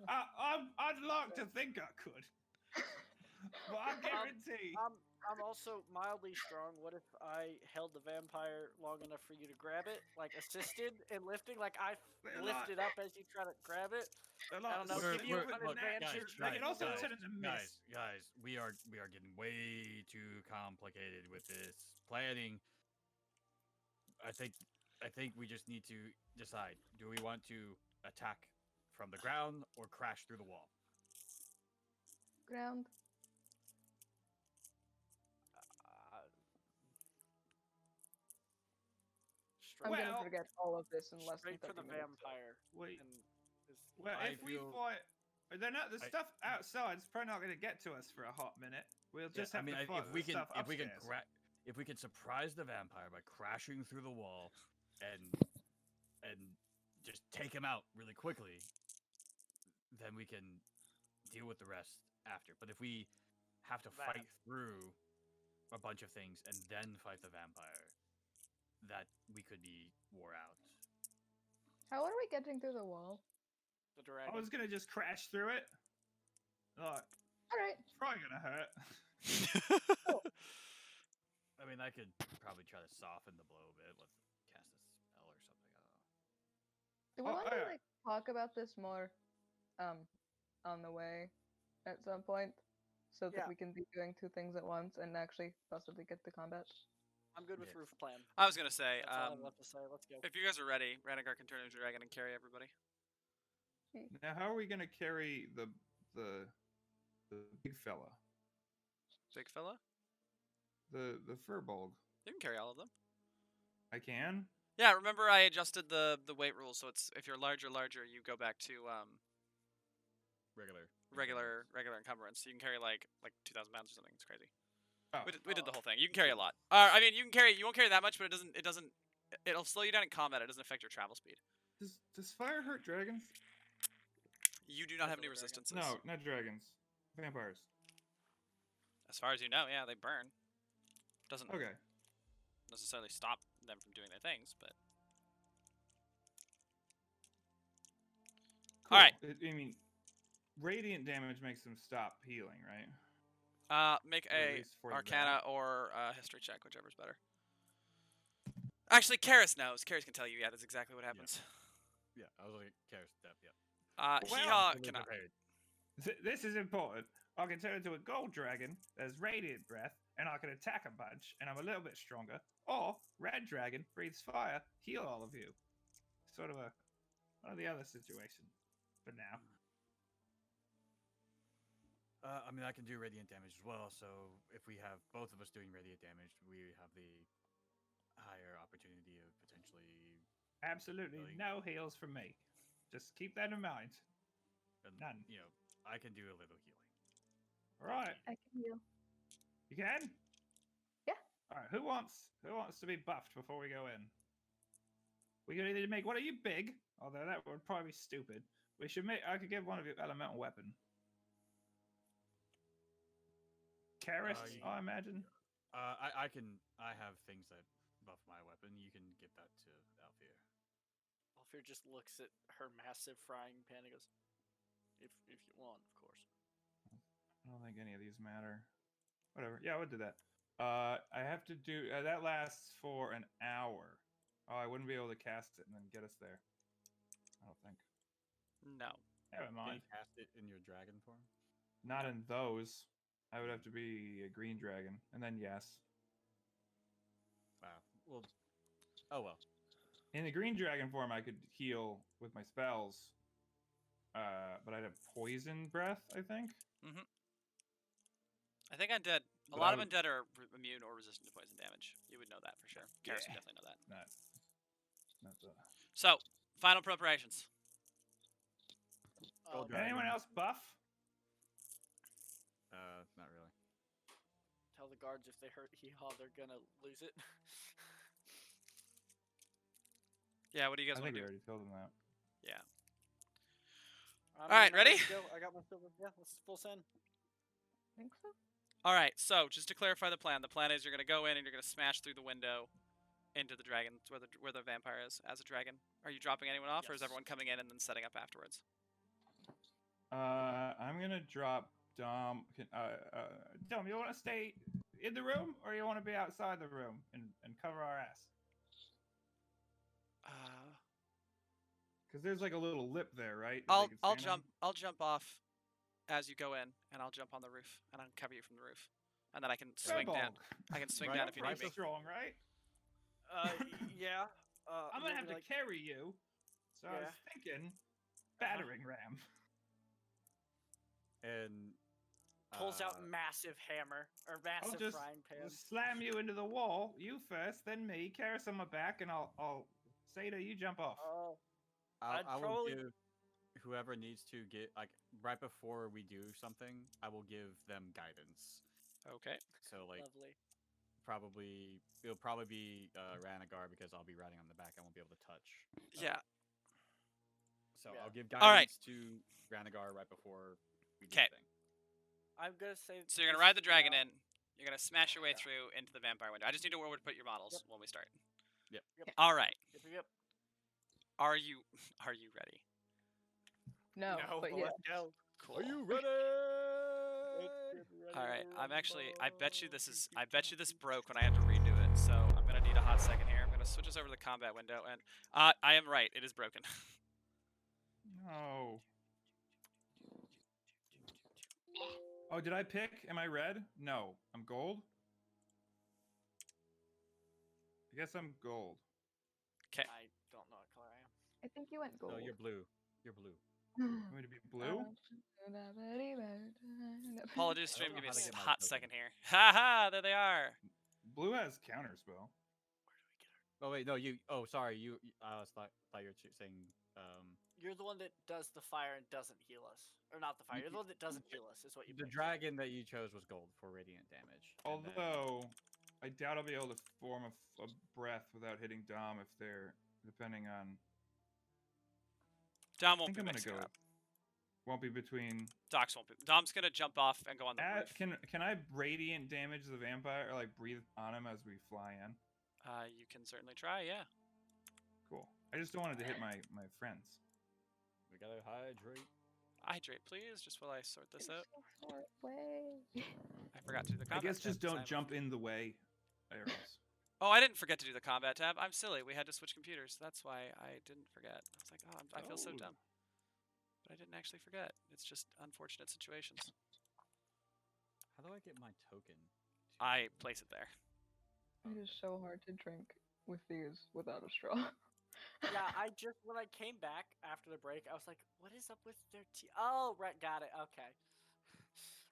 I'd like to think I could. But I guarantee. I'm also mildly strong. What if I held the vampire long enough for you to grab it, like assisted in lifting, like I They're lift like- it up as you try to grab it? they're I don't know, like give you super an look, advantage. They can also guys, turn into mist. guys, we are getting way too complicated with this planning. I think we just need to decide: do we want to attack from the ground or crash through the wall? Ground. I'm Straight, gonna forget all of this in less than straight for 30 the minutes. vampire. Wait. And is- Well, I if we feel- fight, they're not. The I- stuff outside's probably not going to get to us for a hot minute. We'll just have to fight if we the can, stuff if we can, upstairs. if we can surprise the vampire by crashing through the wall, and just take him out really quickly, then we can deal with the rest after. But if we have to That- fight through a bunch of things and then fight the vampire, that we could be wore out. How are we getting through the wall? the I dragon. was going to just crash through it. Like, Alright. it's probably going to hurt. I mean, I could probably try to soften the blow a bit with cast a spell or something. I don't know. Do we Oh, want to yeah. like talk about this more on the way at some point? So that Yeah. we can be doing 2 things at once and actually possibly get to combat. I'm good with Yes. roof plan. I was gonna say, That's all I have left to say. Let's go. if you guys are ready, Renegade can turn into a dragon and carry everybody. Now, how are we going to carry the big fella? Big fella, The furbolg? you can carry all of them. I can? Yeah, remember I adjusted the weight rules, so it's if you're larger, you go back to Regular. regular encumbrance. So you can carry like 2,000 pounds or something. It's crazy. Oh. We did the whole thing. You can carry a lot. I mean, you won't carry that much, but it'll slow you down in combat. It doesn't affect your travel speed. Does fire hurt dragons? You do not have any Regular dragon. resistances. No, not dragons. Vampires. As far as you know, yeah, they burn. Doesn't Okay. necessarily stop them from doing their things, but Cool. Alright. I mean, radiant damage makes them stop healing, right? Make Or at a least for Arcana that. or history check, whichever's better. Actually, Karis knows. Karis can tell you. Yeah, that's exactly what happens. Yeah, I was like, Karis step. Yeah. Well, Hee-haw cannot. Prepared. This is important. I can turn into a gold dragon that has radiant breath, and I can attack a bunch, and I'm a little bit stronger. Or red dragon breathes fire, heal all of you. Sort of one of the other situations for now. I mean, I can do radiant damage as well. So if we have both of us doing radiant damage, we have the higher opportunity of potentially. Absolutely Really? no heals from me. Just keep that in mind. And, None. I can do a little healing. All right, I can heal. you can. Yeah. All right. Who wants to be buffed before we go in? We can either make one of you big, although that would probably be stupid. We should make. I could give one of you elemental weapon. Karis, I imagine. I can. I have things that buff my weapon. You can give that to Alfir. Alfir just looks at her massive frying pan and goes, if you want, of course. I don't think any of these matter. Whatever. Yeah, I would do that. I have to do that lasts for an hour. Oh, I wouldn't be able to cast it and then get us there. I don't think. No. Never Can mind. you cast it in your dragon form? Not in those. I would have to be a green dragon, and then yes. Wow. Well. Oh well. In the green dragon form, I could heal with my spells. But I'd have poison breath, I think. I think undead. A But lot I of would- undead are immune or resistant to poison damage. You would know that for sure. Karis would Yeah. definitely know that. Not the. So, final preparations. Gold Um, Anyone dragon. else buff? Not really. Tell the guards if they hurt Hee-Haw, they're gonna lose it. Yeah, what do you I guys think want we to do? already told them that. Yeah. I'm Alright, ready ready? to go. I got my silver. Yeah, let's full send. I think so. All right. So, just to clarify the plan is you're gonna go in and you're gonna smash through the window into the dragon, where the vampire is as a dragon. Are you dropping anyone off, or is Yes. everyone coming in and then setting up afterwards? I'm gonna drop Dom. Dom, you want to stay in the room, or you want to be outside the room and cover our ass? Because there's like a little lip there, right? that they could stand on? I'll jump off as you go in, and I'll jump on the roof, and I'll cover you from the roof, and then I can swing down. Kobold. I can swing Right- down if you Right, need me. strong, right? Yeah. I'm gonna have to like, carry you. So I was Yeah. thinking, battering ram. And pulls out massive hammer or massive just frying pan. slam you into the wall. You first, then me. Karis on my back, and I'll say to you, jump off. Oh, I will probably- give whoever needs to get like right before we do something. I will give them guidance. Okay. So like lovely. it'll probably be Ranagar because I'll be riding on the back. I won't be able to touch. Yeah. So Yeah. I'll give All right. guidance to Ranagar right before we do 'Kay. the thing. I'm gonna say. So you're gonna this ride the dragon now- in. You're gonna smash your way through into the vampire window. I just need to know where to put your models when we start. Yep. All right. Yep. Are you ready? No, but yeah. let's go. Cool. Are you ready? All right. I bet you this broke when I had to redo it. So I'm gonna need a hot second here. I'm gonna switch us over to the combat window, and I am right. It is broken. No. Oh, did I pick? Am I red? No. I'm gold? I guess I'm gold. Okay. I don't know what color I am. I think you went gold. No, you're blue. You're blue. You want me to be blue? Apologies, I stream. don't Give know me how to a get my hot token. second here. Haha! There they are. Blue has counterspell. Oh wait, no, you. Oh, sorry, you. I thought you were saying. You're the one that does the fire and doesn't heal us, or not the fire. You're the one that doesn't heal us. Is what you. The picked. dragon that you chose was gold for radiant damage. and then- Although, I doubt I'll be able to form a breath without hitting Dom if they're depending on. Dom I won't think be I'm gonna mixing go. it up. Won't be between. Docs won't be. Dom's gonna jump off and go on the roof. Can I radiant damage the vampire or like breathe on him as we fly in? You can certainly try. Yeah. Cool. I just don't want it to hit my friends. we gotta hydrate. Hydrate, please, just while I sort this You're out. so far away. I forgot to do the I combat guess tab just this don't time. jump in the way, arrows. Oh, I didn't forget to do the combat tab. I'm silly. We had to switch computers. That's why I didn't forget. I was like, oh, I feel so Oh. dumb. But I didn't actually forget. It's just unfortunate situations. How do I get my token? I place it there. It is so hard to drink with these without a straw. Yeah, when I came back after the break, I was like, what is up with their tea? Oh, right, got it. Okay.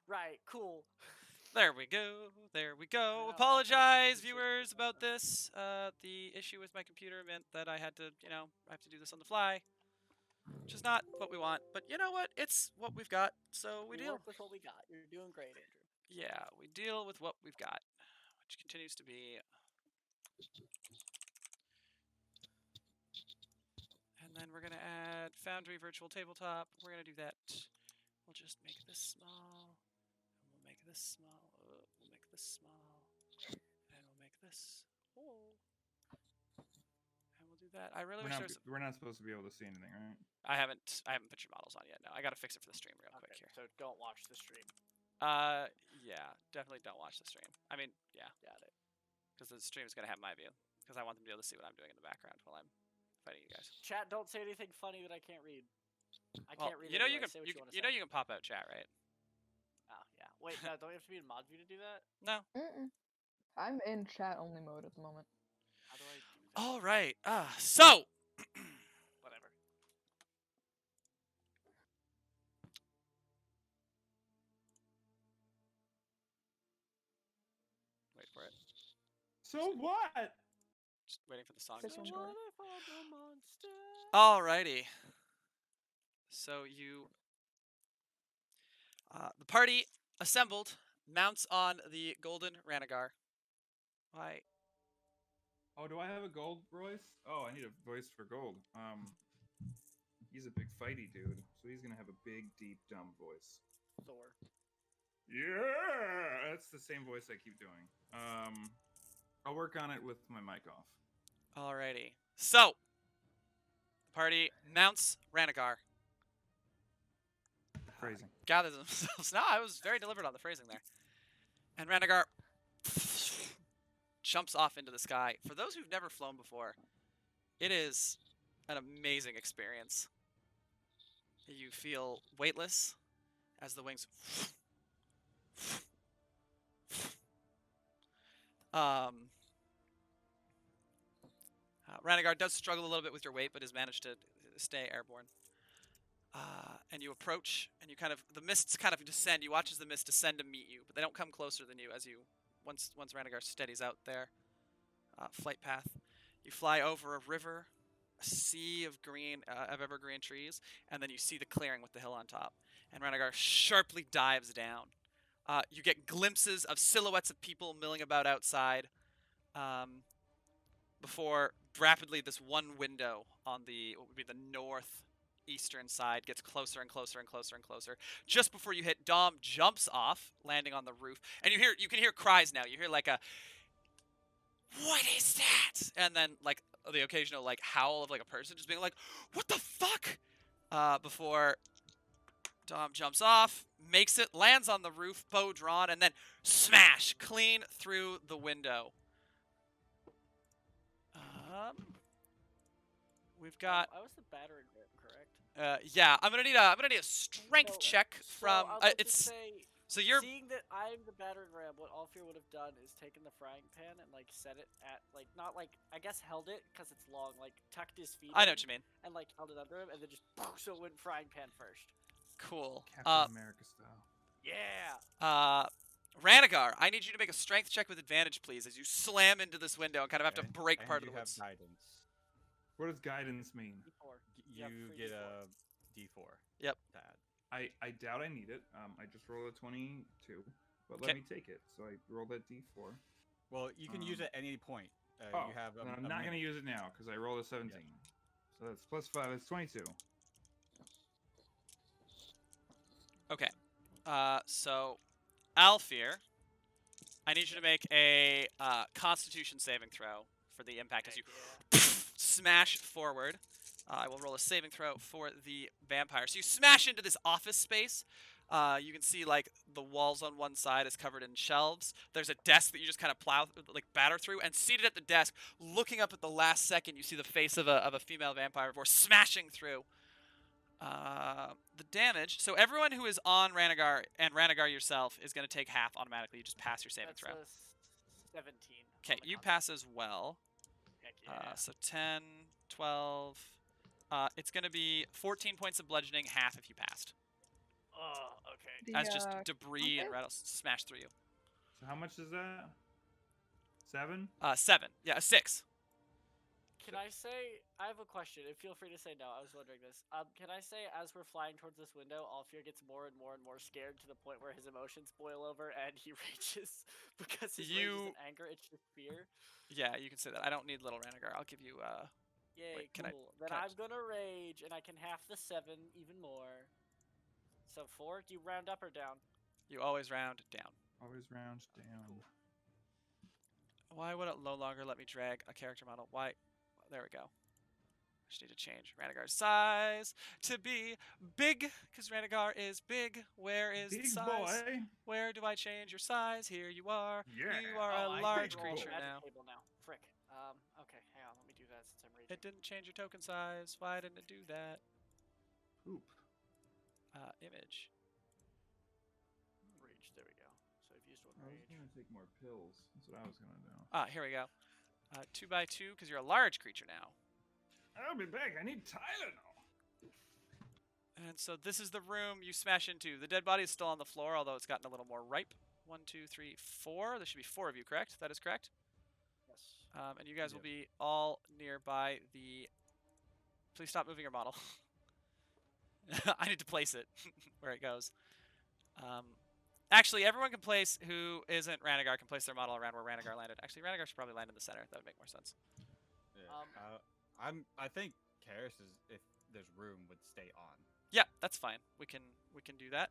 Right, cool. There we go. There we go. I know, I Apologize, could've viewers, figured about out. this. The issue with my computer meant that I had to, I have to do this on the fly. Which is not what we want. But you know what? It's what we've got, so we deal. Work with what we got. You're doing great, Andrew. Yeah, we deal with what we've got. Which continues to be... And then we're going to add Foundry Virtual Tabletop. We're going to do that. We'll just make this small. And we'll make this small. We'll make this small. And we'll make this whole. And we'll do that. I really wish there was... We're not supposed to be able to see anything, right? I haven't put your models on yet. No, I got to fix it for the stream real quick Okay, here. so don't watch the stream. Yeah, definitely don't watch the stream. I mean, yeah, Got it. because the stream is going to have my view. Because I want them to be able to see what I'm doing in the background while I'm fighting you guys. Chat, don't say anything funny that I can't read. I Well, can't read you know you anyway. can Say what you, want to you know you can pop out chat, right? Oh, yeah. Wait, no, don't you have to be in mod view to do that? No. I'm in chat only mode at the moment. How do I do that? All right. So Whatever. wait for it. So what? Just waiting for the song This to one switch. short. What if I'm a monster? Alrighty. So the party assembled, mounts on the golden Ranagar. Why? Oh, do I have a gold voice? Oh, I need a voice for gold. He's a big fighty dude, so he's gonna have a big, deep, dumb voice. Thor. Yeah, that's the same voice I keep doing. I'll work on it with my mic off. Alrighty. So the party mounts Ranagar. Phrasing. Gathers themselves. No, I was very deliberate on the phrasing there. And Ranagar jumps off into the sky. For those who've never flown before, it is an amazing experience. You feel weightless as the wings Ranagar does struggle a little bit with your weight, but has managed to stay airborne. And you approach, and the mists kind of descend. You watch as the mists descend to meet you, but they don't come closer than you as you once Ranagar steadies out their flight path. You fly over a river, a sea of evergreen trees, and then you see the clearing with the hill on top. And Ranagar sharply dives down. You get glimpses of silhouettes of people milling about outside. Before rapidly this one window on what would be the northeastern side gets closer and closer and closer and closer. Just before you hit, Dom jumps off, landing on the roof, and you can hear cries now. You hear like a, "What is that?" And then like the occasional like howl of like a person just being like, "What the fuck?" Before Dom jumps off, makes it, lands on the roof, bow drawn, and then smash clean through the window. We've got. I was the battering ram, correct? Yeah, I'm gonna need a strength check from. I was about to It's say, so you're. seeing that I'm the battering ram. What Alfir would have done is taken the frying pan and like set it at like not like I guess held it because it's long, like tucked his feet. I know in what you mean. And like held it under him, and then just so it went frying pan first. Cool. Captain America style. Yeah. Ranagar, I need you to make a strength check with advantage, please, as you slam into this window and kind of have to break part of the woods. Guidance. What does guidance mean? D4. You have free get D4. a D4. Yep. To add. I doubt I need it. I just rolled a 22, but let Okay. me take it. So I rolled that D4. Well, you can use it at any point. You have. Then I'm not going to use it now because I rolled a 17. Yep. So that's plus 5. That's 22. Okay. So, Alfir, I need you to make a Constitution saving throw for the impact as you smash forward. I will roll a saving throw for the vampire. So you smash into this office space. You can see like the walls on one side is covered in shelves. There's a desk that you just kind of plow, like batter through, and seated at the desk, looking up at the last second, you see the face of a female vampire before smashing through. The damage. So everyone who is on Ranagar and Ranagar yourself is going to take half automatically. You just pass your saving That's throw. a 17. Okay, on the you con pass save. as well. Heck yeah. So 10, 12. It's going to be 14 points of bludgeoning, half if you passed. Oh, okay. The, As just debris and save? rattles smash through you. So how much is that? 7? 7. Yeah, a 6. Can I say, I have a question, and feel free to say no, I was wondering this. Can I say, as we're flying towards this window, Alfir gets more and more and more scared to the point where his emotions boil over and he rages because his rage isn't anger, it's just fear? Yeah, you can say that. I don't need little Ranagar. I'll give you, Yay, Wait, can I- cool. Then can I- I'm gonna rage, and I can half the 7 even more. So 4, do you round up or down? you always round down. Always round down. Why would it no longer let me drag a character model? Why? There we go. I just need to change Ranagar's size to be big, because Ranagar is big. Where is the Big size? boy. Where do I change your size? Here you are. Yeah. You are Oh, a I large can roll creature at the now. table now. Frick. Okay, hang on, let me do that since I'm raging. It didn't change your token size. Why didn't it do that? Poop. Image. Rage, there we go. So I've used one I was rage. gonna take more pills. That's what I was gonna do. Here we go. 2 by 2, because you're a large creature now. I'll be back. I need Tylenol. And so this is the room you smash into. The dead body is still on the floor, although it's gotten a little more ripe. 1, 2, 3, 4. There should be 4 of you, correct? That is correct. Yes. And you guys will be all nearby the... Please stop moving your model. I need to place it where it goes. Actually, everyone can place who isn't Ranagar can place their model around where Ranagar landed. Actually, Ranagar should probably land in the center. That would make more sense. Yeah. I think Karis is, if there's room, would stay on. Yeah, that's fine. We can do that.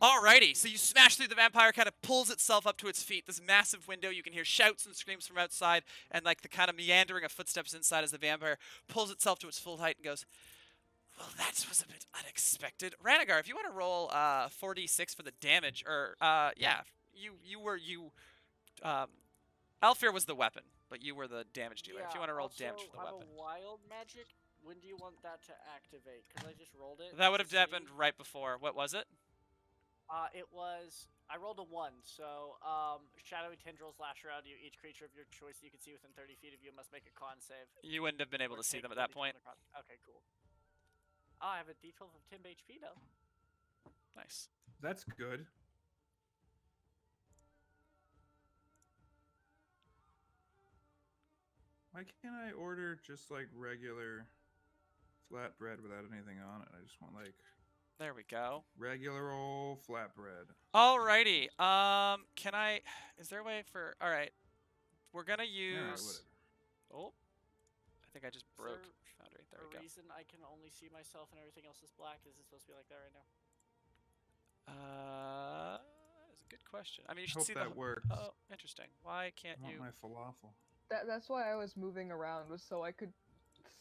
Alrighty, so you smash through. The vampire kind of pulls itself up to its feet. This massive window, you can hear shouts and screams from outside, and like the kind of meandering of footsteps inside as the vampire pulls itself to its full height and goes, well, that was a bit unexpected. Ranagar, if you want to roll 4d6 for the damage, or yeah, Alfir was the weapon, but you were the damage dealer. Yeah, if you want to roll also, damage for the I'm weapon. a wild magic. When do you want that to activate? Because I just rolled it. That would have to happened see. right before. What was it? It was. I rolled a 1, so shadowy tendrils lash around you. Each creature of your choice you can see within 30 feet of you must make a con save. You wouldn't have been able or to see take them at that 1d12 point. across. Okay, cool. Oh, I have a d12 of 10 HP though. Nice. That's good. Why can't I order just like regular flatbread without anything on it? I just want like There we go. regular old flatbread. Alrighty. Can I? Is there a way for? All right. We're gonna use. Alright, whatever. Oh, I think I just Is broke there Foundry. There a we go. reason I can only see myself and everything else is black? Is it supposed to be like that right now? That's a good question. I mean, you should Hope see that the. works. Oh, interesting. Why can't I want you? my falafel. That's why I was moving around, was so I could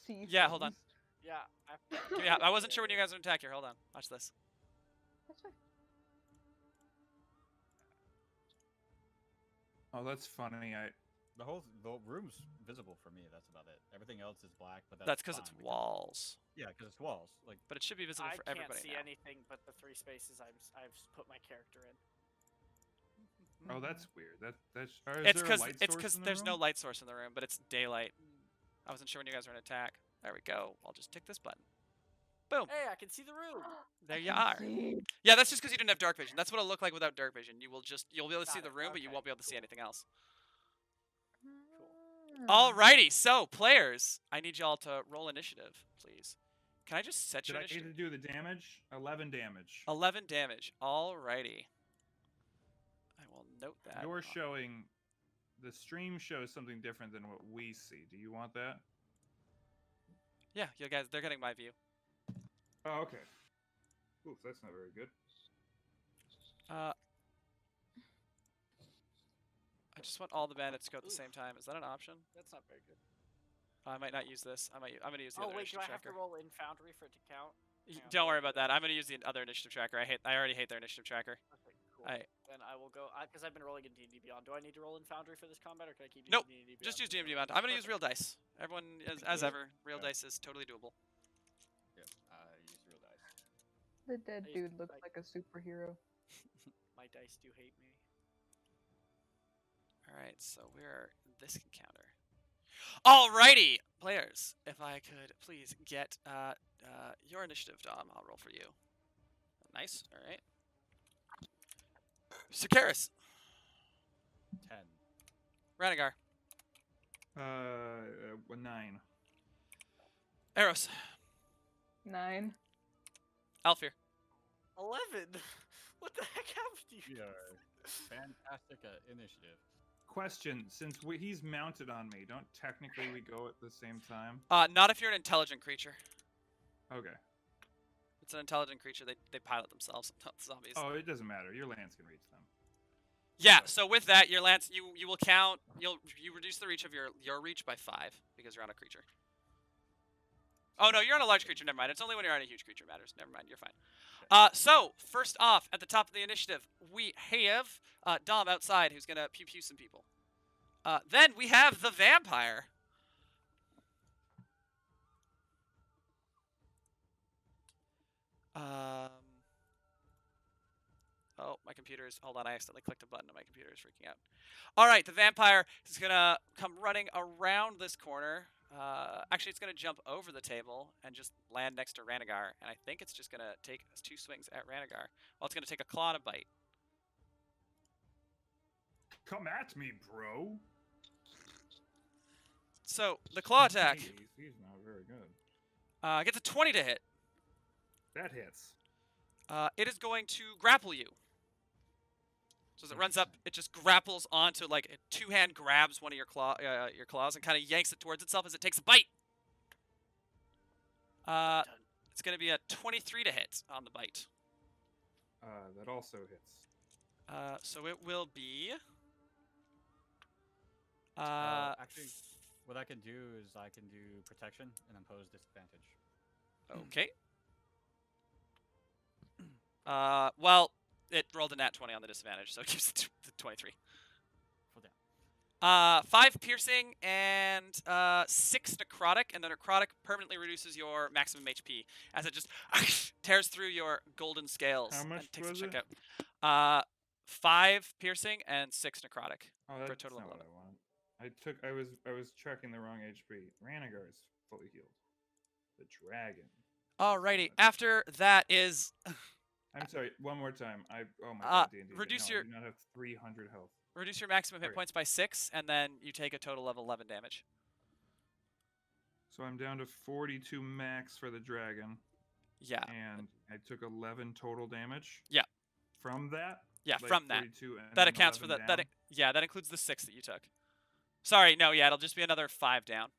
see. Yeah, hold on. things. Yeah. Yeah, I wasn't sure when you guys would attack here. Hold on. Watch this. That's fine. Oh, that's funny. The room's visible for me. That's about it. Everything else is black, but That's because fine, it's walls. Yeah, because it's walls. Like But it should be visible I for can't everybody see now. anything but the 3 spaces I've put my character in. Oh, that's weird. That's. It's because there's no light source in the room, but it's daylight. I wasn't sure when you guys were gonna attack. There we go. I'll just tick this button. Boom. Hey, I can see the room. There I you can are. see. Yeah, that's just because you didn't have dark vision. That's what it'll look like without dark vision. You'll be able to see Got the it. room, but you Okay, won't be able to see cool. anything else. Hmm. Alrighty, so players, I need y'all to roll initiative, please. Can I just set Did your I get initiative? to do the damage? 11 damage. 11 damage. Alrighty. I will note that. You're showing. The stream shows something different than what we see. Do you want that? Yeah, you guys, they're getting my view. Oh, okay. Oof, that's not very good. I just want all the bandits to go at the same time. Is that an option? That's not very good. I might not use this. I'm gonna use the Oh other wait, do initiative I have tracker. to roll in Foundry for it to count? Hang on, Don't let me worry do about that. I'm gonna use the other initiative tracker. I already hate their initiative tracker. Okay, cool. I Then I will go because I've been rolling in D&D Beyond. Do I need to roll in Foundry for this combat, or can I keep Nope. using D&D Beyond? just use DMD Beyond. I'm gonna use Perfect. real dice. Everyone, as ever, real Yeah. dice is totally doable. Yep, I use real dice. The dead I used dude to looks like- like a superhero. My dice do hate me. All right, so we're this encounter. Alrighty, players, if I could please get your initiative, Dom, I'll roll for you. Nice. All right. Sakaris, 10. Ranagar, 9. Eros, 9. Alfir, 11. What the heck happened to you? We are fantastic at initiative. Question: since he's mounted on me, don't technically we go at the same time? not if you're an intelligent creature. Okay. It's an intelligent creature. They pilot themselves, not zombies. Oh, it doesn't matter. Your lance can reach them. Yeah. So with that, your lance, you will count. You reduce the reach of your reach by 5 because you're on a creature. Oh no, you're on a large creature. Never mind. It's only when you're on a huge creature matters. Never mind. You're fine. So first off, at the top of the initiative, we have Dom outside who's gonna pew pew some people. Then we have the vampire. Oh, my computer is. Hold on, I accidentally clicked a button and my computer is freaking out. All right, the vampire is gonna come running around this corner. Actually, it's gonna jump over the table and just land next to Ranagar, and I think it's just gonna take 2 swings at Ranagar. Well, it's gonna take a claw and a bite. Come at me, bro. So the claw attack He's not very good. gets a 20 to hit. That hits. It is going to grapple you. So as it runs up, it just grapples onto, like, it two-hand grabs one of your claws and kind of yanks it towards itself as it takes a bite. It's going to be a 23 to hit on the bite. That also hits. So it will be. Actually, what I can do is I can do protection and impose disadvantage. Okay. Well, it rolled a nat 20 on the disadvantage, so it gives it the 23. Full down. 5 piercing and 6 necrotic, and the necrotic permanently reduces your maximum HP as it just tears through your golden scales. How much and takes was a chunk it? out. 5 piercing and 6 necrotic. Oh, For a that's total not of what I wanted. I was checking the wrong HP. Ranagar is fully healed. The dragon. Alrighty. After that is I'm sorry. One more time. Oh my god. D&D. reduce no, your- I do not have 300 health. reduce your maximum hit Okay. points by 6, and then you take a total of 11 damage. So I'm down to 42 max for the dragon, Yeah. and I took 11 total damage. Yeah. From that. Yeah, Like from that. 42 and That then accounts for 11 the down? yeah, that includes the 6 that you took. Sorry, no, yeah, it'll just be another 5 down.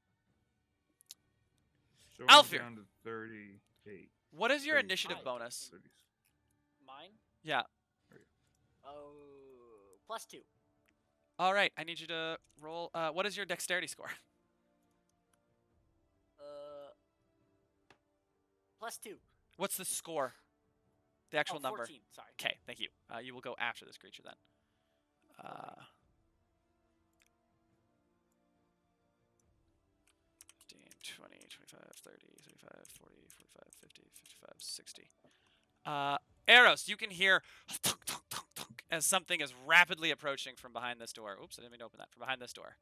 So Alfir. I'm down to 38. What is your 30. initiative Five. bonus? 30. Mine? Yeah. Oh, +2. All right, I need you to roll. What is your dexterity score? +2. What's the score? The actual Oh, number. 14, sorry. Okay, thank you. You will go after this creature then. 15, 20, 25, 30, 35, 40, 45, 50, 55, 60. Eros, you can hear thunk, thunk, thunk, thunk, as something is rapidly approaching from behind this door. Oops, I didn't mean to open that. From behind this door.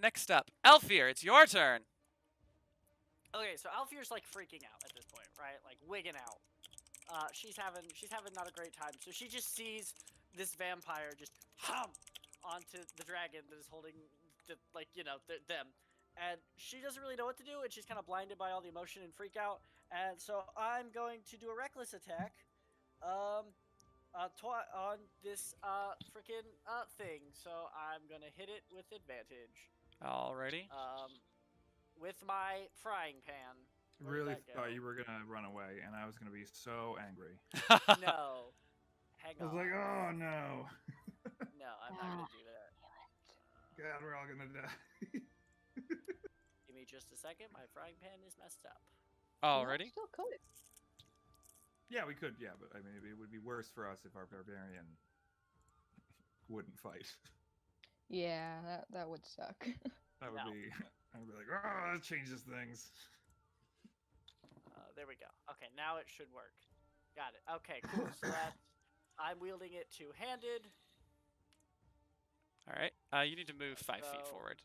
Next up, Elfir, it's your turn. Okay, so Alfier's like freaking out at this point, right? Like wigging out. She's having not a great time. So she just sees this vampire just hum onto the dragon that is holding them. And she doesn't really know what to do, and she's kind of blinded by all the emotion and freak out. And so I'm going to do a reckless attack on this freaking thing. So I'm going to hit it with advantage. Alrighty. With my frying pan. Where did Really that go? thought you were gonna run away, and I was gonna be so angry. No. Hang I on. was like, oh no. No, I'm not gonna do that. God, we're all gonna die. just a second. My frying pan is messed up. Already. Still could. Yeah, we could. Yeah, but I mean, it would be worse for us if our barbarian wouldn't fight. Yeah, that would suck. That would No. be. I'd be like, oh, that changes things. There we go. Okay, now it should work. Got it. Okay, cool. So that's I'm wielding it two-handed. All right. You need to move 5 feet So- forward.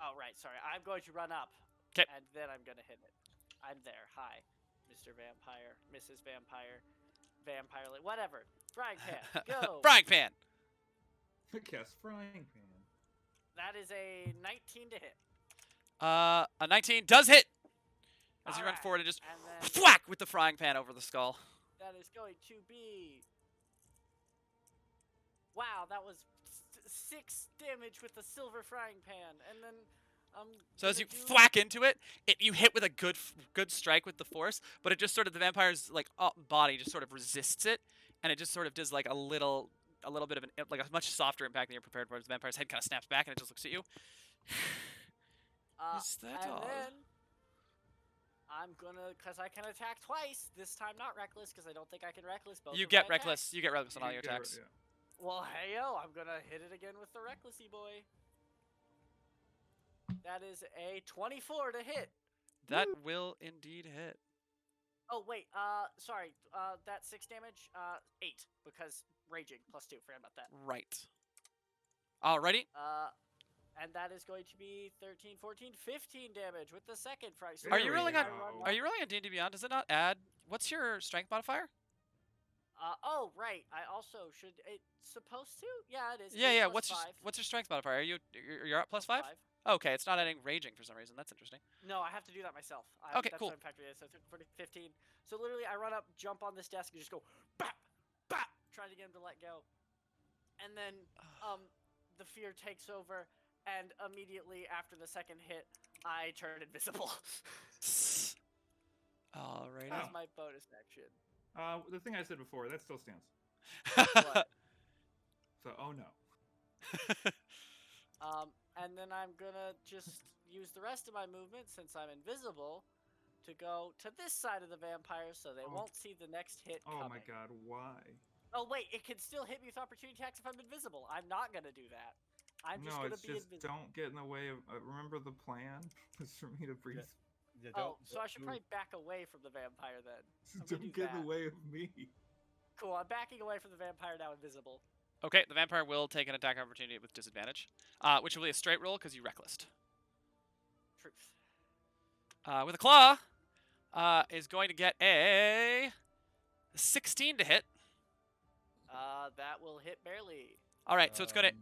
Oh, right. Sorry. I'm going to run up. 'Kay. And then I'm going to hit it. I'm there. Hi, Mr. Vampire, Mrs. Vampire, Vampire, whatever. Frying pan. Go. Frying pan. Guess frying pan. That is a 19 to hit. A 19 does hit. As you run Alright, forward and just And then whack with the frying pan over the skull. that is going to be. Wow, that was 6 damage with the silver frying pan. And then So as you do... thwack into it, you hit with a good strike with the force, but it just sort of the vampire's like body just sort of resists it, and it just sort of does like a little bit of like a much softer impact than you're prepared for. The vampire's head kind of snaps back and it just looks at you. Is that and odd? then I'm gonna, cause I can attack twice. This time not reckless, cause I don't think I can reckless both. You of get my reckless. attacks. You get reckless on all your Yeah, attacks. yeah. Well, hey yo, I'm gonna hit it again with the recklessy boy. That is a 24 to hit. That will indeed hit. Oh wait, sorry. That's 6 damage. 8 because raging +2. Forgot about that. Right. Alrighty. And that is going to be 13, 14, 15 damage with the second fry. So Are you There rolling we on? go. Are you rolling on D&D Beyond? Does it not add? What's your strength modifier? Oh right. I also should. It's supposed to. Yeah, it is. Yeah, 8 yeah. plus 5. What's your strength modifier? Are you're at +5? 5. Okay, it's not adding raging for some reason. That's interesting. No, I have to do that myself. Okay, that's cool. What I'm factoring in. So 15. So literally, I run up, jump on this desk, and just go bap, bap, trying to get him to let go. And then, the fear takes over, and immediately after the second hit, I turn invisible. Alrighty. That's my bonus action. The thing I said before, that still stands. What? So, oh no. And then I'm gonna just use the rest of my movement since I'm invisible to go to this side of the vampire so they won't see the next hit Oh coming. my god, why? Oh wait, it can still hit me with opportunity attacks if I'm invisible. I'm not gonna do that. I'm just No, gonna it's be just invisible. don't get in the way of. Remember the plan was for me to breathe. Yeah, Oh, so I should move. probably back away from the vampire then. I'm gonna Don't do get in that. the way of me. Cool, I'm backing away from the vampire now invisible. Okay, the vampire will take an attack opportunity with disadvantage, which will be a straight roll because you recklessed. Truth. With a claw, is going to get a 16 to hit. That will hit barely. All right, so it's going to.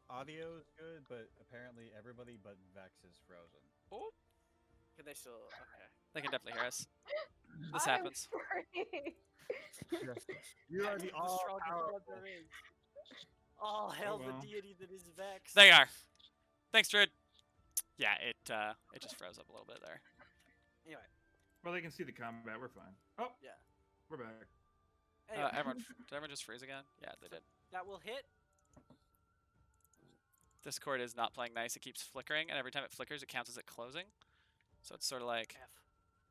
Audio is good, but apparently everybody but Vex is frozen. Can they still? Okay. They can definitely hear us. This I'm happens. free. You are the The all strongest powerful. one there is. All hail well. the deity that is Vex. They are. Thanks, Strahd. Yeah, it just froze up a little bit there. Anyway. Well, they can see the combat. We're fine. Oh, Yeah. we're back. Anyway, Did everyone just freeze again? Yeah, they did. that will hit. Discord is not playing nice. It keeps flickering, and every time it flickers, it counts as it closing. So it's sort of like,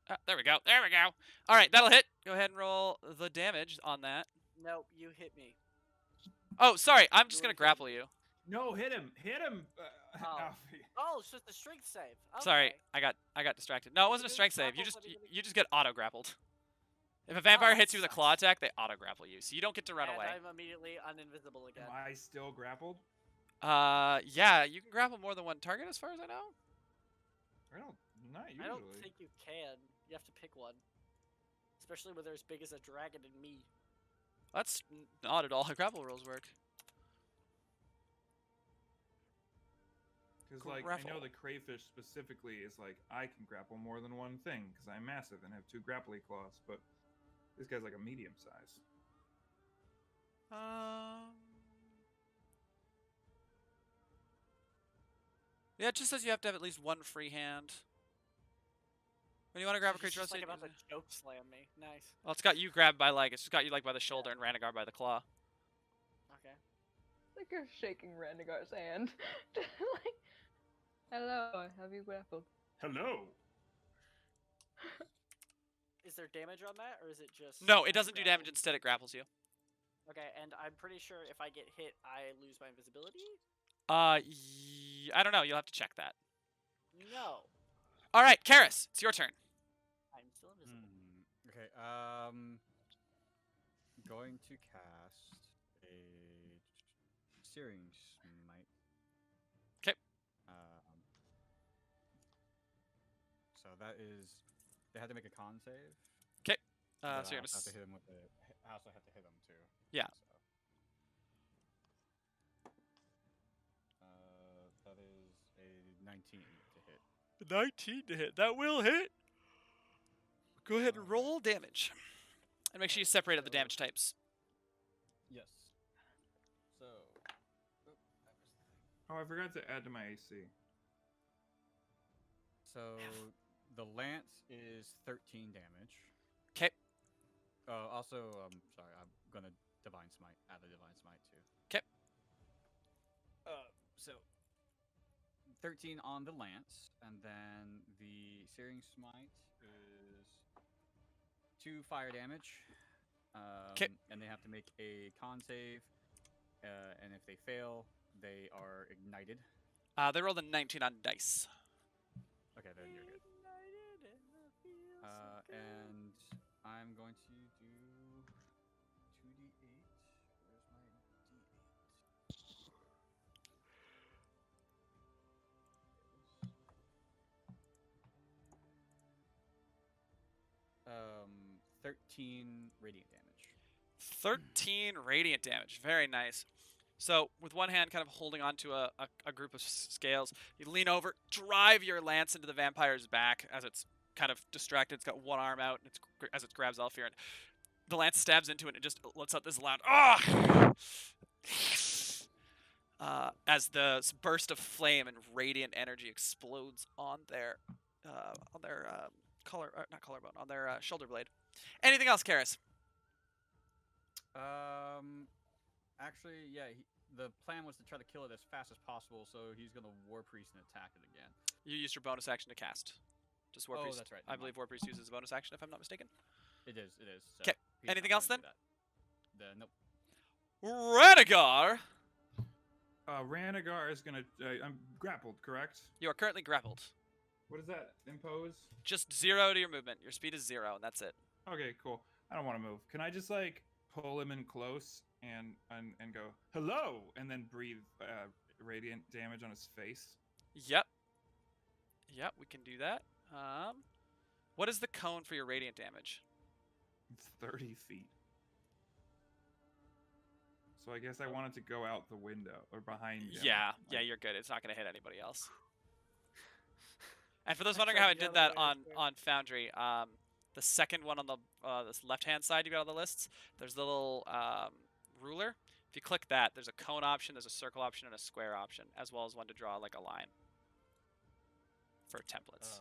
F. there we go. There we go. All right, that'll hit. Go ahead and roll the damage on that. No, you hit me. Oh, sorry. I'm just You gonna wanna grapple you. No, hit him! Hit him! Oh. Alfie. Oh, it's just a strength save. Okay. Sorry, I got distracted. No, it wasn't a Doing strength save. You grapple, just what are you gonna you just get auto grappled. If a vampire that hits you with a sucks. claw attack, they auto grapple you, so you don't get to run And away. I'm immediately uninvisible again. Am I still grappled? Yeah, you can grapple more than one target, as far as I know. Not usually. I don't think you can. You have to pick one. Especially when they're as big as a dragon and me. That's not at all how grapple rules work. Because, like, I Grapple. know the crayfish specifically is like, I can grapple more than one thing because I'm massive and have 2 grapply claws, but this guy's like a medium size. Yeah, it just says you have to have at least one free hand. When you want to grab a creature, Just else like about to choke slam me. Nice. well, it's got you grabbed by like it's just got you like by the shoulder and Ranagar by the claw. Okay. Like you're shaking Rendigar's hand. Like, hello, have you grappled? Hello. Is there damage on that, or is it just? No, it doesn't do damage. grappled? Instead, it grapples you. Okay, and I'm pretty sure if I get hit, I lose my invisibility. I don't know. You'll have to check that. No, All right, Karis, it's your turn. I'm still invisible. Okay. Going to cast a searing smite. 'Kay. So that is, they had to make a con save. Okay. But So I you're also have to gonna. hit him with the. I also have to hit him too. Yeah. So. That is a 19 to hit. 19 to hit. That will hit. Go ahead and roll damage. And make sure you separate out the damage types. Yes. So. Oh, I forgot to add to my AC. So the lance is 13 damage. 'Kay. Also, sorry, I'm gonna divine smite. Add the divine smite too. 'Kay. So 13 on the lance, and then the searing smite is 2 fire damage. 'Kay. And they have to make a con save, and if they fail, they are ignited. They rolled a 19 on dice. Okay, then you're good. And I'm going to do 2d8. Where's my d8? 13 radiant damage. 13 radiant damage. Very nice. So, with one hand kind of holding onto a group of scales, you lean over, drive your lance into the vampire's back as it's kind of distracted. It's got one arm out as it grabs Alfir, and the lance stabs into it and it just lets out this loud "ah!" As the burst of flame and radiant energy explodes on their on their shoulder blade. Anything else, Karis? Actually, yeah. The plan was to try to kill it as fast as possible, so he's gonna War Priest and attack it again. You used your bonus action to cast. Just War Priest. That's right. I believe War Priest uses a bonus action, if I'm not mistaken. It is. It is. So 'Kay. he's Anything not else gonna then? do that. Nope. Ranagar! Ranagar is gonna. I'm grappled, correct? You are currently grappled. What does that impose? Just 0 to your movement. Your speed is 0, and that's it. Okay, cool. I don't want to move. Can I just like pull him in close and go hello, and then breathe radiant damage on his face? Yep. Yep, we can do that. What is the cone for your radiant damage? It's 30 feet. So I guess I wanted to go out the window or behind him. Yeah, you're good. It's not going to hit anybody else. And for those wondering how I did that on Foundry, the second one on the this left-hand side you got on the lists, there's the little ruler. If you click that, there's a cone option, there's a circle option, and a square option, as well as one to draw like a line for templates.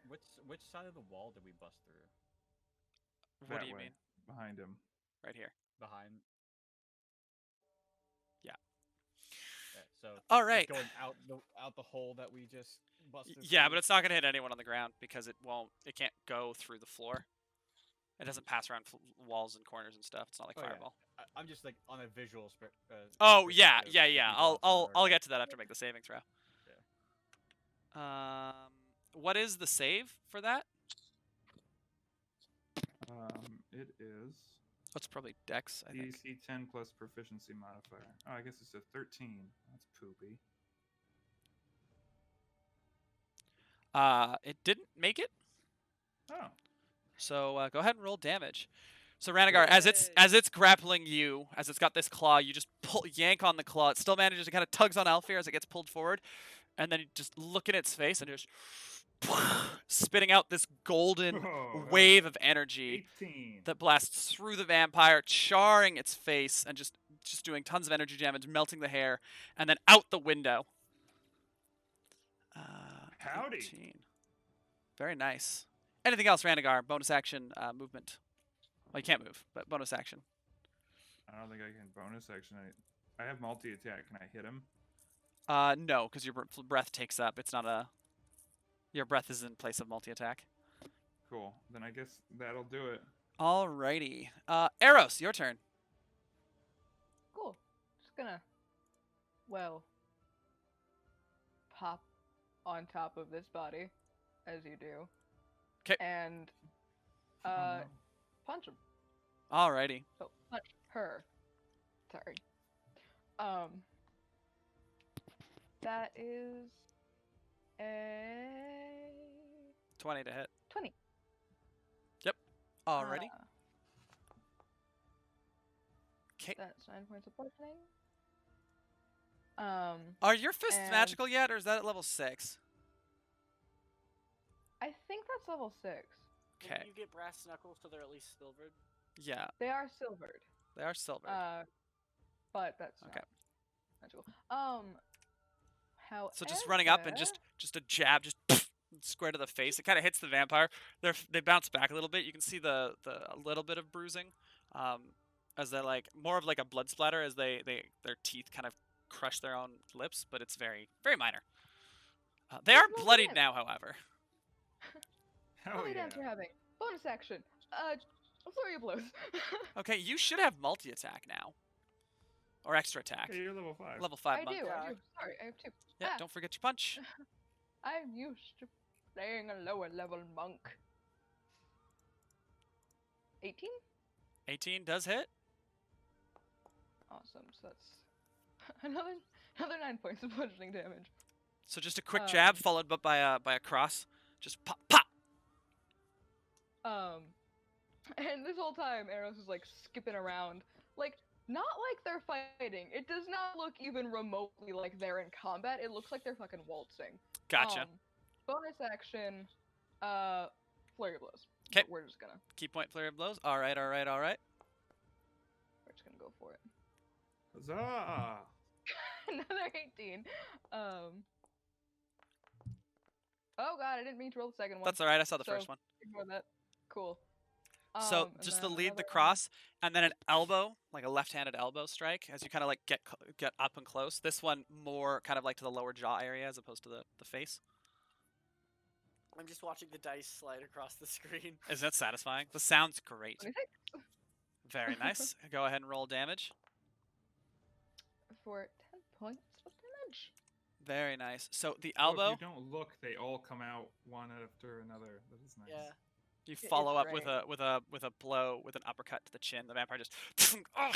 Which side of the wall did we bust through? What do That you way, mean? behind him. Right here. Behind. Yeah. So. All right. Going out the hole that we just busted. Yeah, through. but it's not gonna hit anyone on the ground because it can't go through the floor. It doesn't pass around walls and corners and stuff. It's not like Fireball. Yeah. I'm just like on a visual. Oh yeah. I'll get to that after I make the saving throw. Yeah. What is the save for that? It is. That's probably Dex, I think. DC 10 plus proficiency modifier. Oh, I guess it's a 13. That's poopy. It didn't make it. Oh. So go ahead and roll damage. So Ranagar, as it's grappling you, as it's got this claw, you just yank on the claw. It still manages to kind of tugs on Alfir as it gets pulled forward, and then you just look in its face and just spitting out this golden wave of energy 18. that blasts through the vampire, charring its face and just doing tons of energy damage, melting the hair, and then out the window. Howdy. 18. Very nice. Anything else, Ranagar? Bonus action, movement. Well, you can't move, but bonus action. I don't think I can bonus action. I have multi-attack. Can I hit him? No, because your breath takes up. It's not a. Your breath is in place of multi-attack. Cool. Then I guess that'll do it. Alrighty. Eros, your turn. Cool. Just gonna, well, pop on top of this body, as you do. 'Kay. And, Oh, no. punch him. Alrighty. So, punch her. Sorry. That is a 20 to hit. 20. Alrighty. 'Kay. That's 9 points of bludgeoning. Are your fists and- magical yet, or is that at level 6? I think that's level 6. Didn't Okay. you get brass knuckles so they're at least silvered? Yeah, They are silvered. they are silver. But that's Okay. not magical. However, So just running up and just a jab, just square to the face. It kind of hits the vampire. They bounce back a little bit. You can see a little bit of bruising, as they like more of like a blood splatter as their teeth kind of crush their own lips, but it's very very minor. They are Well, bloodied yeah. now, however. Hell Holy yeah. dance we're having. Bonus action. A flurry of blows. Okay, you should have multi attack now, or extra attack. Hey, you're level 5. Level 5 I monk. do. Yeah. Sorry, I have 2. Yeah, Ah. don't forget your punch. I'm used to playing a lower level monk. 18? 18 does hit. Awesome. So that's another 9 points of bludgeoning damage. So just a quick jab followed by a cross. Just pop pop. And this whole time, Eros is like skipping around, like not like they're fighting. It does not look even remotely like they're in combat. It looks like they're fucking waltzing. Gotcha. Bonus action, flurry of blows. 'Kay. But we're just gonna Key point flurry of blows. All right, all right, all right. go for it. Huzzah! Another 18. Oh god, I didn't mean to roll the second one. That's all right. I saw the So- first one. Ignore that. Cool. So And just to then lead the another- cross, and then an elbow, like a left-handed elbow strike, as you kind of like get up and close. This one more kind of like to the lower jaw area as opposed to the face. I'm just watching the dice slide across the screen. Isn't that satisfying? The sound's great. 26 Very nice. Go ahead and roll damage. for 10 points of damage. Very nice. So the Oh, elbow, if you don't look, they all come out one after another. That is nice. Yeah. you it's follow up with great. a blow with an uppercut to the chin. The vampire just. Oh,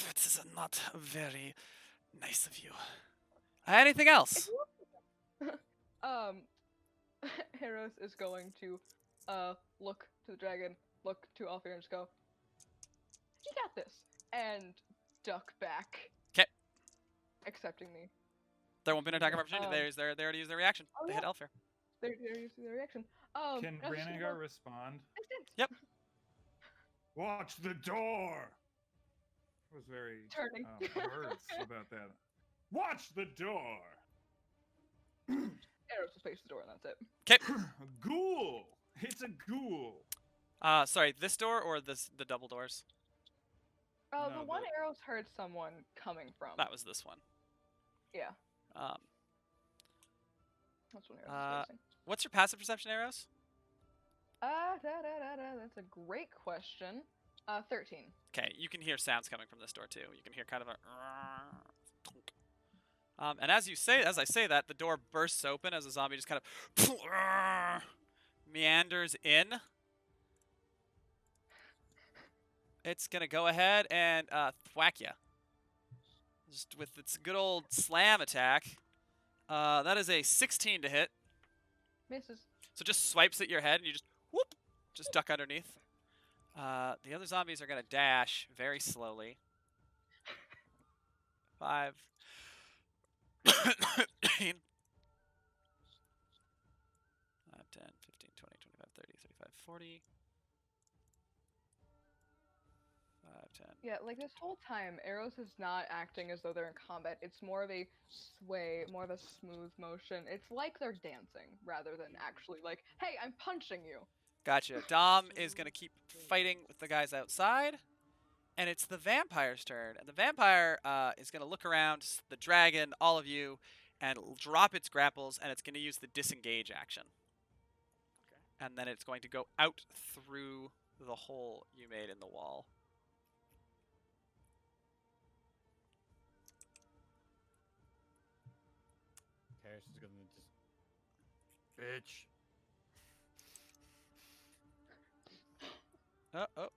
that is not very nice of you. Anything else? Eros is going to look to the dragon, look to Alfir, and just go, "You got this," and duck back. 'Kay. Accepting me. There won't be an attack of opportunity. They already used their reaction. Oh, They yeah. hit Elfir. They're using their reaction. Can I was just gonna Ranagar go, respond? "I did." Yep. Watch the door! I was very Turning. words about that. Watch the door! Eros will face the door, and that's it. A ghoul! It's a ghoul! Sorry, this door or the double doors? The No, one the- Eros heard someone coming from. That was this one. Yeah, that's when Eros was facing. What's your passive perception, Arrows? That's a great question. 13. Okay, you can hear sounds coming from this door too. You can hear kind of a. And as I say that, the door bursts open as a zombie just kind of meanders in. It's gonna go ahead and thwack you. Just with its good old slam attack. That is a 16 to hit. Misses. So just swipes at your head and you just whoop, just duck underneath. The other zombies are gonna dash very slowly. 5, 10, 15, 20, 25, 30, 35, 40. 5, 10. Yeah, like this whole time, Eros is not acting as though they're in combat. It's more of a sway, more of a smooth motion. It's like they're dancing rather than actually like, hey, I'm punching you. Gotcha. Dom is gonna keep fighting with the guys outside. and it's the vampire's turn. And the vampire is going to look around the dragon, all of you, and drop its grapples, and it's going to use the disengage action. Okay. And then it's going to go out through the hole you made in the wall. Karis is gonna just bitch.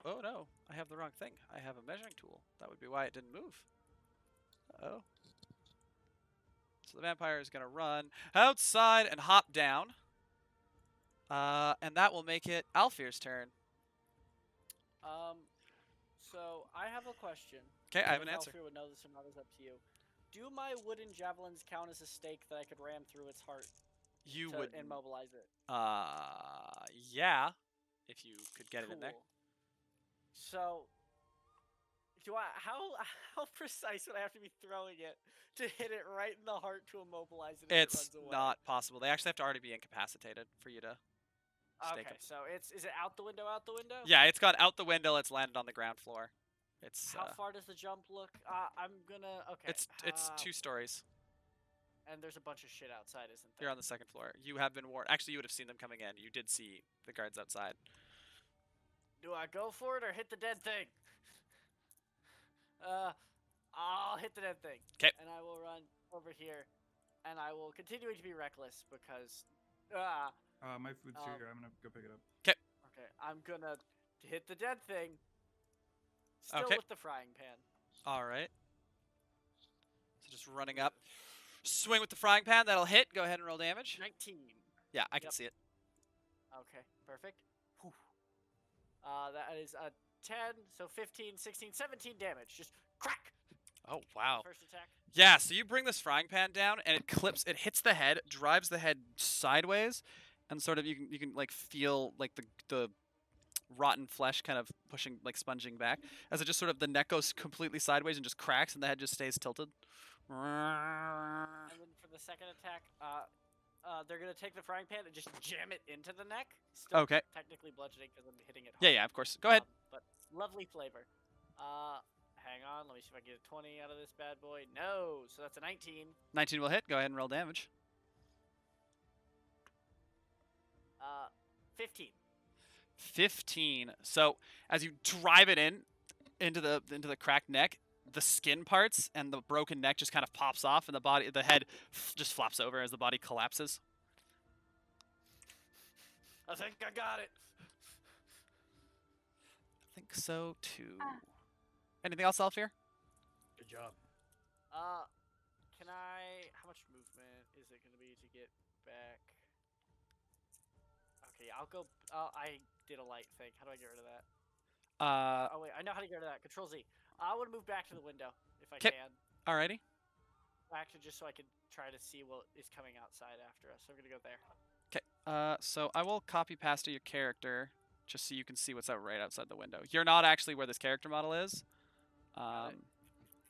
Oh no, I have the wrong thing. I have a measuring tool. That would be why it didn't move. Uh-oh. So the vampire is going to run outside and hop down. And that will make it Alfir's turn. So I have a question. Okay, I have an If answer. Alfir would know this or not is up to you. Do my wooden javelins count as a stake that I could ram through its heart You to would, immobilize it? yeah, if you could get it in there. Cool. So, how precise would I have to be throwing it to hit it right in the heart to immobilize it as it It's runs away? not possible. They actually have to already be incapacitated for you to stake Okay, it. so is it out the window? Out the window? Yeah, it's gone out the window. It's landed on the ground floor. It's How far does the jump look? I'm gonna. Okay. it's 2 stories. And there's a bunch of shit outside, isn't there? You're on the 2nd floor. You have been warned. Actually, you would have seen them coming in. You did see the guards outside. Do I go for it or hit the dead thing? I'll hit the dead thing. 'Kay. And I will run over here, and I will continue to be reckless because. My food's here. I'm gonna go pick it up. Okay, I'm gonna hit the dead thing. Still Okay. with the frying pan. All right. So just running up. Swing with the frying pan. That'll hit. Go ahead and roll damage. 19. Yeah, I can Yep. see it. Okay, perfect. Whew. That is a 10, so 15, 16, 17 damage. Just crack! Oh, wow. First attack. Yeah, so you bring this frying pan down and it hits the head, drives the head sideways, and sort of you can like feel like the rotten flesh kind of pushing, like sponging back as it just sort of the neck goes completely sideways and just cracks and the head just stays tilted. And then for the second attack, they're gonna take the frying pan and just jam it into the neck. Still Okay. technically bludgeoning because I'm hitting it hard. Yeah, of course. Go ahead. But lovely flavor. Hang on, let me see if I can get a 20 out of this bad boy. No, so that's a 19. 19 will hit. Go ahead and roll damage. 15. 15. So as you drive it into the cracked neck, the skin parts and the broken neck just kind of pops off, and the head just flops over as the body collapses. I think I got it. I think so too. Anything else, Alfir? Good job. Can I? How much movement is it gonna be to get back? Okay, I'll go. I did a light thing. How do I get rid of that? Oh wait, I know how to get rid of that. Control Z. I want to move back to the window if I 'Kay. can. Alrighty. Actually, just so I can try to see what is coming outside after us. So I'm gonna go there. Okay. So I will copy past your character just so you can see what's out right outside the window. You're not actually where this character model is. Got it.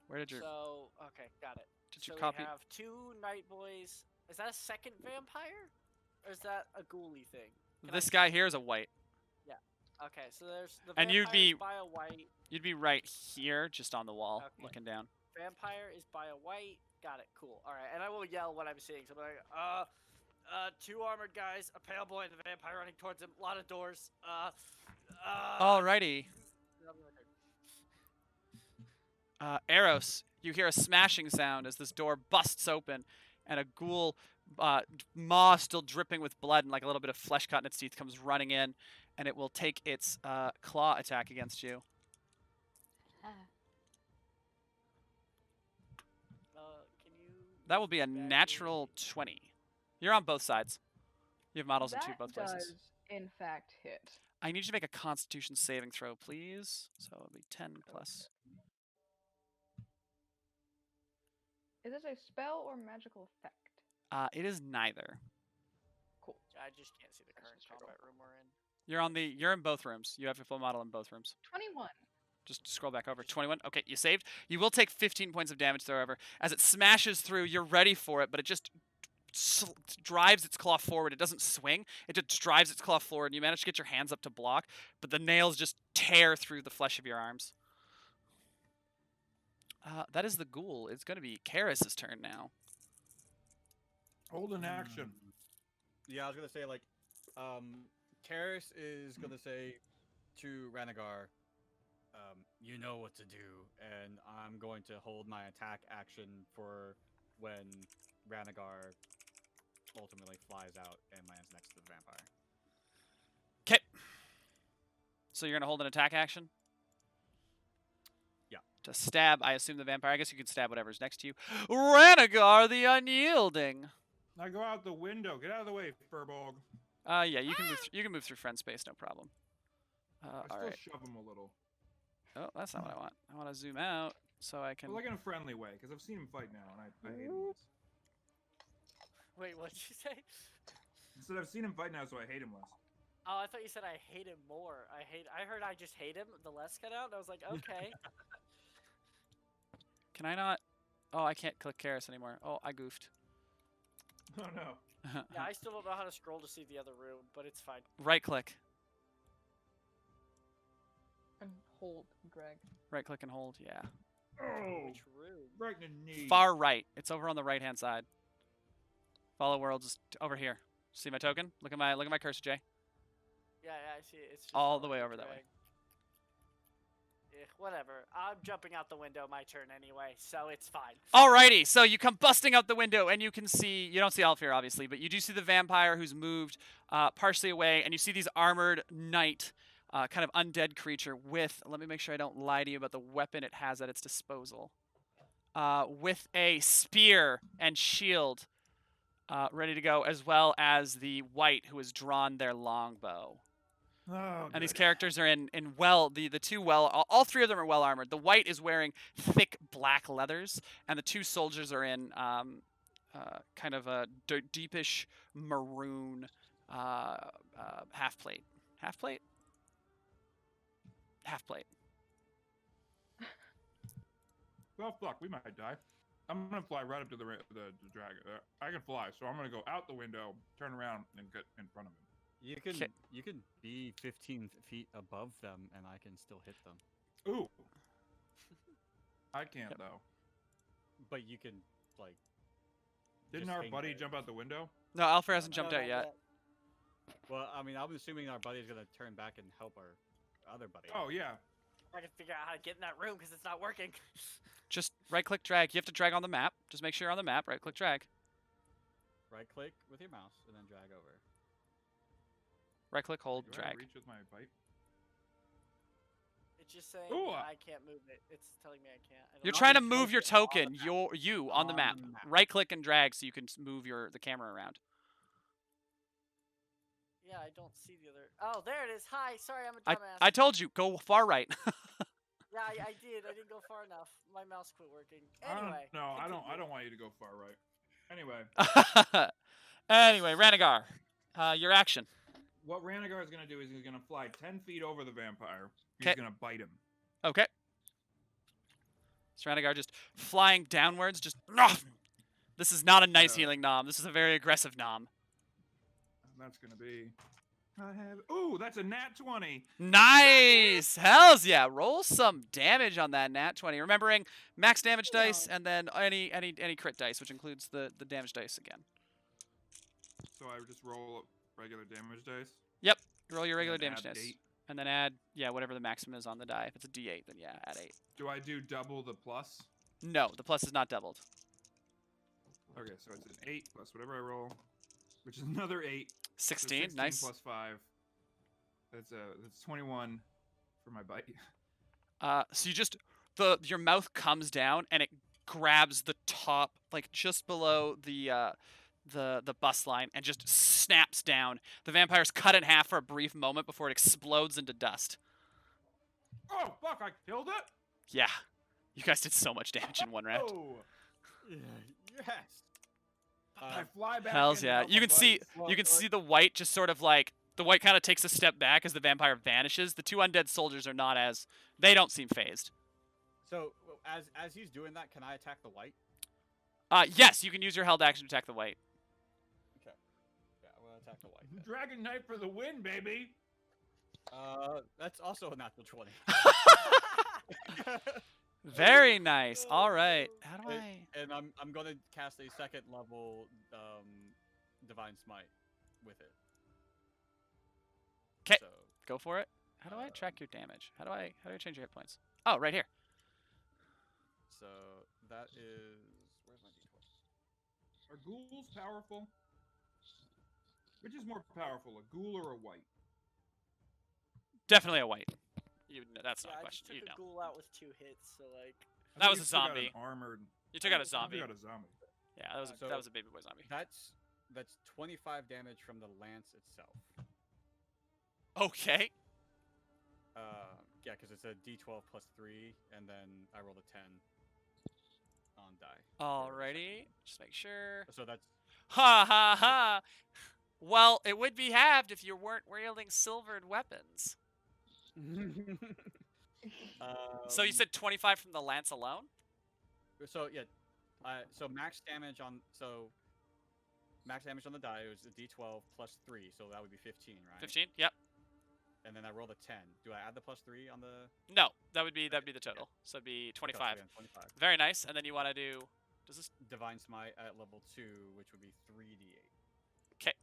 Where did your So okay, got it. did you So copy? we have 2 night boys. Is that a second vampire, or is that a ghoulie thing? Can I This see? guy here is a white. Okay, so there's the And vampire you'd be- is by a white. You'd be right here, just on the wall, Okay. looking down. Vampire is by a white. Got it. Cool. All right, and I will yell what I'm seeing. So I'm like, 2 armored guys, a pale boy, and the vampire running towards him. A lot of doors. Alrighty. Eros, you hear a smashing sound as this door busts open, and a ghoul, maw still dripping with blood and like a little bit of flesh cut in its teeth, comes running in, and it will take its claw attack against you. Can you? That will be a move back natural 20. You're on both sides. You have models in That both places. does, in fact, hit. I need you to make a Constitution saving throw, please. So it'll be 10 plus. Is this a spell or magical effect? It is neither. Cool. I just can't see the That's current just straight combat room we're in. You're in both rooms. You have your full model in both rooms. 21. Just scroll back over. 21. Okay, you saved. You will take 15 points of damage, however. As it smashes through, you're ready for it, but it just drives its claw forward. It doesn't swing. It just drives its claw forward. You manage to get your hands up to block, but the nails just tear through the flesh of your arms. That is the ghoul. It's gonna be Karis's turn now. Hold an action. Yeah, I was gonna say like, Karis is gonna say to Ranagar, you know what to do, and I'm going to hold my attack action for when Ranagar ultimately flies out and lands next to the vampire. Okay. So you're gonna hold an attack action? Yeah. To stab, I assume the vampire. I guess you can stab whatever's next to you. Ranagar the Unyielding. Now go out the window. Get out of the way, Furbolg. Yeah, you can move. You can move through friend space, no problem. I All still right. shove him a little. Oh, that's not what I want. I want to zoom out so I can. But like in a friendly way, because I've seen him fight now, and I hate him less. Wait, what did you say? I said I've seen him fight now, so I hate him less. Oh, I thought you said I hate him more. I heard I just hate him. The less cut out. And I was like, okay. Can I not? Oh, I can't click Karis anymore. Oh, I goofed. Oh no. Yeah, I still don't know how to scroll to see the other room, but it's fine. Right click. And hold, drag. Right click and hold. Yeah. Oh, Which room? right in the knee. Far right. It's over on the right hand side. Follow world just over here. See my token? Look at my cursor, Jay. Yeah, I see it. It's just All the follow way the over that way. drag. Whatever. I'm jumping out the window. My turn anyway, so it's fine. Alrighty, so you come busting out the window, and you can see, you don't see Alfir, obviously, but you do see the vampire who's moved partially away, and you see these armored knight, kind of undead creature with, let me make sure I don't lie to you about the weapon it has at its disposal, with a spear and shield ready to go, as well as the wight who has drawn their longbow. Oh, And these good. characters are in the two all three of them are well armored. The wight is wearing thick black leathers, and the two soldiers are in kind of a deepish maroon half plate. Half plate. Half plate. Well, fuck, we might die. I'm gonna fly right up to the dragon. I can fly, so I'm gonna go out the window, turn around, and get in front of him. You can be 15 feet above them, and I can still hit them. Ooh. I can't Yep. though. But you can like. Didn't just our hang buddy there. jump out the window? No, Alfir hasn't No, jumped not out yet. Well, I mean, I'm assuming our buddy's gonna turn back and help our other buddy. Oh yeah. I can figure out how to get in that room because it's not working. Just right click drag. You have to drag on the map. Just make sure you're on the map. Right click drag. Right click with your mouse and then drag over. Right click hold Do I drag. reach with my bite? It's just saying Ooh, I can't move it. It's telling me I can't. I don't You're know. trying to Just move poke your it on the token. map. You on the On map. the map. Right click and drag so you can move the camera around. Yeah, I don't see the other. Oh, there it is. Hi. Sorry, I'm a I dumbass. told you go far right. Yeah, I did. I didn't go far enough. My mouse quit working. Anyway. No, I continue. don't want you to go far right. Anyway, Anyway, Ranagar, your action. what Ranagar is gonna do is he's gonna fly 10 feet over the vampire. He's 'Kay. gonna bite him. Okay. So Ranagar just flying downwards, just nom! This is not a nice Yeah. healing nom. This is a very aggressive nom. And that's gonna be. I have. Ooh, that's a nat 20. Nice! Hells yeah! Roll some damage on that nat 20. Remembering max damage dice and then any crit dice, which includes the damage dice again. So I would just roll regular damage dice. Yep. Roll your regular and then damage add dice. 8. And then add, yeah, whatever the maximum is on the die. If it's a d8, then yeah, add 8. Do I do double the plus? No, the plus is not doubled. Okay, so it's an 8 plus whatever I roll, which is another 8. So 16, nice. plus 5. That's 21 for my bite. So you just your mouth comes down and it grabs the top, like just below the bus line, and just snaps down. The vampire's cut in half for a brief moment before it explodes into dust. Oh fuck! I killed it. Yeah, you guys did so much damage in one round. Oh, Yes. I fly back. Hells and yeah! help You my can see buddies. you can see the white just sort of like the white kind of takes a step back as the vampire vanishes. The two undead soldiers are not as they don't seem phased. So as he's doing that, can I attack the white? Yes, you can use your held action to attack the white. Okay. Yeah, I'm gonna attack the white. then. Dragon Knight for the win, baby. That's also a natural 20. Very nice. All right. Oh. How do And, I? and I'm gonna cast a second level divine smite with it. 'Kay. So Go for it. How do I track your damage? How do I change your hit points? Oh, right here. so that is where's my d12? Are ghouls powerful? Which is more powerful, a ghoul or a white? Definitely a white. That's Yeah, not a I question. just took You a know. ghoul out with 2 hits, so like. I That thought was you a took out an zombie. armored. You took out a You zombie. took out a zombie. Yeah, So- that was a baby boy zombie. That's 25 damage from the lance itself. Okay. Yeah, because it's a d12 plus 3, and then I rolled a 10 on die. for the second Alrighty. one. Just make sure. So that's Ha ha ha. Well, it would be halved if you weren't wielding silvered weapons. So you said 25 from the lance alone? So yeah, so max damage on the die was a d12 plus 3, so that would be 15, right? 15? Yep. And then I rolled a 10. Do I add the plus 3 on the? No, that would be the total. So it'd be 25. 25. Very nice. And then you want to do. Does this? Divine smite at level 2, which would be 3d8. 'Kay.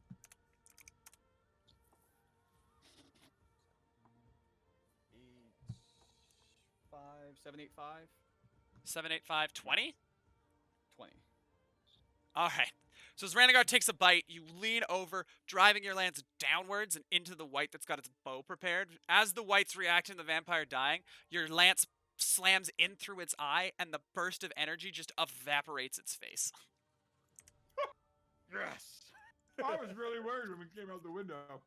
7, 8, 5, 7, 8, 5, 20? 20. All right. So as Ranagar takes a bite, you lean over, driving your lance downwards and into the white that's got its bow prepared. As the white's reacting to the vampire dying, your lance slams in through its eye, and the burst of energy just evaporates its face. Yes. I was really worried when we came out the window.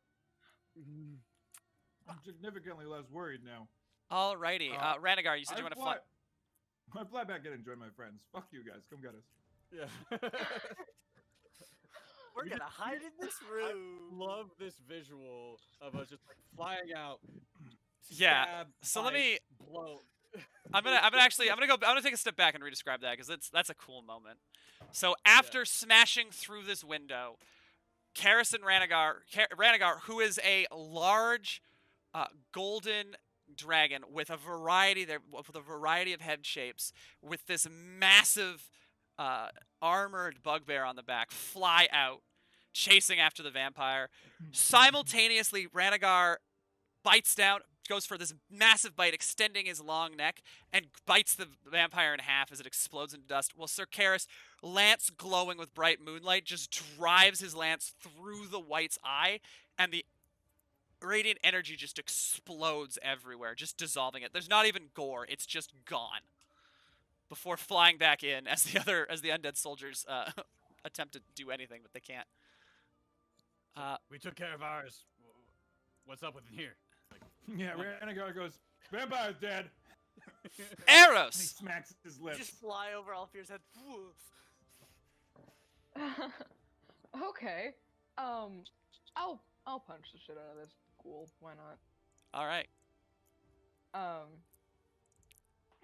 I'm significantly less worried now. Alrighty. Ranagar, you said you want to fly. I fly back in and join my friends. Fuck you guys. Come get us. Yeah. We're gonna hide in this room. Love this visual of us just like flying out. Yeah, stab, so let bite, me- blow. I'm gonna take a step back and redescribe that because that's a cool moment. So after smashing through this window, Karis and Ranagar, who is a large, golden dragon with a variety of head shapes, with this massive, armored bugbear on the back, fly out, chasing after the vampire. Simultaneously, Ranagar bites down, goes for this massive bite, extending his long neck, and bites the vampire in half as it explodes into dust. While Sir Karis, lance glowing with bright moonlight, just drives his lance through the white's eye, and the radiant energy just explodes everywhere, just dissolving it. There's not even gore; it's just gone. Before flying back in as the undead soldiers attempt to do anything, but they can't. We took care of ours. What's up with in here? Like, Yeah, Ranagar goes, vampire's dead. And he Eros. smacks his You lips. just fly over Alfir's head. Okay. I'll punch the shit out of this ghoul. Why not? All right.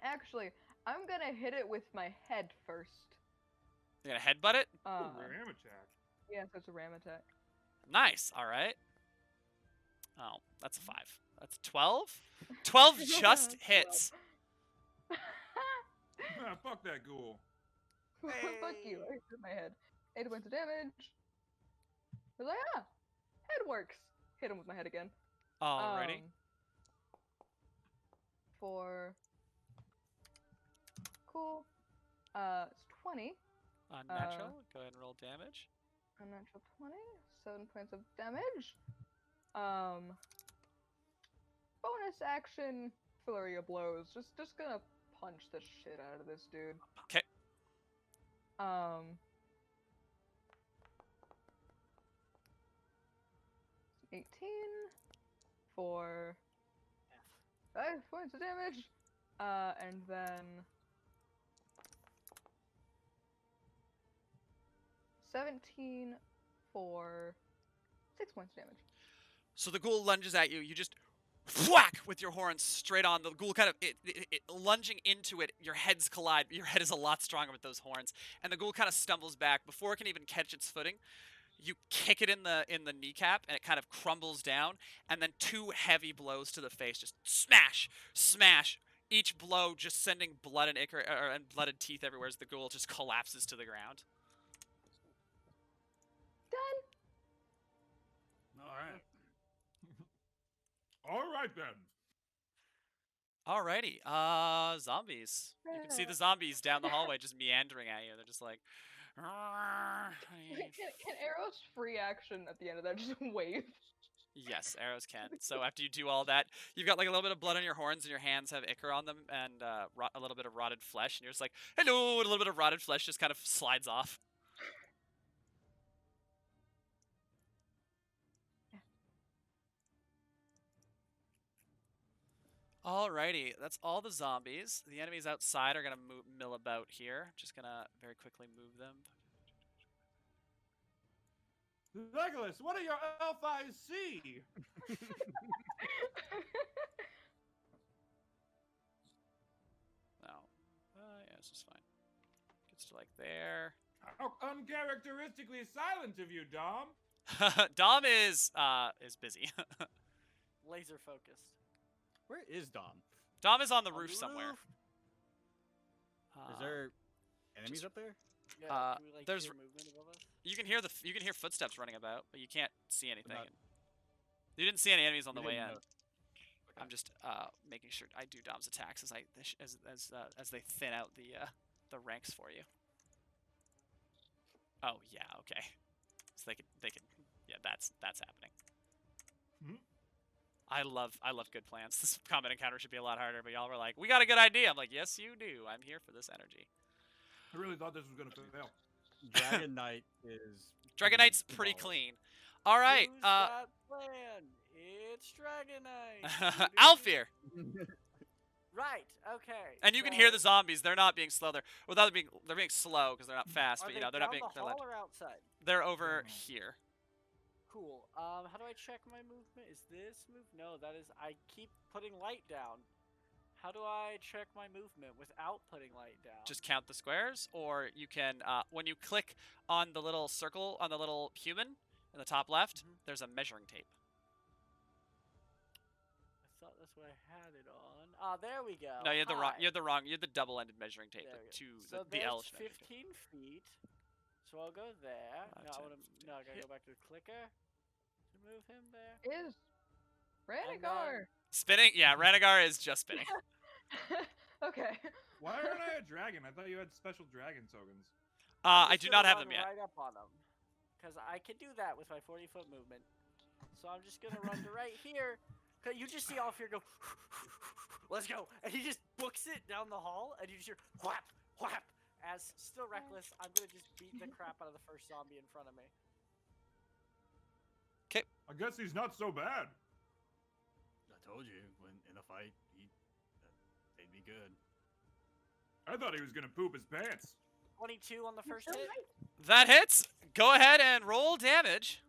Actually, I'm gonna hit it with my head first. You're gonna headbutt it. Ram attack. Yeah, so it's a ram attack. Nice. All right. Oh, that's a 5. That's 12. 12 just hits. Ah, fuck that ghoul. Fuck you! I hit my head. 8 points of damage. I was like, head works. Hit him with my head again. Alrighty. For cool. It's 20. Unnatural. Go ahead and roll damage. Unnatural 20. 7 points of damage. Bonus action. Flurry of blows. Just gonna punch the shit out of this dude. 'Kay. 18 for 5 points of damage. And then 17 for 6 points of damage. So the ghoul lunges at you. You just whack with your horns straight on. The ghoul kind of lunging into it. Your heads collide. Your head is a lot stronger with those horns, and the ghoul kind of stumbles back before it can even catch its footing. You kick it in the kneecap, and it kind of crumbles down. And then 2 heavy blows to the face, just smash, smash. each blow just sending blood and ichor and blooded teeth everywhere as the ghoul just collapses to the ground. Done. All right. All right then. Alrighty, zombies. You can see the zombies down the hallway just meandering at you. They're just like, Can arrows free action at the end of that just wave? yes, arrows can. So after you do all that, you've got like a little bit of blood on your horns, and your hands have ichor on them, and a little bit of rotted flesh, and you're just like, hello, and a little bit of rotted flesh just kind of slides off. Alrighty, that's all the zombies. The enemies outside are gonna mill about here. Just gonna very quickly move them. Legolas, what do your elf eyes see? No. Yeah, this is fine. Gets to like there. How uncharacteristically silent of you, Dom. Dom is busy. Laser focused. Where is Dom? Dom is on the On roof the somewhere. roof? Is there enemies just- up there? Yeah, can we, like, there's hear movement above us? You can hear footsteps running about, but you can't see anything. Not- You didn't see any enemies on the You way didn't in. know- Okay. I'm just making sure I do Dom's attacks as they thin out the ranks for you. Oh yeah, okay. So they could yeah, that's happening. Hmm? I love good plans. This combat encounter should be a lot harder, but y'all were like, we got a good idea. I'm like, yes you do. I'm here for this energy. I really thought this was gonna fail. Dragon Knight is. Dragon Knight's pretty solid. clean. All right, Who's that plan? It's Dragonite. Alfir. Right. Okay. And you can hear so- the zombies. They're not being slow. They're being slow because they're not fast. Are But they you know they're down not being. the They're, loud. hall or outside? They're over Down. here. Cool. How do I check my movement? Is this move? No, that is. I keep putting light down. How do I check my movement without putting light down? Just count the squares, or you can when you click on the little circle on the little human in the top left. Mhm. There's a measuring tape. I thought that's what I had it on. Ah, there we go. No, you had the wrong. Hi. You had the wrong. You had the double-ended measuring tape. There The we go. two. So The L. there's 15 feet. So I'll go there. No, 10, I wanna, 15. no, I gotta Hit. go back to the clicker to move him there. Is Rhaegar. Spinning. Yeah, Rhaegar is just spinning. Okay. Why aren't I a dragon? I thought you had special dragon tokens. I'm I just do gonna not have run them yet. Right up on him, because I can do that with my 40-foot movement. So I'm just gonna run to right here. 'Cause you just see Alfir go, let's go, and he just books it down the hall, and you just hear whap, whap. As still reckless, I'm gonna just beat the crap out of the first zombie in front of me. I guess he's not so bad. I told you, when in a fight, they'd be good. I thought he was gonna poop his pants. 22 on the first hit. That hits. Go ahead and roll damage.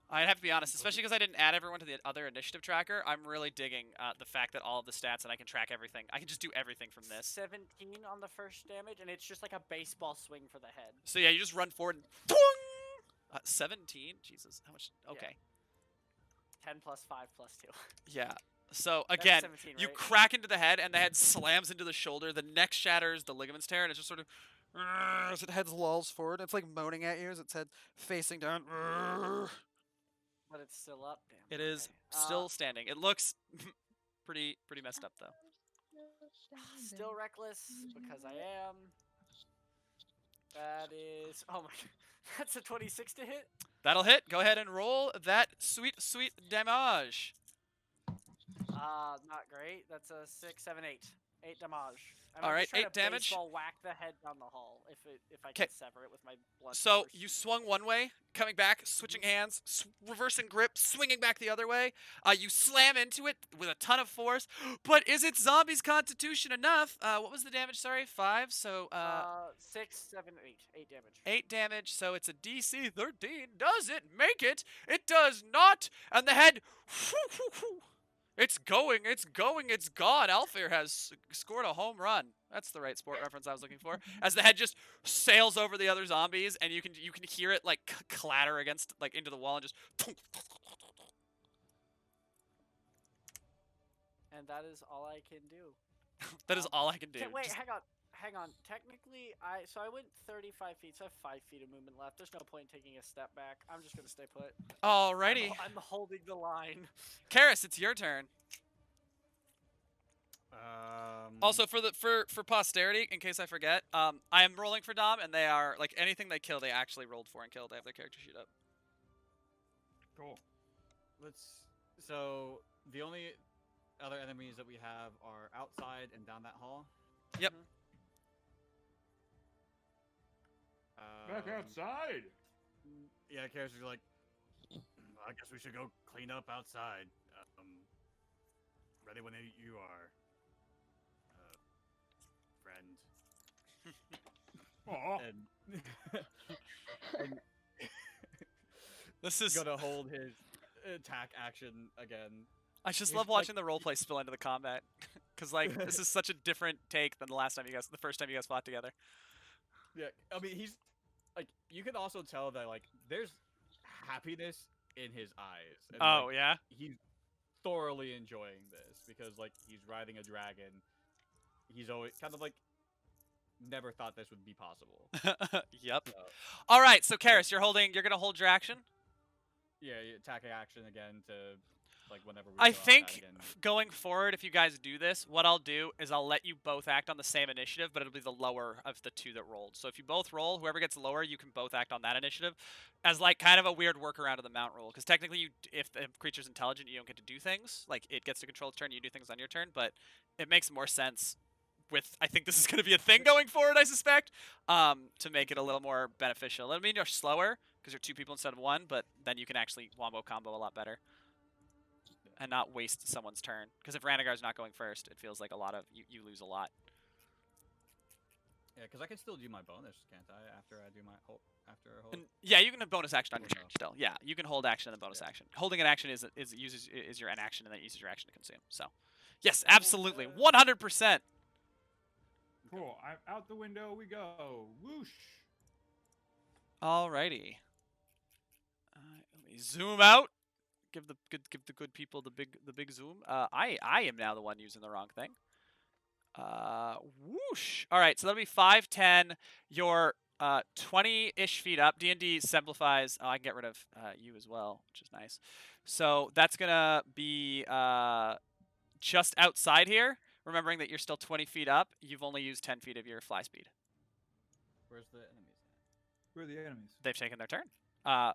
I have to be honest, especially because I didn't add everyone to the other initiative tracker. I'm really digging the fact that all of the stats and I can track everything. I can just do everything from this. 17 on the first damage, and it's just like a baseball swing for the head. So yeah, you just run forward and 17. Jesus, how much? Okay. 10 plus 5 plus 2. Yeah. So That's again, 17, you right? crack into the head, and the head slams into the shoulder. The neck shatters, the ligaments tear, and it's just sort of as its head lolls forward. It's like moaning at you as its head facing down. But it's still up. Damn. It is okay. still standing. It looks pretty messed up though. Still reckless because I am. That is. Oh my. That's a 26 to hit. That'll hit. Go ahead and roll that sweet damage. Not great. That's a 6, 7, 8. 8 damage. And All I'm right, just trying 8 to damage. baseball whack the head down the hall if I 'Kay. can sever it with my blood. So force. you swung one way, coming back, switching hands, reversing grip, swinging back the other way. You slam into it with a ton of force. But is its zombie's constitution enough? What was the damage? Sorry, 5. So 6, 7, 8. 8 damage. 8 damage. So it's a DC 13. Does it make it? It does not. And the head. It's going. It's gone. Alfir has scored a home run. That's the right sport reference I was looking for. As the head just sails over the other zombies, and you can hear it like clatter against into the wall and just. And that is all I can do. That is all I can do. Wait, Just- hang on. Technically, I went 35 feet, so I have 5 feet of movement left. There's no point in taking a step back. I'm just gonna stay put. Alrighty. I'm holding the line. Karis, it's your turn. Also, for posterity, in case I forget, I am rolling for Dom, and they are like anything they kill, they actually rolled for and killed. They have their character sheet up. Cool. So the only other enemies that we have are outside and down that hall. Yep. Back outside. Yeah, characters are like, I guess we should go clean up outside. Ready when you are, friend. Aw. And This is. gonna hold his attack action again. I just he's love like- watching the roleplay spill into the combat, because like this is such a different take than the first time you guys fought together. Yeah, I mean he's like you can also tell that like there's happiness in his eyes. And, Oh like, yeah. he's thoroughly enjoying this because like he's riding a dragon. He's always kind of like never thought this would be possible. Yep. So, All right, so Karis, you're gonna hold your action. yeah, attack action again to like whenever we I go outside think again. going forward, if you guys do this, what I'll do is I'll let you both act on the same initiative, but it'll be the lower of the two that rolled. So if you both roll, whoever gets lower, you can both act on that initiative, as like kind of a weird workaround of the mount rule. Because technically, if the creature's intelligent, you don't get to do things. Like it gets to control its turn, you do things on your turn. But it makes more sense with I think this is going to be a thing going forward. I suspect to make it a little more beneficial. It'll mean you're slower because you're 2 people instead of 1, but then you can actually wombo combo a lot better. And not waste someone's turn. Because if Ranagar's not going first, it feels like a lot of you lose a lot. Yeah, because I can still do my bonus, can't I? After I do my hold. And yeah, you can have bonus action on your Or turn no? still. Yeah, you can hold action and then bonus Yeah. action. Holding an action is your an action and then it uses your action to consume. So, yes, absolutely, 100%. Cool. Out the window we go. Whoosh. Alrighty. Let me zoom out. Give the good people the big zoom. I am now the one using the wrong thing. Whoosh. All right, so that'll be 5, 10. You're 20-ish feet up. D&D simplifies. Oh, I can get rid of you as well, which is nice. So that's gonna be just outside here. Remembering that you're still 20 feet up. You've only used 10 feet of your fly speed. Where's the enemies at? Where are the enemies? They've taken their turn. No,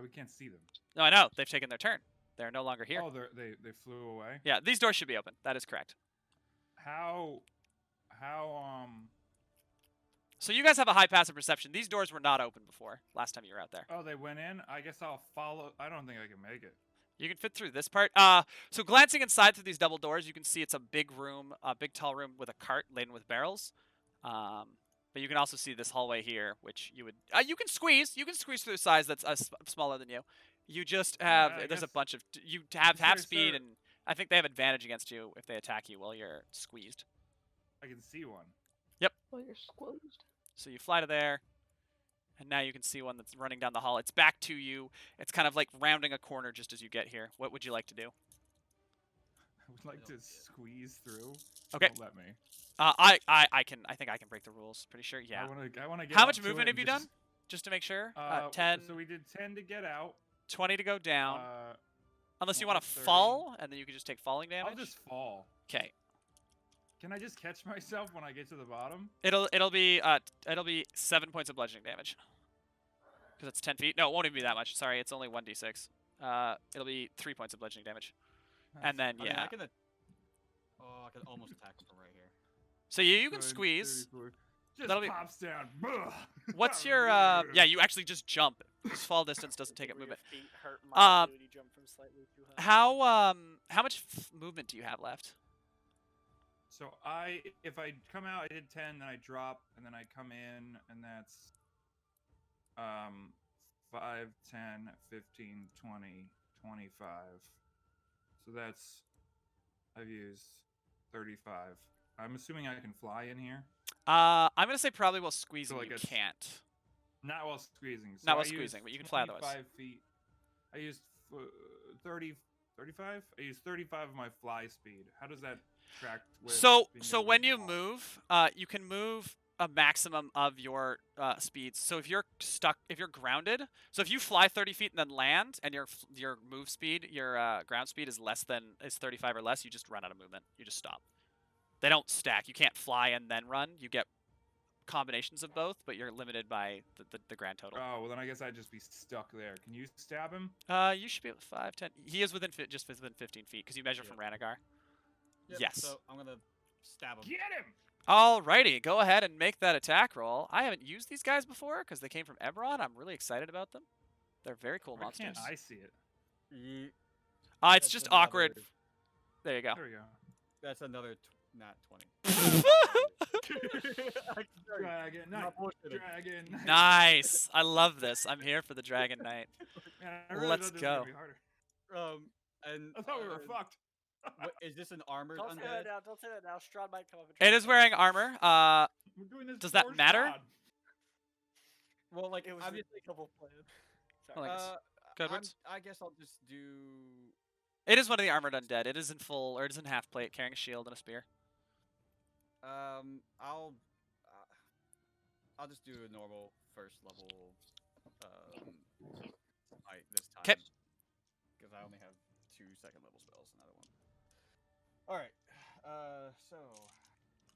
we can't see them. No, I know. They've taken their turn. They're no longer here. Oh, they flew away. Yeah, these doors should be open. That is correct. How So you guys have a high passive perception. These doors were not open before last time you were out there. Oh, they went in. I guess I'll follow. I don't think I can make it. You can fit through this part. So glancing inside through these double doors, you can see it's a big room, a big tall room with a cart laden with barrels. But you can also see this hallway here, which you would you can squeeze through the size that's smaller than you. You just have I there's a guess- bunch of you have half Sir, speed, sir. and I think they have advantage against you if they attack you while you're squeezed. I can see one. Well, you're squeezed. So you fly to there, and now you can see one that's running down the hall. It's back to you. It's kind of like rounding a corner just as you get here. What would you like to do? I would like to squeeze through. Okay. Don't let me. I think I can break the rules. Pretty sure. Yeah. I want to get. How up much to movement it have you and done? Just to make sure. just- 10, So we did 10 to get out. 20 to go down. Unless you well, want to 30. fall, and then you can just take falling damage. I'll just fall. Okay. Can I just catch myself when I get to the bottom? It'll be 7 points of bludgeoning damage. Because it's 10 feet. No, it won't even be that much. Sorry, it's only 1d6. It'll be 3 points of bludgeoning damage. And then I mean, yeah. I can almost attack him from right here. So you can Good, squeeze. 34. Just That'll be- pops down. Buh. What's your yeah, you actually just jump. This fall distance doesn't take up Where your movement. feet hurt mildly when you jump from slightly too high. How much movement do you have left? So if I come out, I did 10, then I drop, and then I come in, and that's 5, 10, 15, 20, 25. So that's I've used 35. I'm assuming I can fly in here. I'm gonna say probably while squeezing like you a can't. Not while squeezing. So Not while I used squeezing, but you can fly otherwise. 25 feet. I used 35. I used 35 of my fly speed. How does that? tracked with. So being so able to when you walk. move, you can move a maximum of your speeds. So if you're stuck, if you're grounded, so if you fly 30 feet and then land, and your move speed, your ground speed is 35 or less, you just run out of movement. You just stop. They don't stack. You can't fly and then run. You get combinations of both, but you're limited by the grand total. Oh well, then I guess I'd just be stuck there. Can you stab him? You should be able to 5, 10. He is just within 15 feet because you measure from Ranagar. Yep, Yes. So I'm gonna stab him. Get him! Alrighty, go ahead and make that attack roll. I haven't used these guys before because they came from Eberron. I'm really excited about them. They're very cool Why monsters. can't I see it? Ye- It's That's just another- awkward. There you go. There we go. That's another nat 20. Dragon Knight. Not bullshitting. Dragon Knight. Nice. I love this. I'm here for the Dragon Knight. Man, I really Let's thought this was gonna go. be harder. And I thought we were fucked. Is this an armored Don't say undead? that now. Don't say that now. Strahd might come up. And It is wearing armor. We're doing this Does that for matter? Strahd. Well, like It was obviously. a couple plans. Oh, I guess. Go ahead, Woods. I guess I'll just do. It is one of the armored undead. It is in full, or it is in half plate, carrying a shield and a spear. I'll just do a normal first level fight this time. 'Kay. Because I only have 2 second level spells, another one. All right. So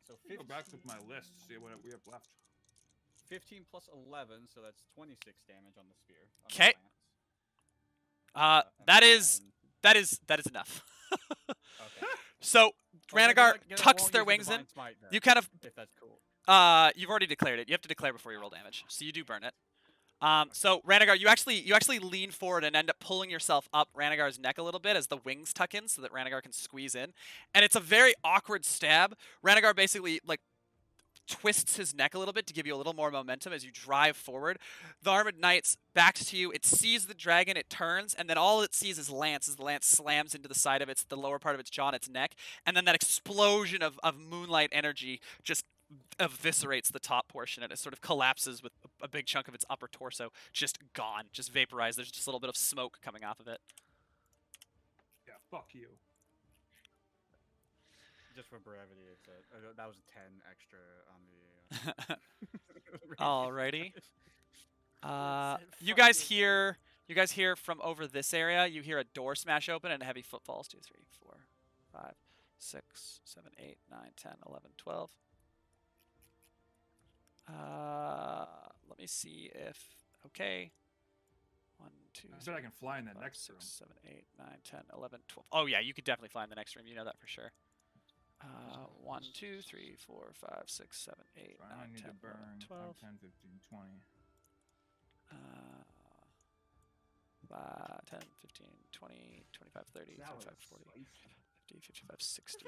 Go 15, back with my list. See what we have left. 15 plus 11, so that's 26 damage on the spear. on the 'Kay. lance. And That is then- enough. Okay. So Okay, then Ranagar I tucks won't their use the wings Divine in. Smite then, You kind of if that's cool. you've already declared it. You have to declare before you roll damage, so you do burn it. So Ranagar, you actually lean forward and end up pulling yourself up Ranagar's neck a little bit as the wings tuck in, so that Ranagar can squeeze in. And it's a very awkward stab. Ranagar basically like twists his neck a little bit to give you a little more momentum as you drive forward. The armored knight's backs to you. It sees the dragon. It turns, and then all it sees is lance. As the lance slams into the side of the lower part of its jaw and its neck, and then that explosion of moonlight energy just eviscerates the top portion, and it sort of collapses with a big chunk of its upper torso just gone, just vaporized. There's just a little bit of smoke coming off of it. Yeah, fuck you. Just for brevity, it's that was a 10 extra on the. Alrighty. Said, You "Fuck guys you, hear from over this area. You hear a door smash open and heavy footfalls. 2, 3, 4, 5, 6, 7, 8, 9, 10, 11, 12. Let me see if okay. 1, 2, I bet I can fly in that 5, next room. 6, 7, 8, 9, 10, 11, 12. Oh yeah, you could definitely fly in the next room. You know that for sure. 1, 2, 3, 4, 5, 6, 7, 8, So I 9, only need 10, to burn 11, 5, 12. 10, 15, 20. 10, 15, 20, 25, 30, 35, 40, 50, 55, 60.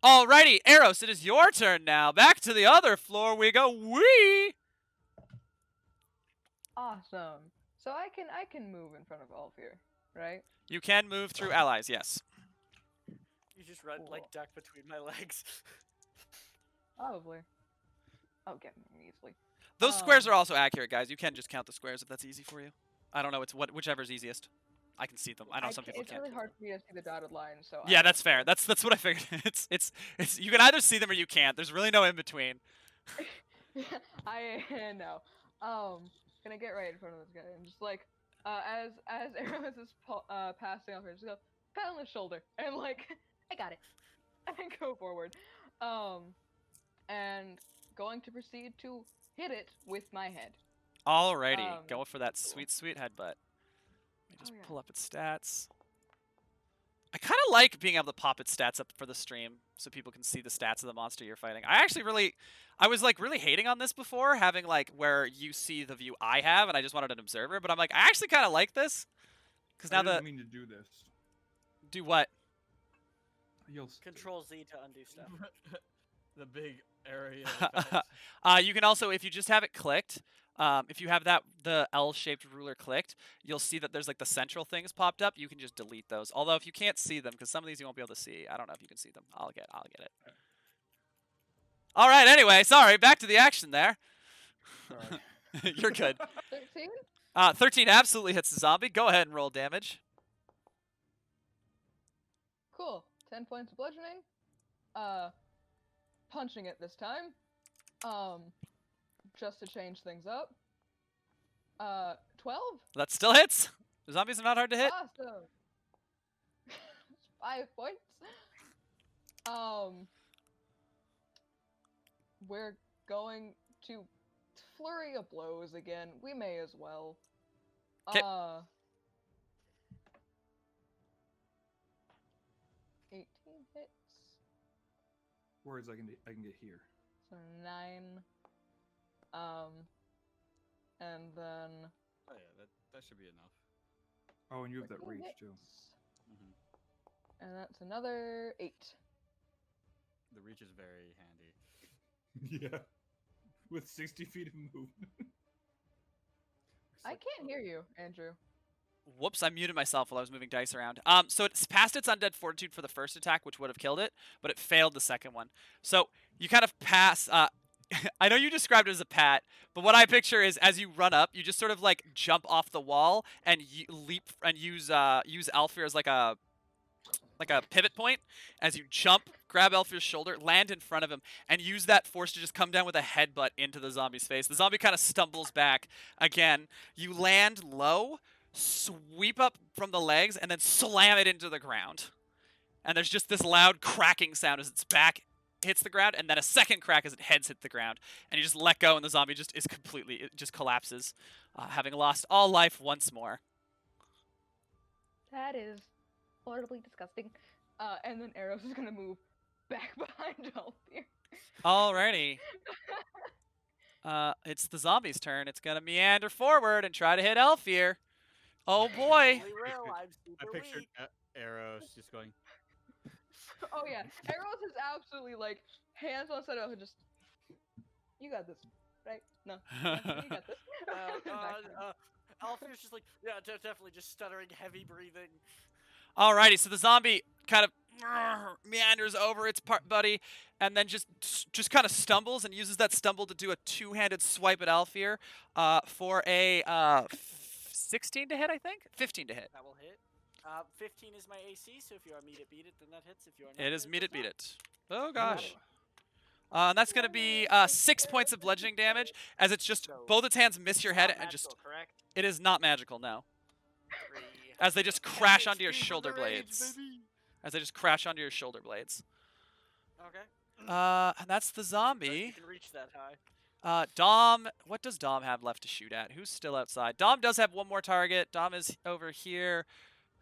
Alrighty, Eros, it is your turn now. Back to the other floor we go. Wee! Awesome. So I can move in front of all of here, right? You can move through allies, yes. You just run Cool. like duck between my legs. Probably. I'll get them easily. Those squares are also accurate, guys. You can just count the squares if that's easy for you. I don't know. It's whichever's easiest. I can see them. I know some people It's can't. really hard for me to see the dotted line, so. Yeah, that's fair. That's what I figured. It's you can either see them or you can't. There's really no in between. I know. Gonna get right in front of this guy and just like, as Eros is passing off here, just go pat on the shoulder and like, I got it, and then go forward. And going to proceed to hit it with my head. Alrighty, go for that cool. sweet headbutt. Let me just yeah. pull up its stats. I kind of like being able to pop its stats up for the stream so people can see the stats of the monster you're fighting. I was like really hating on this before, having like where you see the view I have, and I just wanted an observer. But I'm like, I actually kind of like this because now I didn't mean to do this. do what? You'll Control Z to undo stuff. The big area. effects. You can also, if you just have it clicked, if you have the L-shaped ruler clicked, you'll see that there's like the central things popped up. You can just delete those. Although if you can't see them, because some of these you won't be able to see, I don't know if you can see them. I'll get it. All right. Anyway, sorry. Back to the action there. Sorry. You're good. 13? 13 absolutely hits the zombie. Go ahead and roll damage. Cool. 10 points of bludgeoning. punching it this time. Just to change things up. 12? That still hits. The zombies are not hard to hit. Awesome. 5 points. We're going to flurry of blows again. We may as well. 'Kay. 18 hits. Words I can get here. So 9. And then Oh yeah, that should be enough. Oh, and you have that 14 reach too. hits. Hmm And that's another 8. The reach is very handy. Yeah. With 60 feet of movement. I can't hear you, Andrew. Whoops, I muted myself while I was moving dice around. So it's passed its undead fortitude for the first attack, which would have killed it, but it failed the second one. So you kind of pass. I know you described it as a pat, but what I picture is as you run up, you just sort of like jump off the wall and leap and use Alfir as like a pivot point. As you jump, grab Alfir's shoulder, land in front of him, and use that force to just come down with a headbutt into the zombie's face. The zombie kind of stumbles back again. You land low, sweep up from the legs, and then slam it into the ground. And there's just this loud cracking sound as its back hits the ground, and then a second crack as its heads hit the ground. And you just let go, and the zombie just is it just collapses, having lost all life once more. That is horribly disgusting. And then Eros is gonna move back behind Alfir. Alrighty. It's the zombie's turn. It's gonna meander forward and try to hit Alfir. Oh boy. Holy Grail, I'm I super pictured weak. Eros just going. Oh yeah, Eros is absolutely like hands on side of just. You got this, right? No, you got this. Alfir's just like, yeah, definitely just stuttering, heavy breathing. Alrighty, so the zombie kind of meanders over its buddy, and then just kind of stumbles and uses that stumble to do a two-handed swipe at Alfir for a 16 to hit, I think? 15 to hit. That will hit. 15 is my AC, so if you are meet it, beat it, then that hits. If you are not It is meet it, does beat not. it. Oh gosh. And that's going to be 6 points of bludgeoning damage, as it's just So, both its hands miss your It's head not and just. magical, correct? It is not magical, no. 3. As they just 10 crash onto your HP from shoulder the rage, blades. baby. As they just crash onto your shoulder blades. Okay. And that's the You zombie. can reach that high. Dom, what does Dom have left to shoot at? Who's still outside? Dom does have one more target. Dom is over here.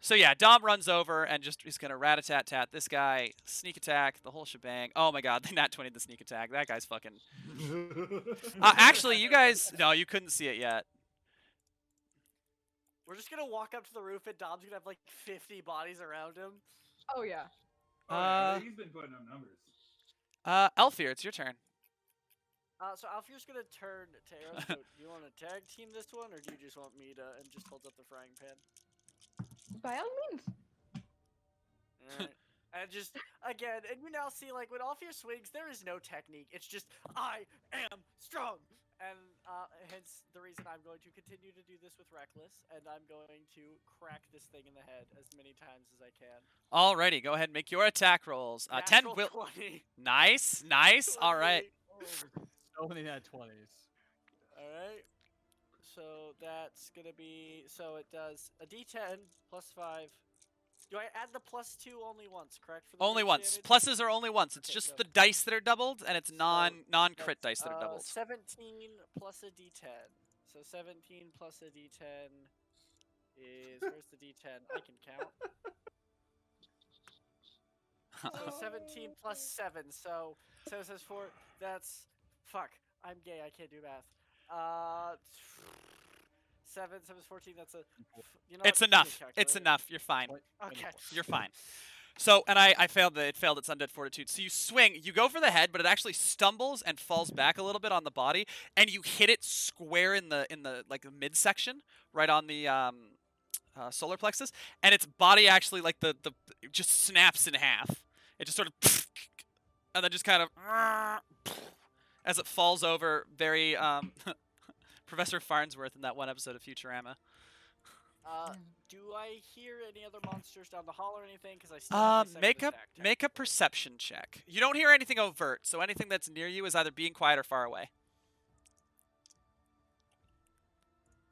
So yeah, Dom runs over and he's gonna rat-a-tat-tat this guy, sneak attack, the whole shebang. Oh my god, they nat 20'd the sneak attack. That guy's fucking. Actually, you guys, no, you couldn't see it yet. We're just gonna walk up to the roof and Dom's gonna have like 50 bodies around him. Oh yeah. Oh, yeah, he's been putting up numbers. Elfir, it's your turn. So Alfir's gonna turn to Eros. Do you want to tag team this one, or do you just want me to and just hold up the frying pan? By all means. Alright. And just again, and you now see like when Alfir swings, there is no technique. It's just I am strong, and hence the reason I'm going to continue to do this with Reckless, and I'm going to crack this thing in the head as many times as I can. Alrighty, go ahead and make your attack rolls. 10 Natural will. 20. Nice, nice. All right. So many nat 20s. All right. So that's gonna be it does a D10 plus 5. Do I add the plus 2 only once? Correct for the Only rage once. damage? Pluses are only once. It's Okay, just so- the dice that are doubled, and it's non-crit dice that are doubled. 17 plus a D10. So 17 plus a D10 is where's the D10? I can count. So 17 plus 7. So it says 4. That's fuck. I'm gay. I can't do math. 7 is 14. That's a. You know It's what? Give me a enough. It's calculator. enough. You're fine. Okay. You're fine. So, and I failed it failed its undead fortitude. So you swing, you go for the head, but it actually stumbles and falls back a little bit on the body, and you hit it square in the like the midsection, right on the solar plexus, and its body actually like the just snaps in half. It just sort of and then just kind of as it falls over, very Professor Farnsworth in that one episode of Futurama. Do I hear any other monsters down the hall or anything? Because I still have my second Make a attack. make a perception check. You don't hear anything overt, so anything that's near you is either being quiet or far away.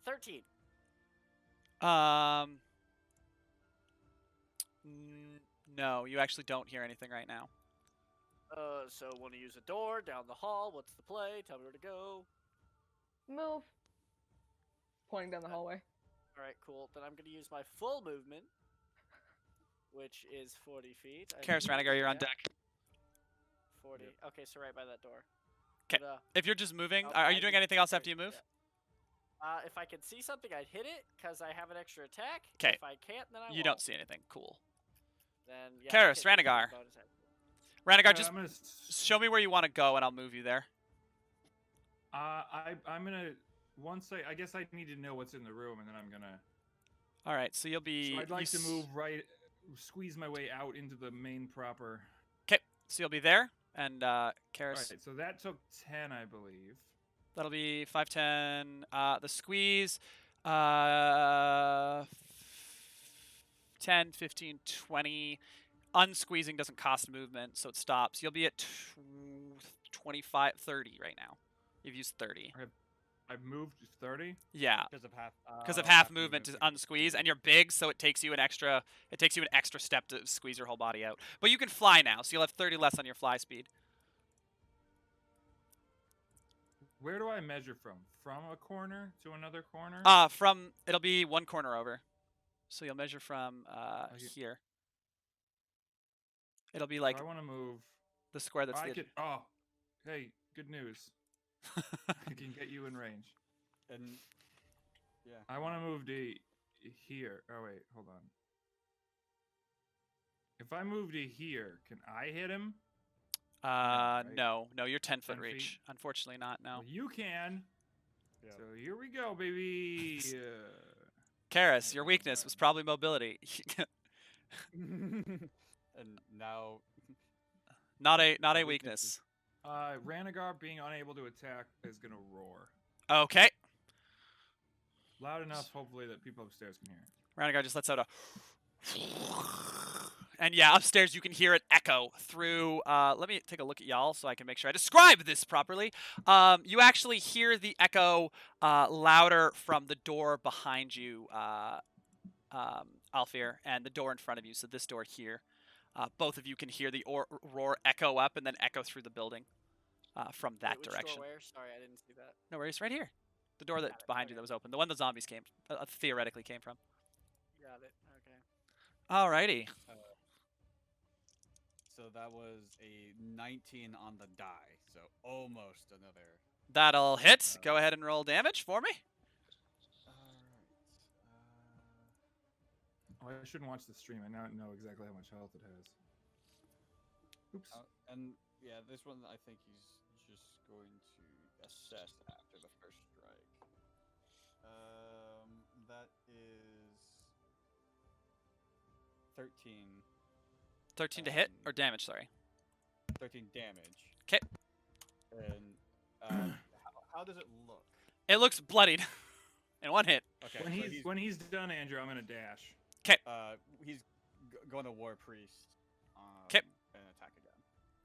13. No, you actually don't hear anything right now. So want to use a door down the hall. What's the play? Tell me where to go. Move. Pointing down the hallway. All right, cool. Then I'm gonna use my full movement, which is 40 feet. Karis Ranagar, you're on deck. 40. Okay, so right by that door. 'Kay. But, If you're just moving, oh, are you I doing need anything to else check after you move? yeah. If I could see something, I'd hit it, because I have an extra attack. 'Kay. If I can't, then I You won't. don't see anything. Cool. Then, yeah, Karis, hit me for Ranagar. the bonus action. Ranagar, just I'm gonna. show me where you want to go, and I'll move you there. I'm gonna. Once I guess I need to know what's in the room, and then I'm gonna. All right, so you'll be. So I'd like to move right, squeeze my way out into the main proper. Okay, so you'll be there, and All Karis. right, so that took 10, I believe. That'll be 5, 10. The squeeze, 10, 15, 20. Unsqueezing doesn't cost movement, so it stops. You'll be at 25, 30 right now. You've used 30. I've moved 30. Yeah, Because of half. because of half movement to unsqueeze, and you're big, so it takes you an extra. It takes you an extra step to squeeze your whole body out. But you can fly now, so you'll have 30 less on your fly speed. Where do I measure from? From a corner to another corner? It'll be one corner over, so you'll measure from here. It'll be like I want to move. the square that's I the. could. Oh, hey, good news. I can get you in range. And yeah. I want to move to here. Oh wait, hold on. If I move to here, can I hit him? right? No, you're 10-foot 10 reach. feet? Unfortunately, not. No. Well, you can. Yeah. So here we go, baby. Karis, your weakness was probably mobility. And now. not a My weakness. Ranagar being unable to attack is gonna roar Okay. loud enough, hopefully that people upstairs can hear it. Ranagar just lets out a. And yeah, upstairs you can hear it echo through. Let me take a look at y'all so I can make sure I describe this properly. You actually hear the echo louder from the door behind you, Alfir, and the door in front of you. So this door here. Both of you can hear the roar echo up and then echo through the building from that Wait, which direction. Door where? Sorry, I didn't see that. No worries, right here. The door that's it, behind you okay. that was open. The one the zombies theoretically came from. Got it. Okay. Alrighty. So that was a 19 on the die. So almost another. That'll hit. Go ahead and roll damage for me. Oh, I shouldn't watch the stream. I now know exactly how much health it has. Oops. And yeah, this one I think he's just going to assess after the first strike. That is 13. 13 to hit or damage, sorry. 13 damage. 'Kay. And how does it look? It looks bloodied. In one hit. Okay. When he's done, Andrew, I'm gonna dash. He's going to War Priest. 'Kay. And attack again.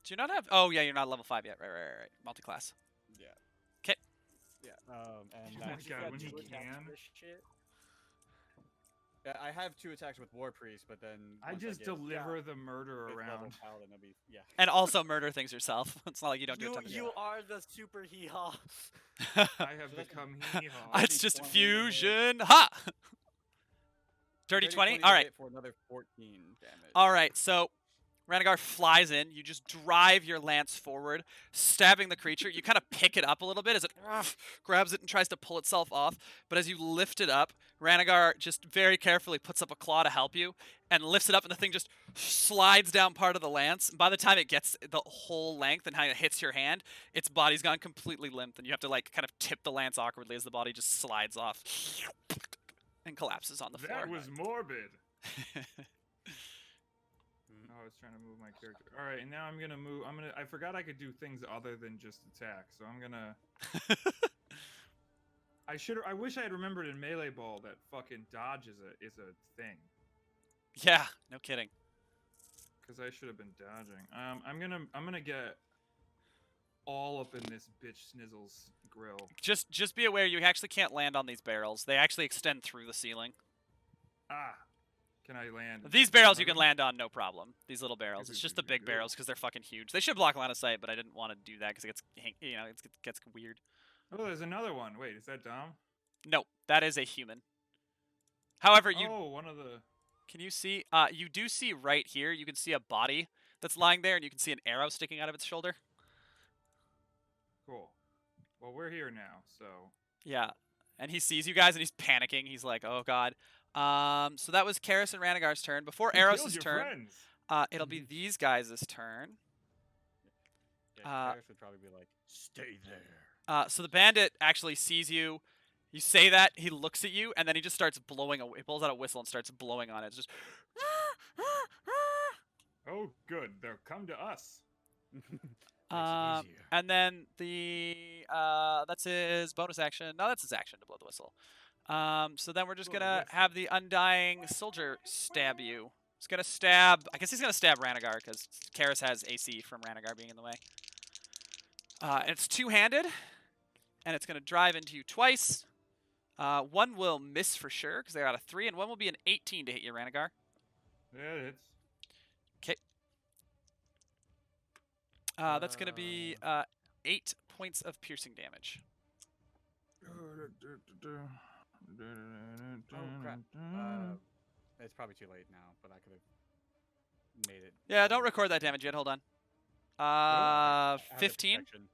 Do you not have? Oh yeah, you're not level 5 yet. Right. Multi-class. Yeah. 'Kay. Yeah. And Oh my that's, God, when he Two attacks can. for this shit. yeah, I have 2 attacks with War Priest, but then I once just get deliver the murder fifth level around. paladin, it'll be yeah. And also murder things yourself. It's not like you don't do a You, ton of you are the super hee-haw. I have So that's- become hee-haw. It's just 20 fusion. Ha! Dirty 20? to Alright. hit for another 14 damage. Alright, so Ranagar flies in. You just drive your lance forward, stabbing the creature. You kind of pick it up a little bit as it grabs it and tries to pull itself off. But as you lift it up, Ranagar just very carefully puts up a claw to help you and lifts it up, and the thing just slides down part of the lance. By the time it gets the whole length and how it hits your hand, its body's gone completely limp, and you have to like kind of tip the lance awkwardly as the body just slides off and collapses on the floor. That was morbid. Oh, I was trying to move my character. All right, and now I'm gonna move. I forgot I could do things other than just attack, so I'm gonna. I wish I had remembered in Melee Ball that fucking dodge is a thing. Yeah, no kidding. Because I should have been dodging. I'm gonna get all up in this bitch Snizzle's grill. Just be aware you actually can't land on these barrels. They actually extend through the ceiling. Ah, can I land? These in barrels front you of can them? land on no problem. These little barrels. It's just the big barrels because they're fucking huge. They should block line of sight, but I didn't want to do that because it gets it gets weird. Oh, there's another one. Wait, is that Dom? No, that is a human. However, you Oh, one of the. can you see? You do see right here. You can see a body that's lying there, and you can see an arrow sticking out of its shoulder. Cool. Well, we're here now, so. Yeah, and he sees you guys, and he's panicking. He's like, "Oh God." So that was Karis and Ranagar's turn. Before You killed Eros' your turn, friends. it'll be these guys' turn. Yeah, Karis would probably be like, "Stay there." So the bandit actually sees you. You say that, he looks at you, and then he just starts blowing. He pulls out a whistle and starts blowing on it. It's just. Oh, good. They'll come to us. Makes it easier. And then that's his bonus action. No, that's his action to blow the whistle. So then we're just Blow the gonna whistle. have the undying soldier stab you. He's gonna stab. I guess he's gonna stab Ranagar because Karis has AC from Ranagar being in the way. And it's two-handed, and it's gonna drive into you twice. One will miss for sure because they're out of 3, and one will be an 18 to hit you, Ranagar. Yeah, it's. That's gonna be 8 points of piercing damage. Oh crap! It's probably too late now, but I could have made it. Yeah, don't record that damage yet. Hold on. I have a 15. protection.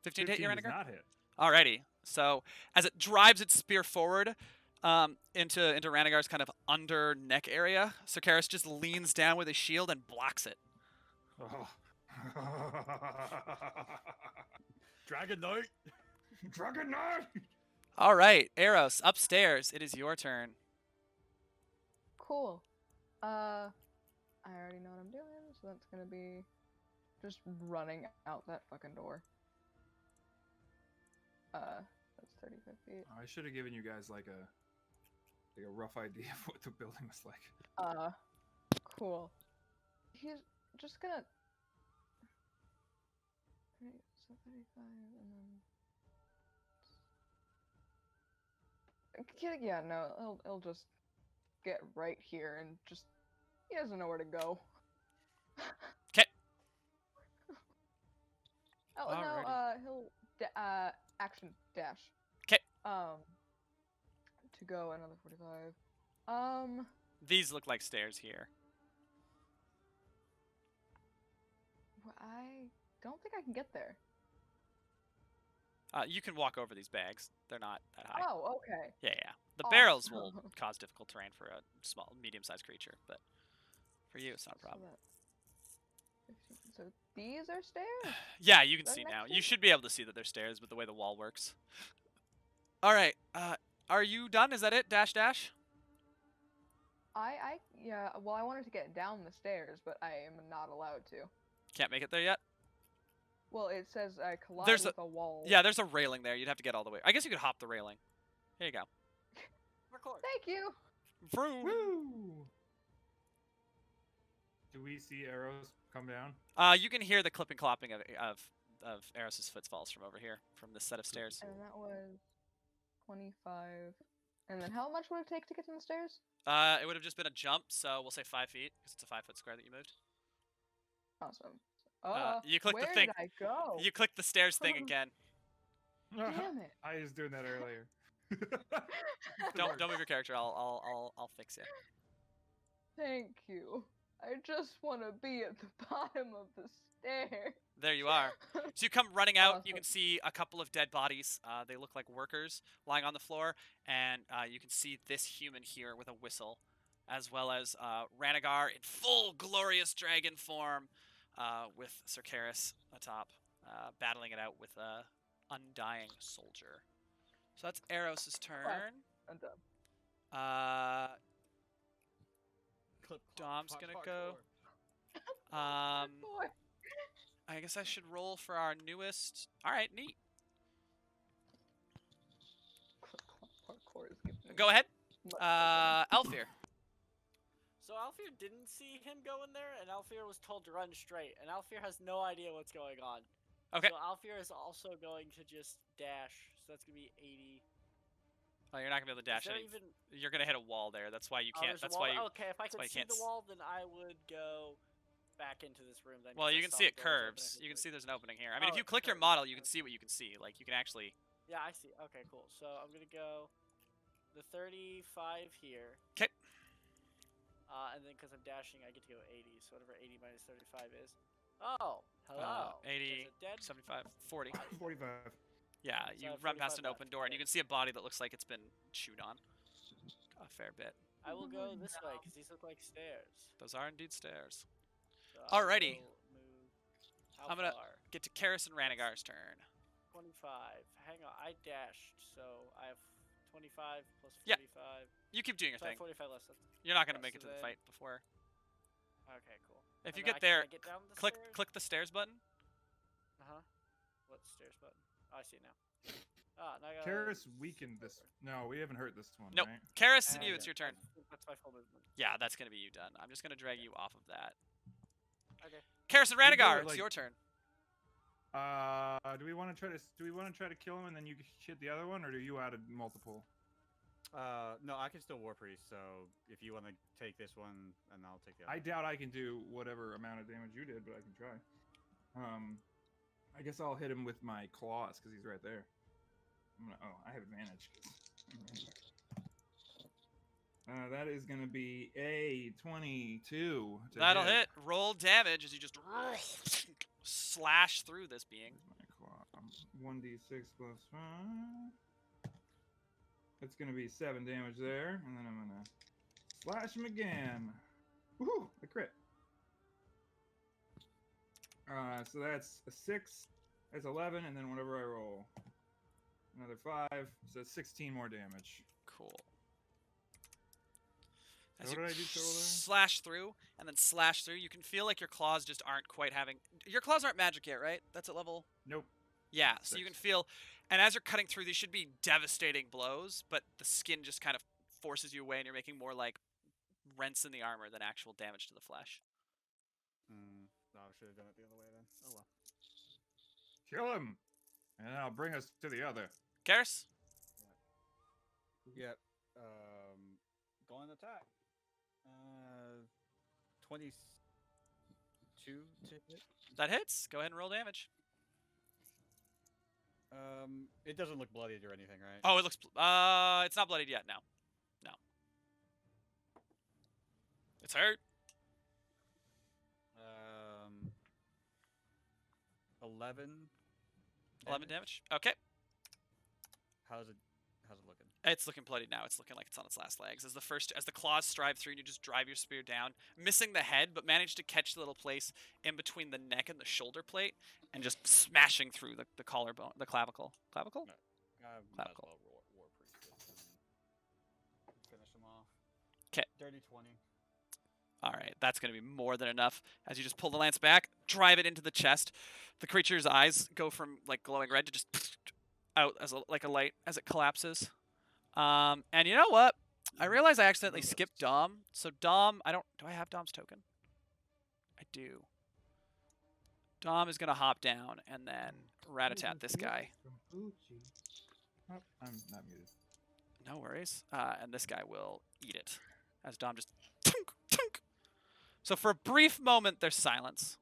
15 to hit you, does Ranagar? not hit. Alrighty. So as it drives its spear forward into Ranagar's kind of under neck area, Sarkaris just leans down with his shield and blocks it. Oh. Dragon Knight. Dragon Knight! All right, Eros, upstairs. It is your turn. Cool. I already know what I'm doing, so that's gonna be just running out that fucking door. That's 35 feet. I should have given you guys like a rough idea of what the building was like. Cool. He's just gonna. Right, so 35 and then. Yeah, no, he'll just get right here and just. He doesn't know where to go. 'Kay. Oh Alrighty. no, he'll action dash. 'Kay. To go another 45. These look like stairs here. I don't think I can get there. You can walk over these bags. They're not that high. Oh, okay. Yeah. The barrels will Awesome. cause difficult terrain for a small, medium-sized creature, but for you, it's not a So problem. that 15 so these are stairs? Yeah, you can Right see next now. to You it? should be able to see that they're stairs with the way the wall works. All right. Are you done? Is that it? Dash dash. Yeah, well, I wanted to get down the stairs, but I am not allowed to. Can't make it there yet. Well, it says I collide There's with a wall. Yeah, there's a railing there. You'd have to get all the way. I guess you could hop the railing. Here you go. Record. Thank you! Vroom. Woo! Do we see arrows come down? You can hear the clipping clopping of Eros' footfalls from over here, from this set of stairs. And that was 25. And then how much would it take to get down the stairs? It would have just been a jump, so we'll say 5 feet, because it's a 5-foot square that you moved. Awesome. You click the where thing. did I go? You click the stairs thing again. Damn it. I was doing that earlier. Don't move your character. I'll fix it. Thank you. I just want to be at the bottom of the stairs. There you are. So you come running out. You Awesome. can see a couple of dead bodies. They look like workers lying on the floor, and you can see this human here with a whistle, as well as Ranagar in full glorious dragon form, with Sarkaris atop, battling it out with a undying soldier. So that's Eros' turn. I'm done. Dom's gonna go. Boy. I guess I should roll for our newest. All right, neat. Go ahead. Much better. Alfir. So Alfir didn't see him go in there, and Alfir was told to run straight, and Alfir has no idea what's going on. Okay. So Alfir is also going to just dash. So that's gonna be 80. Oh, you're not gonna be able to dash Is there any. even? You're gonna hit a wall there. That's why you Oh, can't. there's a That's wall why there? you. Okay, if I why could you see can't the s- wall, then I would go back into this room. Then. Well, 'cause you I can saw see the it door was open, I curves. could You can do see it. there's an opening here. I mean, if Oh, you it click your curves, model, you can okay. see what you can see. Like you can actually. Yeah, I see. Okay, cool. So I'm gonna go the 35 here. 'Kay. And then because I'm dashing, I get to go 80. So whatever 80 minus 35 is. Oh, hello. There's 80, a dead 75, 40. 45. Yeah, So I you have run past 45 an open left, door, and you okay. can see a body that looks like it's been chewed on a fair bit. I will go this way because these look like stairs. Those are indeed stairs. So I Alrighty. will move. How I'm gonna- far? Get to Karis and Ranagar's turn. 25. Hang on, I dashed, so I have 25 plus Yeah. 45. You keep doing your So I have thing. 45 less. That's, You're not gonna yeah, make so it to the then- fight before. okay, cool. If And you then get can there, I get down the click stairs? the stairs button. What stairs button? Oh, I see it now. Now I gotta. Karis weakened this. No, we haven't hurt this one, Nope. right? Karis and And you, it's your turn. That's my full movement. Yeah, that's gonna be you done. I'm just gonna drag you off of that. Okay. Karis and We do Ranagar, it, it's like- your turn. Do we want to try to kill him and then you hit the other one, or do you add a multiple? No, I can still War Priest, so if you want to take this one, and I'll take the other. I doubt I can do whatever amount of damage you did, but I can try. I guess I'll hit him with my claws because he's right there. I have advantage. That is gonna be a 22. to That'll hit. Roll damage as you just slash through this being. Where's my claw? 1d6 plus 5. That's gonna be 7 damage there, and then I'm gonna slash him again. Woohoo! A crit. So that's a 6. That's 11, and then whatever I roll, another 5. So that's 16 more damage. Cool. So As what you did I do total there? slash through and then slash through, you can feel like your claws just aren't quite having. Your claws aren't magic yet, right? That's at level. Nope. Yeah, so you can 6. feel, and as you're cutting through, these should be devastating blows, but the skin just kind of forces you away, and you're making more like rents in the armor than actual damage to the flesh. No, I should have done it the other way then. Oh well. Kill him, and then I'll bring us to the other. Karis? Yep. Go on attack. 22 to hit. That hits. Go ahead and roll damage. It doesn't look bloodied or anything, right? Oh, it looks. It's not bloodied yet. No. It's hurt. 11. 11 damage. Okay. How's it looking? It's looking bloodied now. It's looking like it's on its last legs. As the claws strive through, and you just drive your spear down, missing the head, but manage to catch the little place in between the neck and the shoulder plate, and just smashing through the collarbone, the clavicle. Clavicle? Might as Clavicle. well War Priest it and finish him off. 'Kay. Dirty 20. All right, that's going to be more than enough. As you just pull the lance back, drive it into the chest. The creature's eyes go from like glowing red to just out as like a light as it collapses. And you know what? I realize I accidentally skipped Dom. So Dom, do I have Dom's token? I do. Dom is going to hop down and then rat-a-tat this guy. Oh, I'm not muted. No worries. And this guy will eat it as Dom just tunk, tunk. So for a brief moment, there's silence.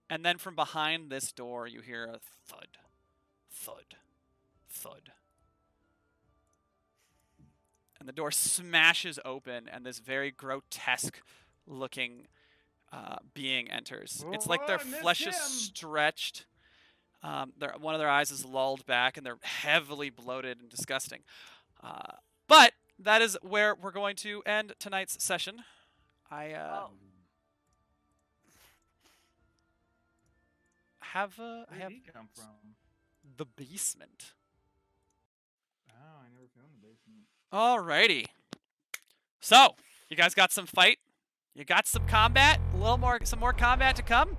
And then from behind this door, you hear a thud, thud, thud. And the door smashes open, and this very grotesque-looking being enters. It's like their Oh, I missed flesh is him. stretched. One of their eyes is lulled back, and they're heavily bloated and disgusting. But that is where we're going to end tonight's session. I have Where did he come from? the basement. Oh, I never found the basement. Alrighty. So, you guys got some fight. You got some combat. Some more combat to come.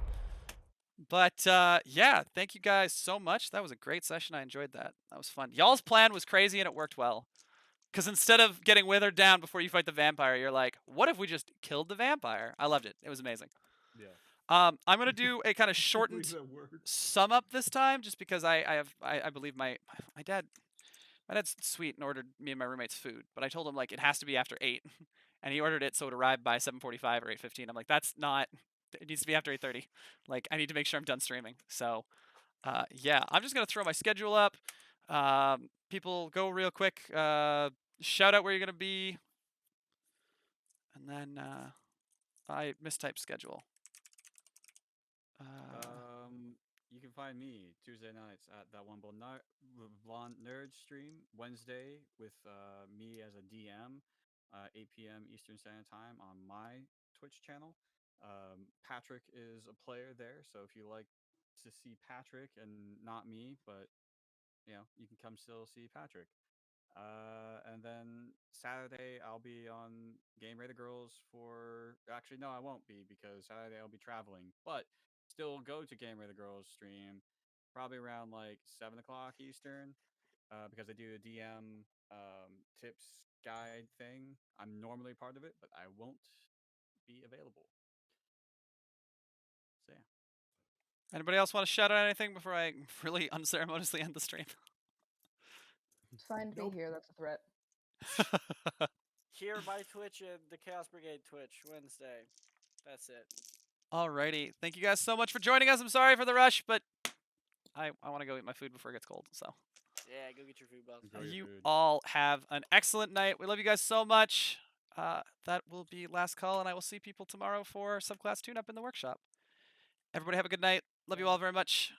But, yeah, thank you guys so much. That was a great session. I enjoyed that. That was fun. Y'all's plan was crazy and it worked well. Because instead of getting withered down before you fight the vampire, you're like, what if we just killed the vampire? I loved it. It was amazing. Yeah. I'm gonna do a kind of shortened that word. sum up this time, just because I believe my dad's sweet and ordered me and my roommates food, but I told him like it has to be after 8, and he ordered it so it arrived by 7:45 or 8:15. I'm like, that's not. It needs to be after 8:30. Like I need to make sure I'm done streaming. So yeah, I'm just gonna throw my schedule up. People go real quick. Shout out where you're gonna be, and then I mistyped schedule. You can find me Tuesday nights at that one blonde nerd stream. Wednesday with me as a DM, 8 p.m. Eastern Standard Time on my Twitch channel. Patrick is a player there, so if you like to see Patrick and not me, but you can come still see Patrick. And then Saturday I'll be on Game Raider Girls for. Actually, no, I won't be because Saturday I'll be traveling. But still go to Game Raider Girls stream, probably around like 7 o'clock Eastern, because I do a DM tips guide thing. I'm normally part of it, but I won't be available. So yeah. Anybody else want to shout out anything before I really unceremoniously end the stream? Find Nope. me here. That's a threat. Here, my Twitch and the Chaos Brigade Twitch Wednesday. That's it. Alrighty, thank you guys so much for joining us. I'm sorry for the rush, but I want to go eat my food before it gets cold. So Yeah, go get your food, Bugs. Enjoy your you food. all have an excellent night. We love you guys so much. That will be last call, and I will see people tomorrow for subclass tune-up in the workshop. Everybody have a good night. Love you all very much.